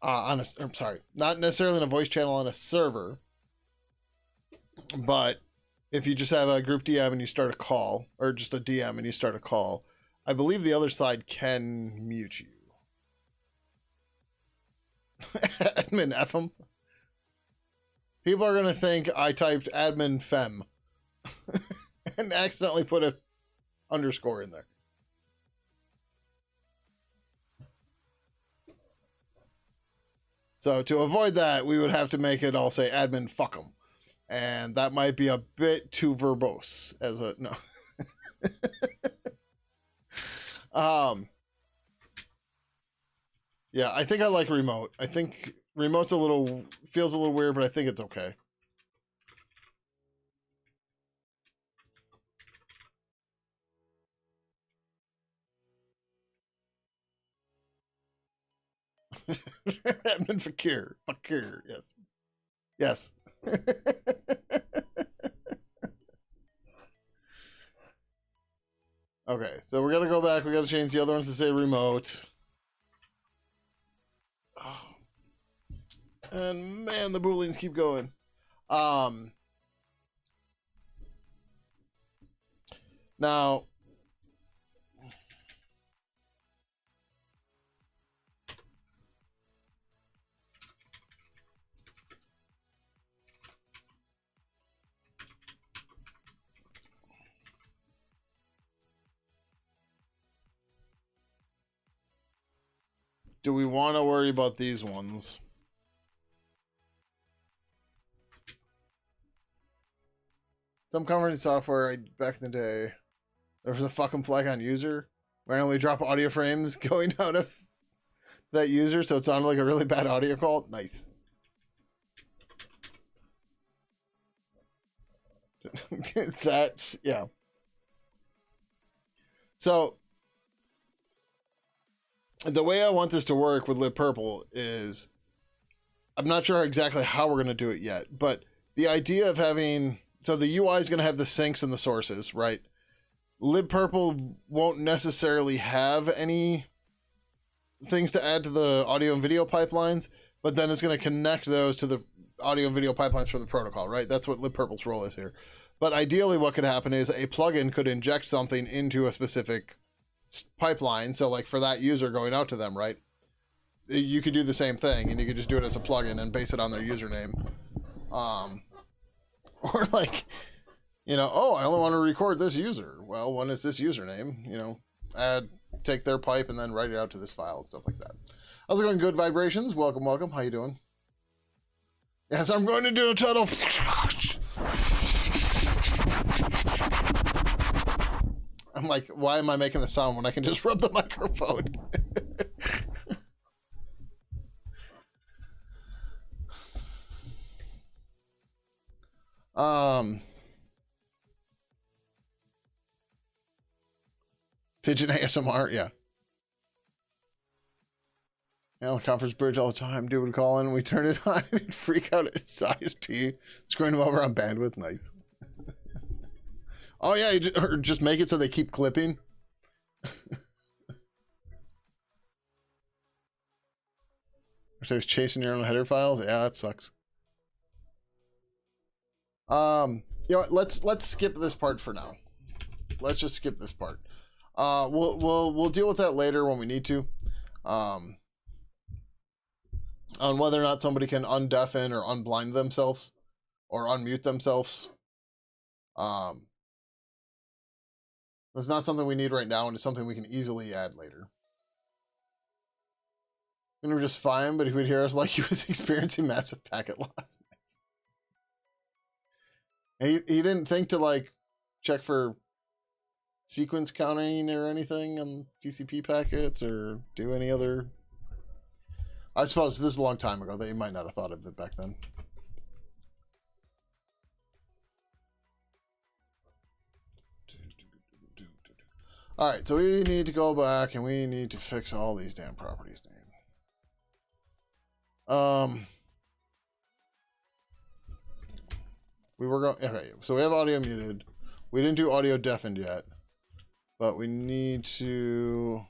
I'm sorry. Not necessarily in a voice channel on a server. But if you just have a group DM and you start a call, or just a DM and you start a call, I believe the other side can mute you. Admin F them. People are going to think I typed admin fem and accidentally put a underscore in there. So to avoid that, we would have to make it all say admin fuck them. And that might be a bit too verbose as a no. Yeah, I think I like remote. I think remote's feels a little weird, but I think it's okay. Admin Fakir. Fakir, yes. Yes. Okay, so we're gonna go back. We gotta change the other ones to say remote. Oh. And man, the booleans keep going. Now, do we want to worry about these ones? Some conferencing software back in the day, there was a fucking flag on user. Randomly drop audio frames going out of that user, so it sounded like a really bad audio call. Nice. That, yeah. So the way I want this to work with libpurple is, I'm not sure exactly how we're going to do it yet, but the idea of having, so the UI is going to have the sinks and the sources, right? libpurple won't necessarily have any things to add to the audio and video pipelines, but then it's going to connect those to the audio and video pipelines from the protocol, right? That's what libpurple's role is here. But ideally what could happen is a plugin could inject something into a specific pipeline. So like for that user going out to them, right? You could do the same thing and you could just do it as a plugin and base it on their username. Or like, you know, oh, I only want to record this user. Well, when it's this username, you know, take their pipe and then write it out to this file and stuff like that. How's it going? Good vibrations. Welcome, welcome. How you doing? Yes, I'm going to do a total. I'm like, why am I making the sound when I can just rub the microphone? Pidgin ASMR, yeah. On the conference bridge all the time. Dude would call in, we turn it on, and he'd freak out at his ISP, screwing him over on bandwidth. Nice. Oh yeah, or just make it so they keep clipping. So he's chasing your own header files. Yeah, that sucks. You know what, let's skip this part for now. Let's just skip this part. We'll deal with that later when we need to. On whether or not somebody can undeafen or unblind themselves or unmute themselves. That's not something we need right now, and it's something we can easily add later. And we're just fine, but he would hear us like he was experiencing massive packet loss. He didn't think to like check for sequence counting or anything on TCP packets or do any other. I suppose this is a long time ago. They might not have thought of it back then. Alright, so we need to go back and we need to fix all these damn properties. We were going. Okay, so we have audio muted. We didn't do audio deafened yet, but we need to.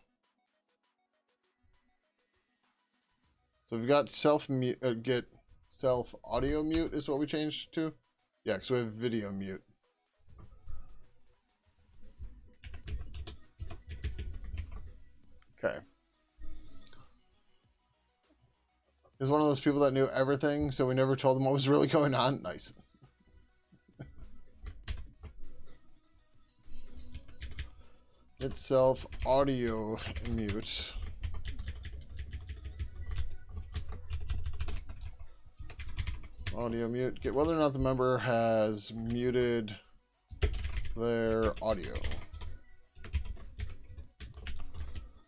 So we've got self mute. Get self audio mute is what we changed to. Yeah, because we have video mute. Okay. He's one of those people that knew everything, so we never told him what was really going on. Nice. Itself audio mute. Audio mute. Get whether or not the member has muted their audio.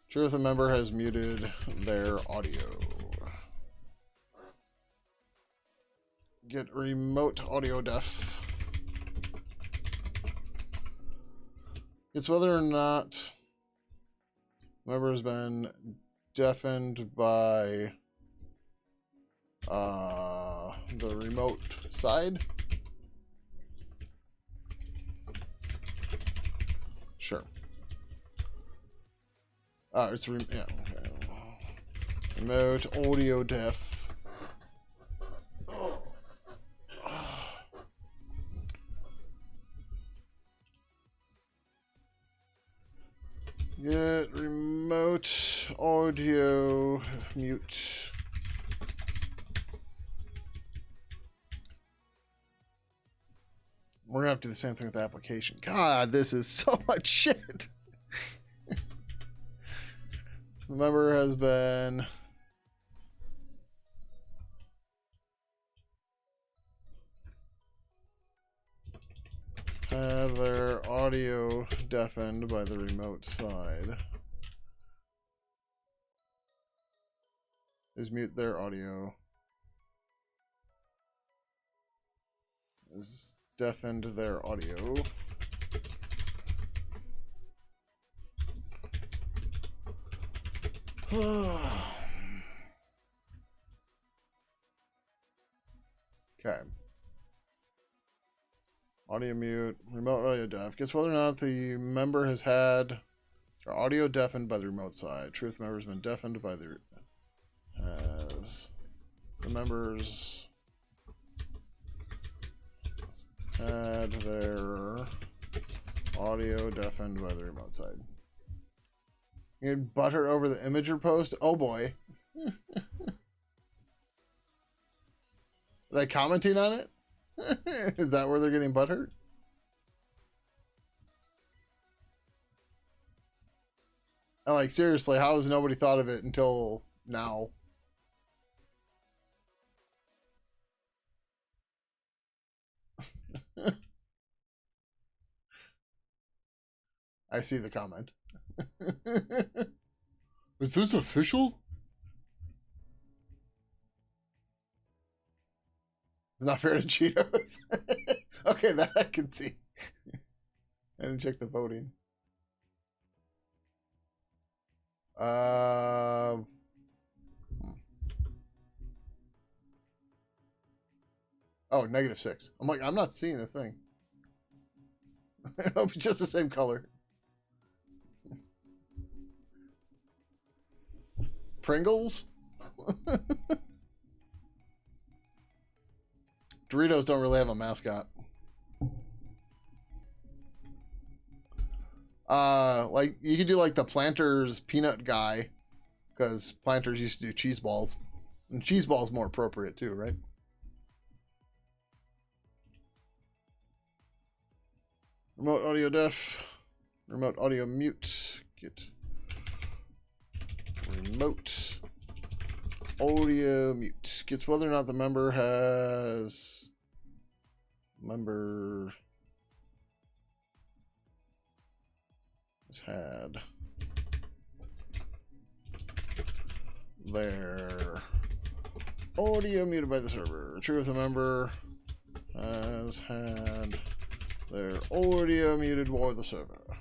Sure if the member has muted their audio. Get remote audio def. It's whether or not member has been deafened by the remote side. Sure. It's yeah, okay. Remote audio def. Get remote audio mute. We're gonna have to do the same thing with the application. God, this is so much shit. The member has been have their audio deafened by the remote side. Is mute their audio. Is deafened their audio. Okay. Audio mute, remote audio def. Guess whether or not the member has had their audio deafened by the remote side. Truth member has been deafened by the has the members had their audio deafened by the remote side. You can butter over the imager post. Oh boy. Are they commenting on it? Is that where they're getting butthurt? And like, seriously, how has nobody thought of it until now? I see the comment. Is this official? It's not fair to Cheetos. Okay, that I can see. I didn't check the voting. Oh, -6. I'm like, I'm not seeing a thing. It'll be just the same color. Pringles? Doritos don't really have a mascot. Like you could do like the Planters peanut guy, because Planters used to do cheese balls, and cheese balls more appropriate too, right? Remote audio def, remote audio mute. Get remote audio mute. Gets whether or not the member has had their audio muted by the server. True if the member has had their audio muted by the server.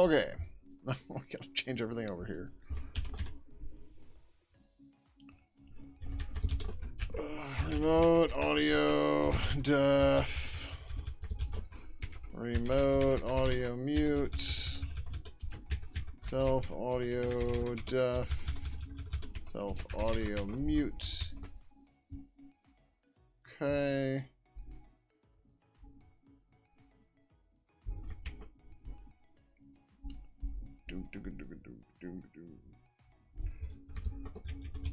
Okay. We gotta change everything over here. Remote audio def. Remote audio mute. Self audio def. Self audio mute. Okay.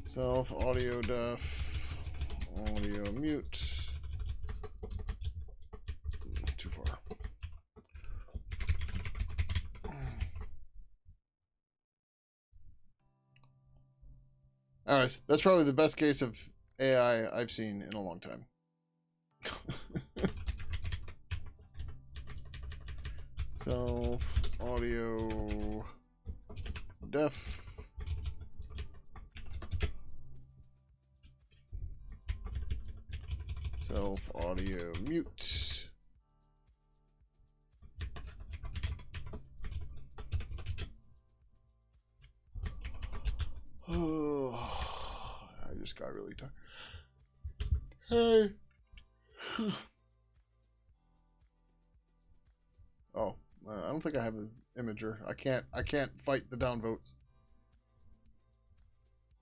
Self audio def. Audio mute. Too far. Alright, that's probably the best case of AI I've seen in a long time. Self audio def. Self audio mute. Oh, I just got really tired. Hey. Oh, I don't think I have an imager. I can't fight the downvotes.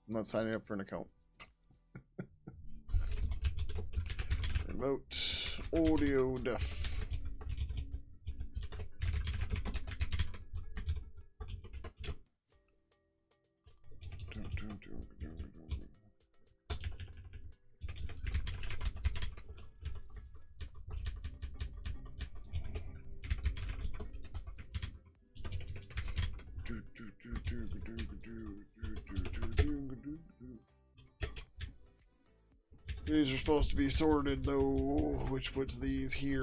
I'm not signing up for an account. Remote audio def. These are supposed to be sorted though, which puts these here.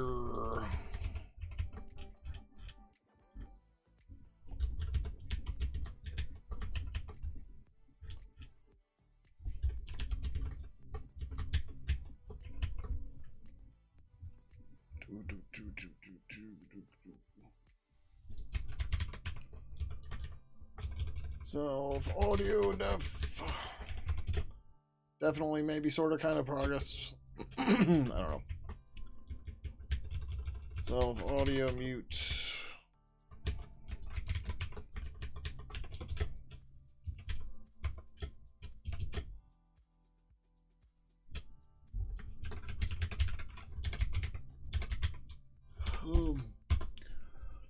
Self audio def. Definitely, maybe, sort of, kind of progress. I don't know. Self audio mute.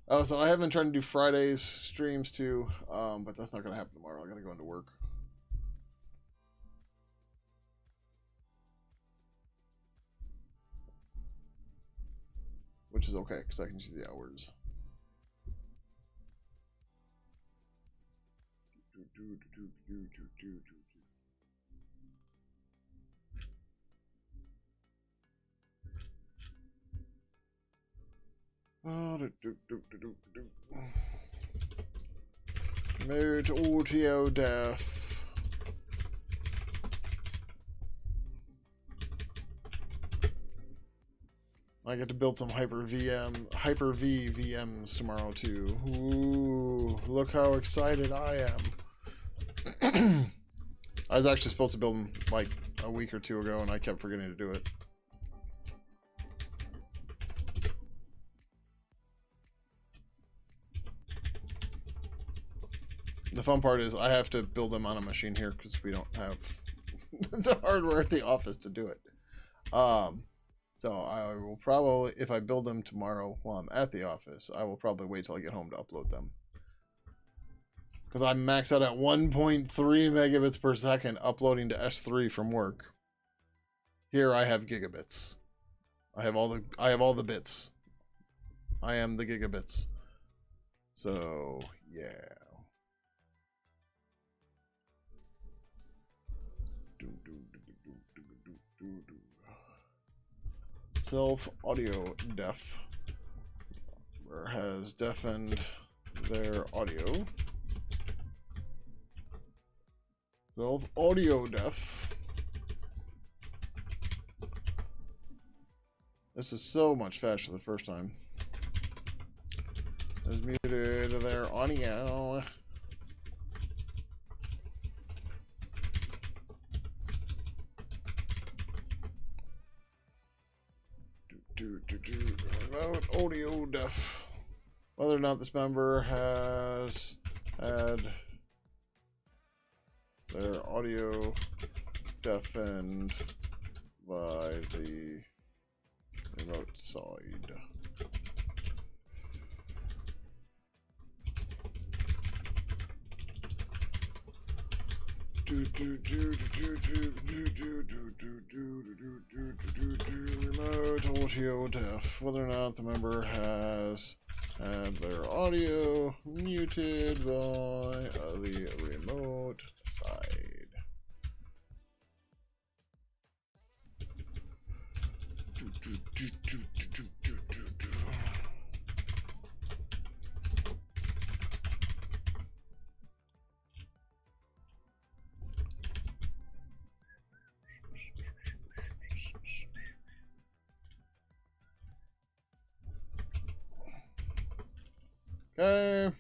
Oh, so I have been trying to do Fridays streams too, but that's not gonna happen tomorrow. I gotta go into work. Which is okay, because I can see the hours. Mode audio def. I get to build some Hyper-V VMs tomorrow too. Ooh, look how excited I am. I was actually supposed to build them like a week or two ago, and I kept forgetting to do it. The fun part is I have to build them on a machine here because we don't have the hardware at the office to do it. So I will probably, if I build them tomorrow while I'm at the office, I will probably wait till I get home to upload them. Because I max out at 1.3 megabits per second uploading to S3 from work. Here I have gigabits. I have all the bits. I am the gigabits. So yeah. Self audio def. Where has deafened their audio. Self audio def. This is so much faster the first time. Has muted their audio. Remote audio def. Whether or not this member has had their audio deafened by the remote side. Remote audio def. Whether or not the member has had their audio muted by the remote side. Okay.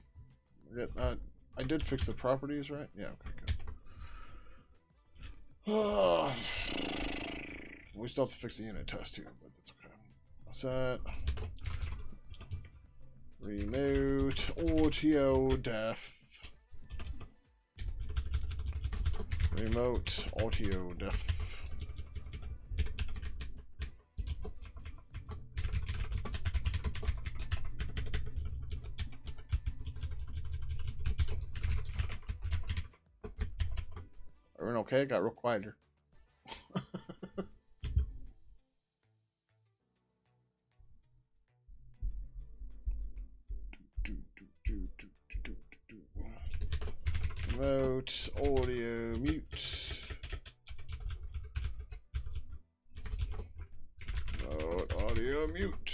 Get that. I did fix the properties, right? Yeah, okay, good. We still have to fix the unit test too, but that's okay. Set. Remote audio def. Remote audio def. Everyone okay? Got real quieter. Remote audio mute. Remote audio mute.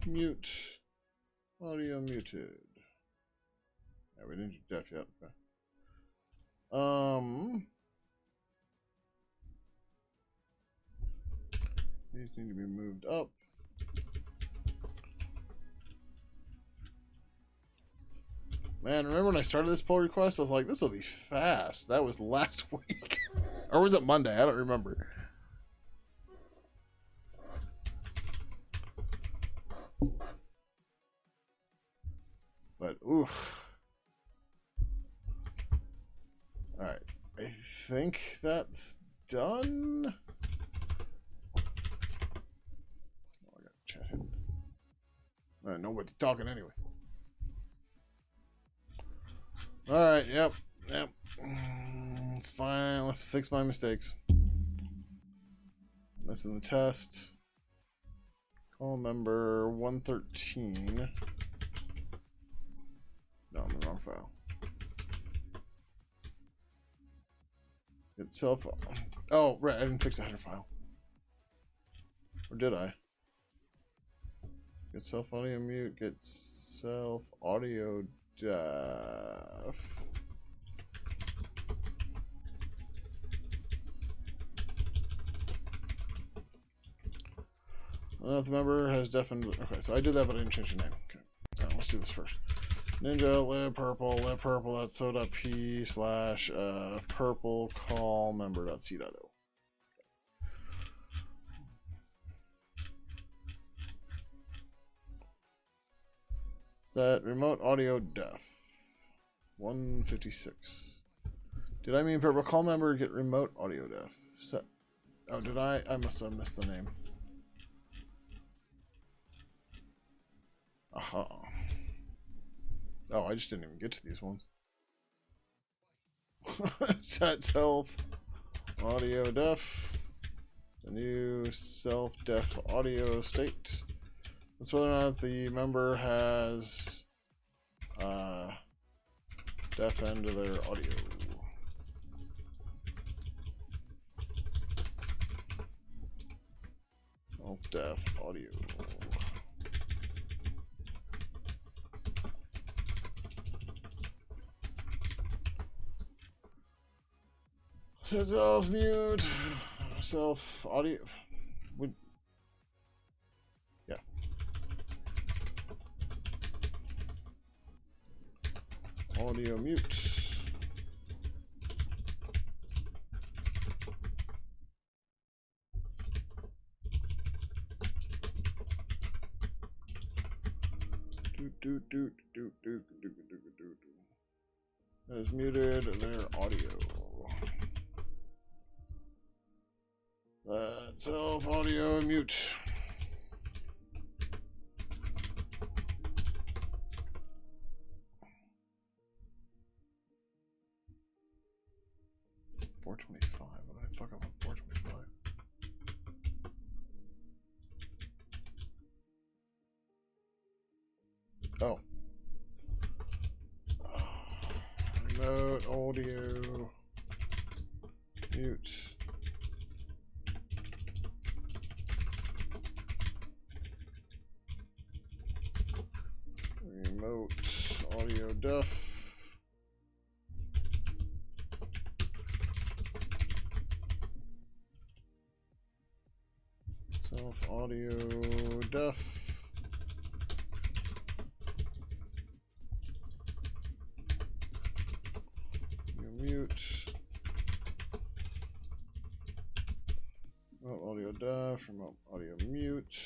Mute. Audio muted. Yeah, we didn't do def yet. Okay. These need to be moved up. Man, remember when I started this pull request? I was like, this will be fast. That was last week. Or was it Monday? I don't remember. But, oof. Alright. I think that's done. Oh, I got chat hidden. Nobody's talking anyway. Alright, yep. It's fine. Let's fix my mistakes. That's in the test. Call member 113. No, I'm in the wrong file. Get self. Oh, right. I didn't fix the header file. Or did I? Get self audio mute. Get self audio def. If the member has deafened. Okay, so I did that, but I didn't change the name. Okay. Let's do this first. Ninja lib purple dot so dot p slash purple call member dot c dot o. Set remote audio def 156. Did I mean purple call member get remote audio def? Set. Oh, did I? I must have missed the name. Aha. Oh, I just didn't even get to these ones. Set self audio def. The new self def audio state. That's whether or not the member has deafened their audio. Self def audio. Set self mute. Self audio. Would yeah. Audio mute. That is muted their audio. Self audio mute. $425. What did I fuck up on $425? Oh. Remote audio mute. Remote audio def. Self audio def. Mute. Remote audio def. Remote audio mute.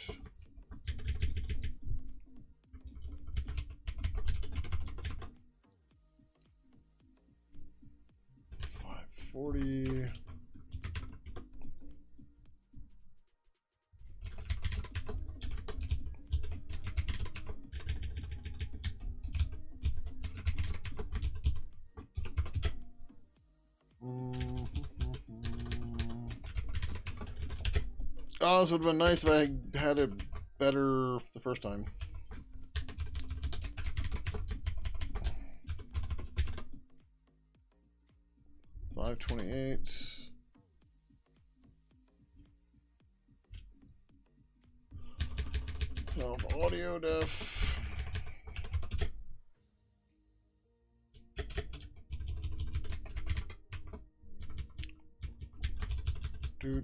$540. Oh, this would have been nice if I had it better the first time. $528. Self audio def. Do.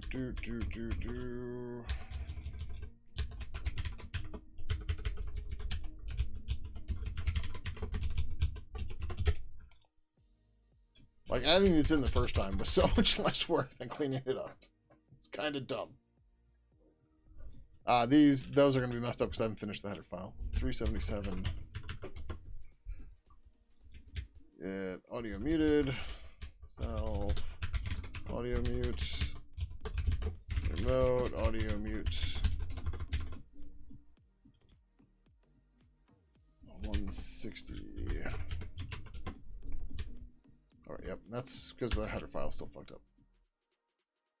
Like, adding these in the first time was so much less work than cleaning it up. It's kind of dumb. Those are going to be messed up because I haven't finished the header file. 377. Audio muted. Self. Audio mute. Remote. Audio mute. 160. Alright, yep. That's because the header file is still fucked up.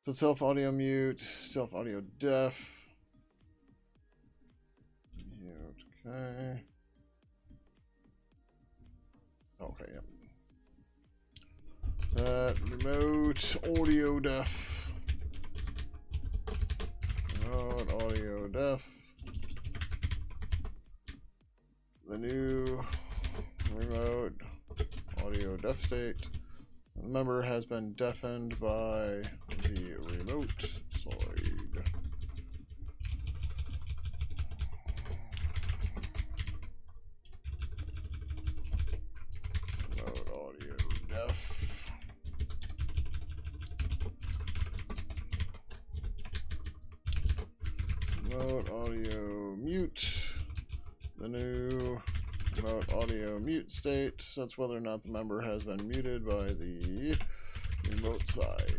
So self audio mute. Self audio def. Mute. Okay. Okay, yep. Set remote audio def. Remote audio def. The new remote audio def state. The member has been deafened by the remote side. Remote audio def. Remote audio mute. The new remote audio mute state sets whether or not the member has been muted by the remote side.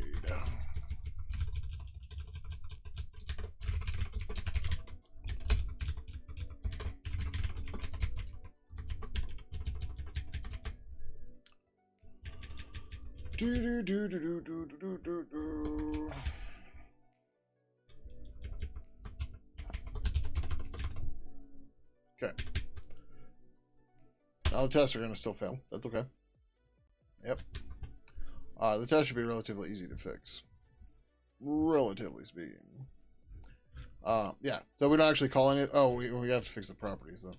Okay. Now the tests are going to still fail. That's okay. Yep. The test should be relatively easy to fix. Relatively speaking. Yeah. So we don't actually call any. Oh, we have to fix the properties though.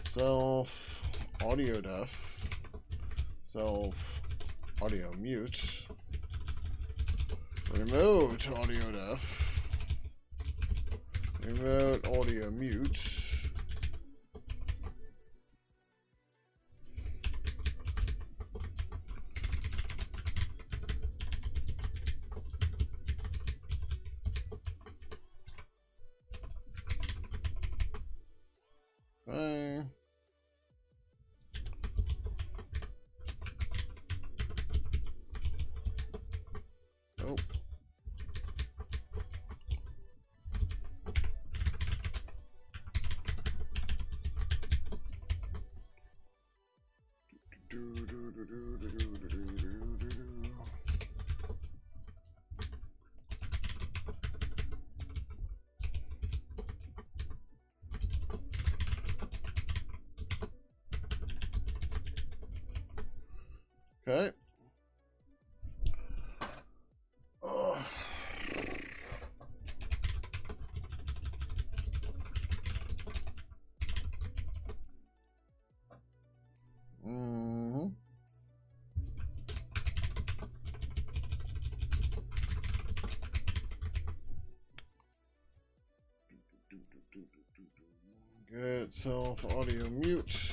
Self audio def. self audio mute. Remote audio def. Remote audio mute. Bye. Nope. Okay. Oh. Mm-hmm. Get self audio mute.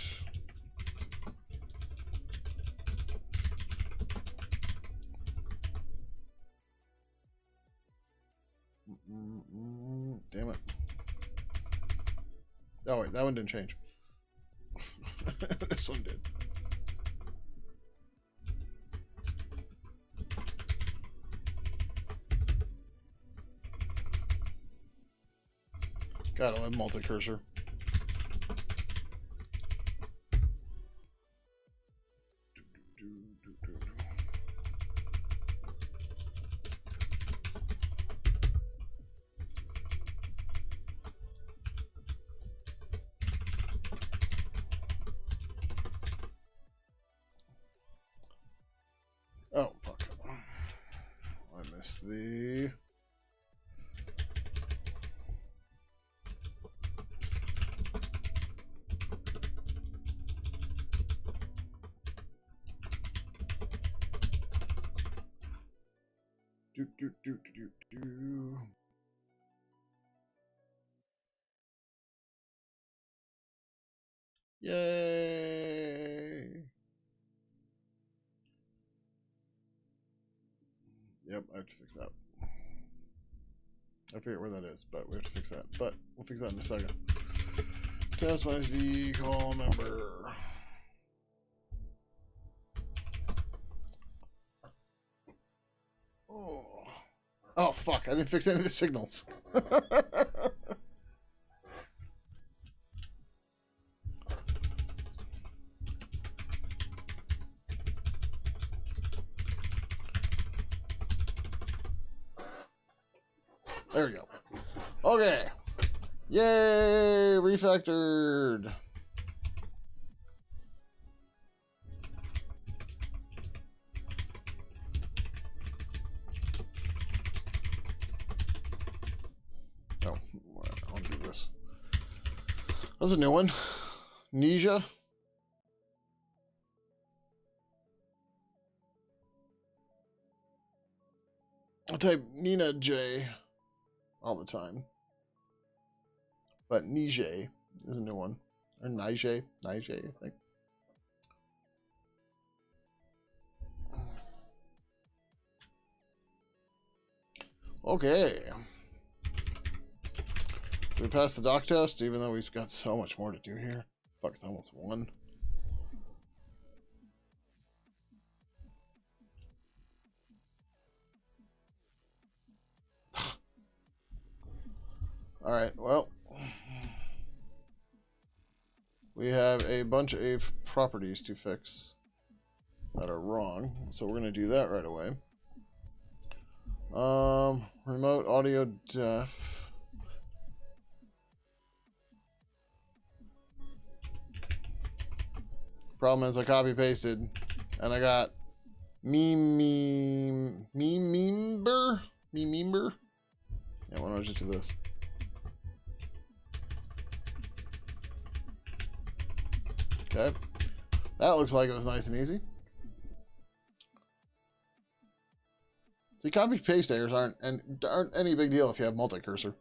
Damn it. Oh wait, that one didn't change. This one did. God, I love multi-cursor. Oh, fuck. I missed the... Do. Yay! Yep, I have to fix that. I forget where that is, but we have to fix that. But we'll fix that in a second. Customize V call number. Oh, fuck. I didn't fix any of the signals. There we go. Okay. Yay! Refactored. Oh, I'll do this. That's a new one. Nisha. I type Nina J all the time. But Nije is a new one. Or Nije, I think. Okay. We passed the doc test, even though we've got so much more to do here. Fuck, it's almost 1. Alright, well. We have a bunch of properties to fix that are wrong. So we're going to do that right away. Remote audio def. Problem is I copy pasted and I got member. Yeah, why don't I just do this? Okay. That looks like it was nice and easy. See, copy paste errors aren't any big deal if you have multi-cursor.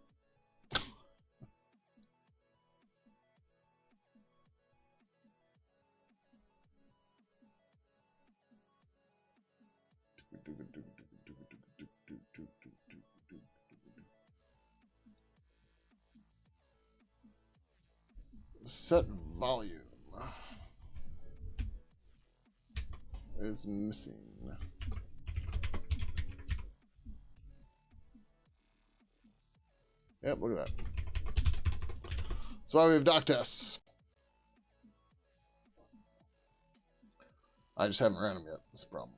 Set volume is missing. Yep, look at that. That's why we have doc tests. I just haven't ran them yet. That's the problem.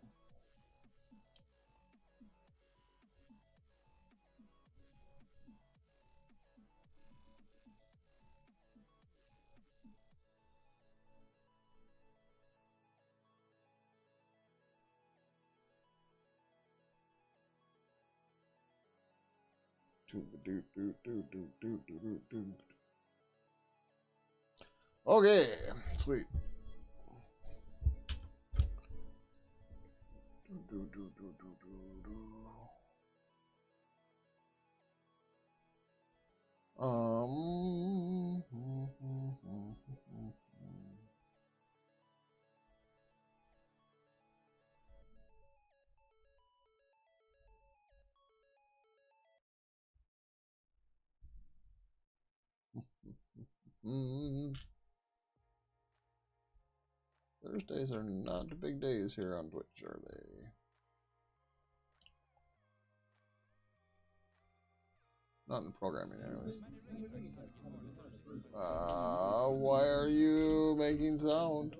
Okay, sweet. Um. Thursdays are not big days here on Twitch, are they? Not in programming, anyways. Why are you making sound?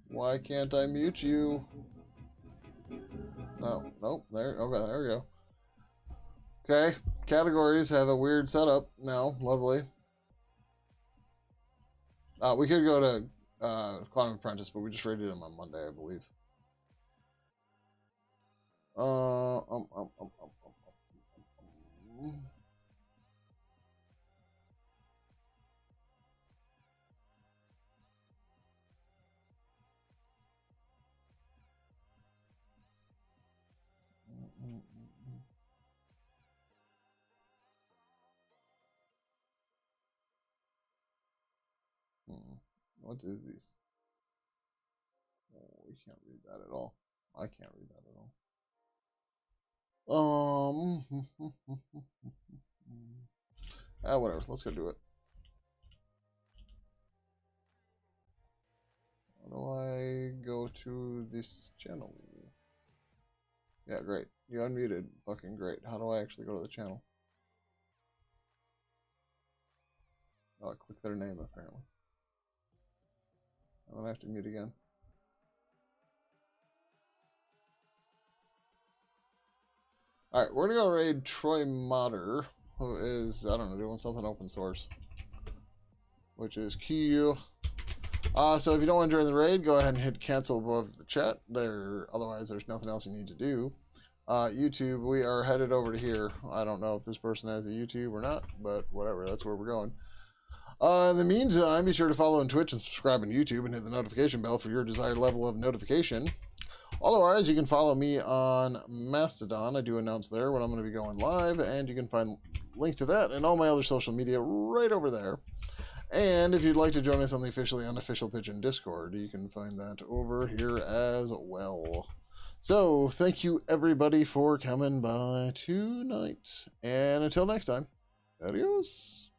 Why can't I mute you? No, nope, there, okay, there we go. Okay, categories have a weird setup now, lovely. We could go to Quantum Apprentice, but we just rated him on Monday, I believe. What is this? Oh, we can't read that at all. I can't read that at all. Whatever. Let's go do it. How do I go to this channel? Yeah, great. You unmuted. Fucking great. How do I actually go to the channel? Oh, I click their name, apparently. I'm gonna have to mute again. Alright, we're gonna go raid Troy Motter, who is, I don't know, doing something open source. Which is Q. So if you don't want to join the raid, go ahead and hit cancel above the chat. Otherwise, there's nothing else you need to do. YouTube, we are headed over to here. I don't know if this person has a YouTube or not, but whatever, that's where we're going. In the meantime, be sure to follow on Twitch and subscribe on YouTube and hit the notification bell for your desired level of notification. Otherwise, you can follow me on Mastodon. I do announce there when I'm going to be going live, and you can find link to that and all my other social media right over there. And if you'd like to join us on the officially unofficial Pidgin Discord, you can find that over here as well. So, thank you everybody for coming by tonight. And until next time, adios.